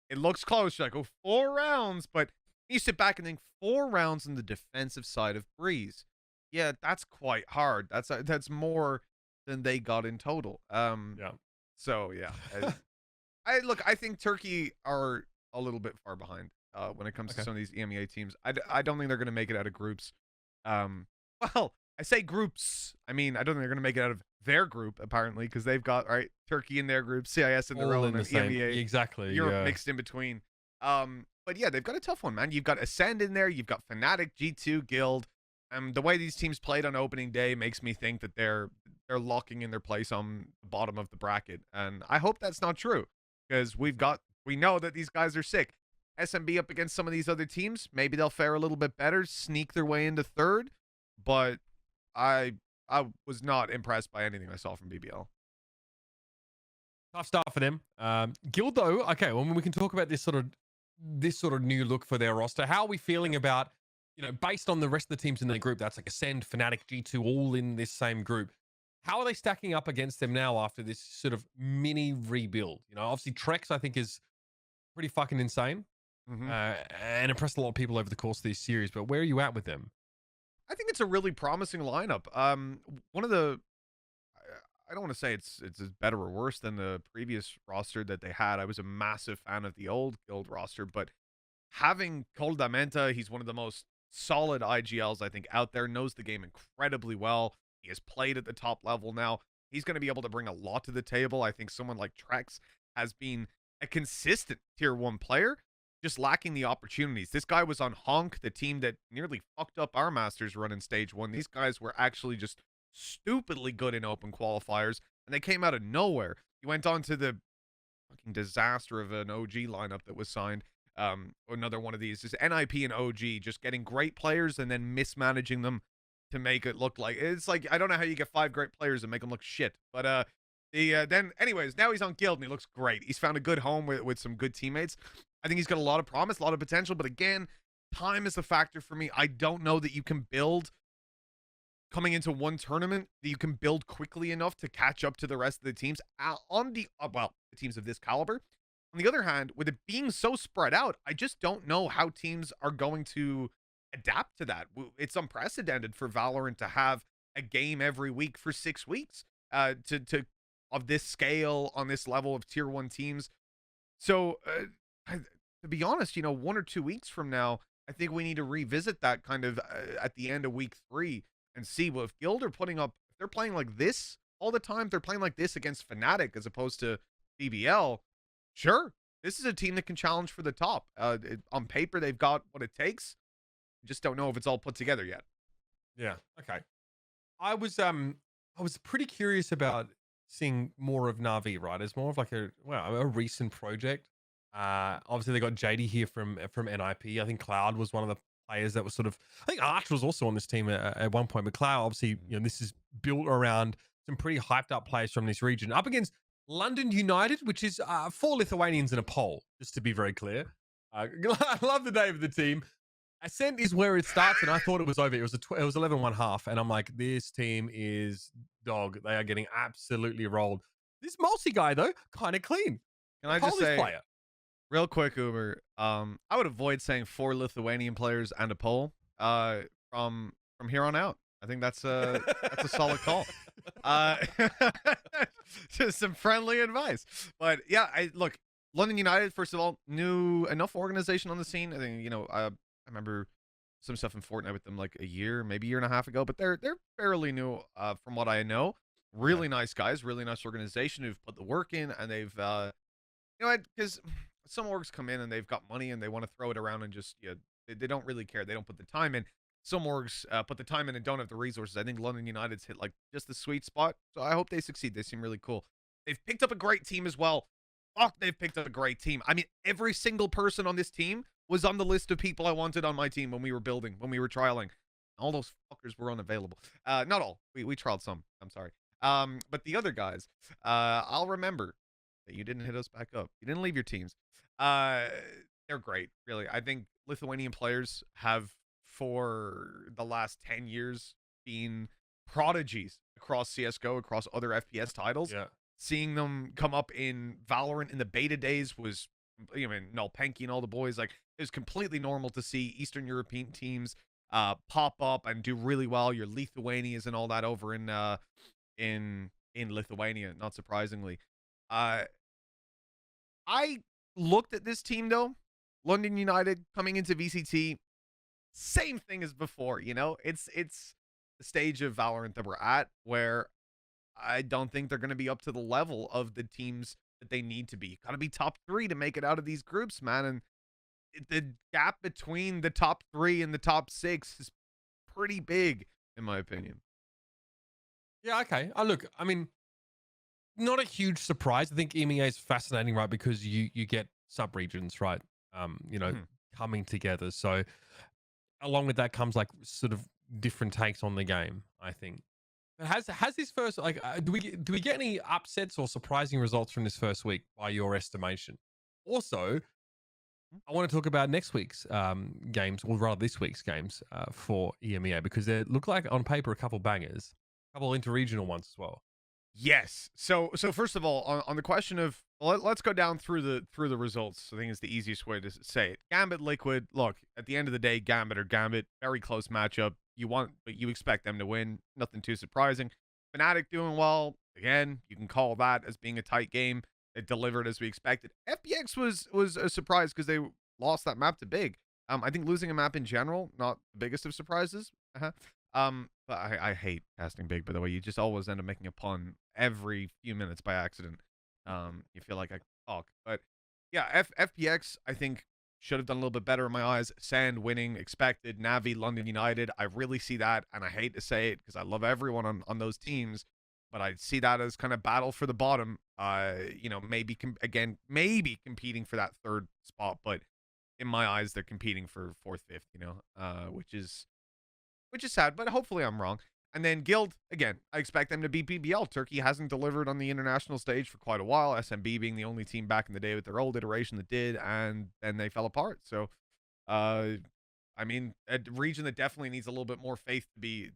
It looks close. You're like, 4 rounds, but you sit back and think 4 rounds on the defensive side of Breeze. Yeah, that's quite hard. That's more than they got in total. So yeah, I think Turkey are a little bit far behind when it comes to some of these EMEA teams. I don't think they're going to make it out of groups. Well, I say groups. I mean, I don't think they're going to make it out of their group, apparently, because they've got Turkey in their group, CIS in their own, and EMEA, exactly, Europe mixed in between. But yeah, they've got a tough one, man. You've got Ascend in there. You've got Fnatic, G2, Guild. The way these teams played on opening day makes me think that they're they're locking in their place on the bottom of the bracket. And I hope that's not true, because we know that these guys are sick. SMB up against some of these other teams, maybe they'll fare a little bit better, sneak their way into third, but I was not impressed by anything I saw from BBL. Tough start for them. Guild though, okay, well, we can talk about this sort of new look for their roster. How are we feeling about, based on the rest of the teams in their group? That's like ACEND, Fnatic, G2, all in this same group. How are they stacking up against them now after this sort of mini rebuild? Obviously Trex, I think, is pretty fucking insane. And impressed a lot of people over the course of this series. But where are you at with them? I think it's a really promising lineup. One of the, I don't want to say it's better or worse than the previous roster that they had. I was a massive fan of the old Guild roster, but having Coldamenta, he's one of the most solid IGLs I think out there, knows the game incredibly well. He has played at the top level now. He's going to be able to bring a lot to the table. I think someone like Trex has been a consistent tier 1 player, just lacking the opportunities. This guy was on Honk, the team that nearly fucked up our Masters run in stage 1. These guys were actually just stupidly good in open qualifiers, and they came out of nowhere. He went on to the fucking disaster of an OG lineup that was signed. Another one of these is NIP and OG, just getting great players and then mismanaging them to make it look like, it's like, I don't know how you get 5 great players and make them look shit. But then anyways, now he's on Guild and he looks great. He's found a good home with some good teammates. I think he's got a lot of promise, a lot of potential, but again, time is a factor for me. I don't know that you can build, coming into one tournament, that you can build quickly enough to catch up to the rest of the teams the teams of this caliber. On the other hand, with it being so spread out, I just don't know how teams are going to adapt to that. It's unprecedented for Valorant to have a game every week for 6 weeks of this scale on this level of tier 1 teams. So to be honest, 1 or 2 weeks from now, I think we need to revisit that kind of at the end of week 3 and see, well, if Guild are putting up, if they're playing like this all the time, if they're playing like this against Fnatic as opposed to BBL, sure, this is a team that can challenge for the top. On paper, they've got what it takes. Just don't know if it's all put together yet. Yeah. Okay. I was pretty curious about seeing more of Navi, right? It's more of like a recent project. Obviously they got JD here from NIP. I think Cloud was one of the players that was sort of, I think Arch was also on this team at one point, but Cloud, obviously, this is built around some pretty hyped up players from this region up against London United, which is 4 Lithuanians in a poll, just to be very clear. I love the name of the team. ACEND is where it starts, and I thought it was over. It was 11-1/2, and I'm like, this team is dog. They are getting absolutely rolled. This Mulsi guy, though, kind of clean. Can I just say, real quick, Uber, I would avoid saying 4 Lithuanian players and a poll from here on out. I think that's a solid call. Just some friendly advice. But yeah, look, London United, first of all, new enough organization on the scene. I think, I remember some stuff in Fortnite with them like a year, maybe a year and a half ago, but they're fairly new from what I know. Really nice guys, really nice organization who've put the work in, and they've because some orgs come in and they've got money and they want to throw it around and just they don't really care. They don't put the time in. Some orgs put the time in and don't have the resources. I think London United's hit like just the sweet spot, so I hope they succeed. They seem really cool. They've picked up a great team as well. Fuck, they've picked up a great team. I mean, every single person on this team was on the list of people I wanted on my team when we were building, when we were trialing. All those fuckers were unavailable. Not all. We trialed some. I'm sorry. But the other guys, I'll remember that you didn't hit us back up. You didn't leave your teams. They're great, really. I think Lithuanian players have, for the last 10 years, been prodigies across CSGO, across other FPS titles. Yeah. Seeing them come up in Valorant in the beta days was, Nolpenki and all the boys, like, it was completely normal to see Eastern European teams pop up and do really well. Your Lithuanians and all that over in Lithuania, not surprisingly. I looked at this team, though, London United coming into VCT, same thing as before, it's the stage of Valorant that we're at where I don't think they're going to be up to the level of the teams that they need to be. Got to be top 3 to make it out of these groups, man. And the gap between the top 3 and the top 6 is pretty big, in my opinion. Yeah, okay. Look, I mean, not a huge surprise. I think EMEA is fascinating, right? Because you get sub-regions, right? Coming together. So along with that comes like sort of different takes on the game, I think. But has this first do we get any upsets or surprising results from this first week by your estimation? Also, I want to talk about next week's games, or rather this week's games for EMEA, because they look like on paper a couple bangers, a couple interregional ones as well. Yes. So first of all, on the question of, let's go down through the results. I think it's the easiest way to say it. Gambit, Liquid. Look, at the end of the day, Gambit or Gambit, very close matchup. But you expect them to win. Nothing too surprising. Fnatic doing well. Again, you can call that as being a tight game. It delivered as we expected. FPX was a surprise because they lost that map to Big. I think losing a map in general, not the biggest of surprises. But I hate casting Big, by the way. You just always end up making a pun every few minutes by accident. You feel like I talk. But yeah, FPX, I think, should have done a little bit better in my eyes. Sand winning, expected. Navi, London United. I really see that, and I hate to say it because I love everyone on those teams, but I see that as kind of battle for the bottom. Maybe maybe competing for that third spot, but in my eyes, they're competing for fourth, fifth. Which is sad, but hopefully I'm wrong. And then Guild, again, I expect them to beat BBL. Turkey hasn't delivered on the international stage for quite a while. SMB being the only team back in the day with their old iteration that did, and then they fell apart. So, I mean, a region that definitely needs a little bit more faith to be,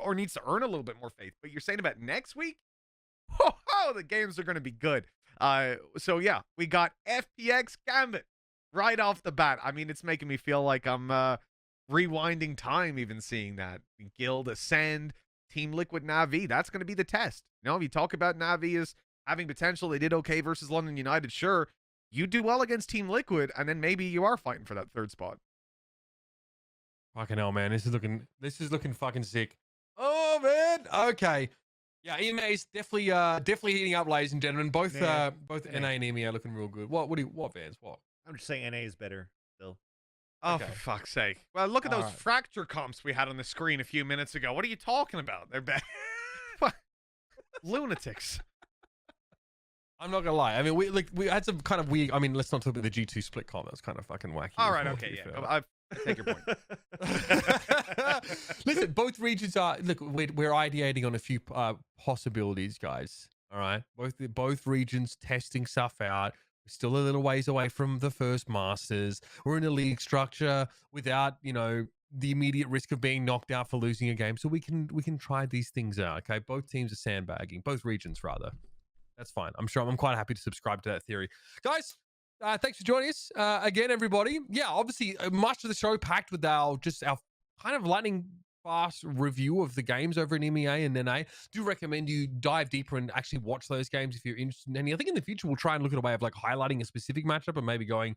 or needs to earn a little bit more faith. But you're saying about next week? Oh, the games are going to be good. So yeah, we got FPX Gambit right off the bat. I mean, it's making me feel like I'm rewinding time even seeing that. Guild, Ascend, Team Liquid, Navi, that's going to be the test. If you talk about Navi as having potential, they did okay versus London United, sure. You do well against Team Liquid, and then maybe you are fighting for that third spot. Fucking hell, man. This is looking fucking sick. Oh, man. Okay. Yeah, EMEA is definitely heating up, ladies and gentlemen. Both NA and EMEA are looking real good. What Vans? What? I'm just saying NA is better still. Oh, okay. For fuck's sake. Well, look at those fracture comps we had on the screen a few minutes ago. What are you talking about? They're bad. Lunatics. I'm not gonna lie. I mean, we had some kind of weird. I mean, let's not talk about the G2 split comp. That was kind of fucking wacky. All right, okay, yeah. I take your point. Listen, both regions are. Look, we're ideating on a few possibilities, guys. All right, both regions testing stuff out. We're still a little ways away from the first Masters. We're in a league structure without, the immediate risk of being knocked out for losing a game. So we can try these things out. Okay, both teams are sandbagging, both regions rather. That's fine. I'm quite happy to subscribe to that theory, guys. Thanks for joining us again, everybody. Yeah, obviously much of the show packed with our kind of lightning fast review of the games over in EMEA and NA. Do recommend you dive deeper and actually watch those games if you're interested in any. I think in the future we'll try and look at a way of like highlighting a specific matchup and maybe going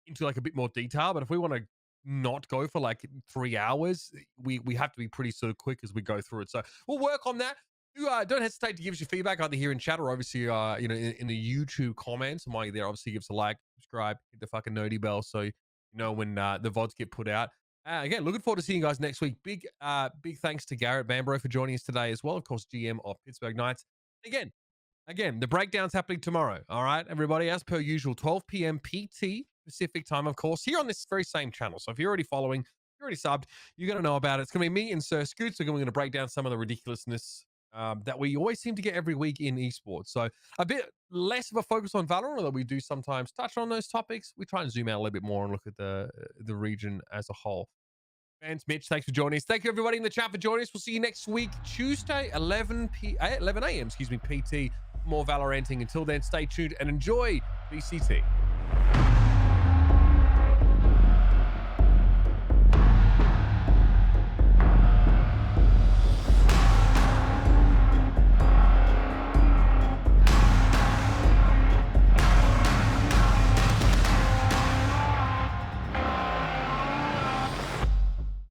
into like a bit more detail. But if we want to not go for like 3 hours, we have to be pretty sort of quick as we go through it. So we'll work on that. Don't hesitate to give us your feedback either here in chat or obviously in the YouTube comments. And while you're there, obviously give us a like, subscribe, hit the fucking nerdy bell so you know when the VODs get put out. Again, looking forward to seeing you guys next week. Big thanks to Garett Bambrough for joining us today as well. Of course, GM of Pittsburgh Knights. Again, the breakdown's happening tomorrow. All right, everybody, as per usual, 12 p.m. PT Pacific time, of course, here on this very same channel. So if you're already following, you're already subbed, you're going to know about it. It's going to be me and Sir Scoots. We're going to break down some of the ridiculousness that we always seem to get every week in esports. So a bit less of a focus on Valorant, although we do sometimes touch on those topics. We try and zoom out a little bit more and look at the region as a whole. Fans, Mitch, thanks for joining us. Thank you, everybody in the chat, for joining us. We'll see you next week, Tuesday, 11 a.m., PT. More Valoranting. Until then, stay tuned and enjoy VCT.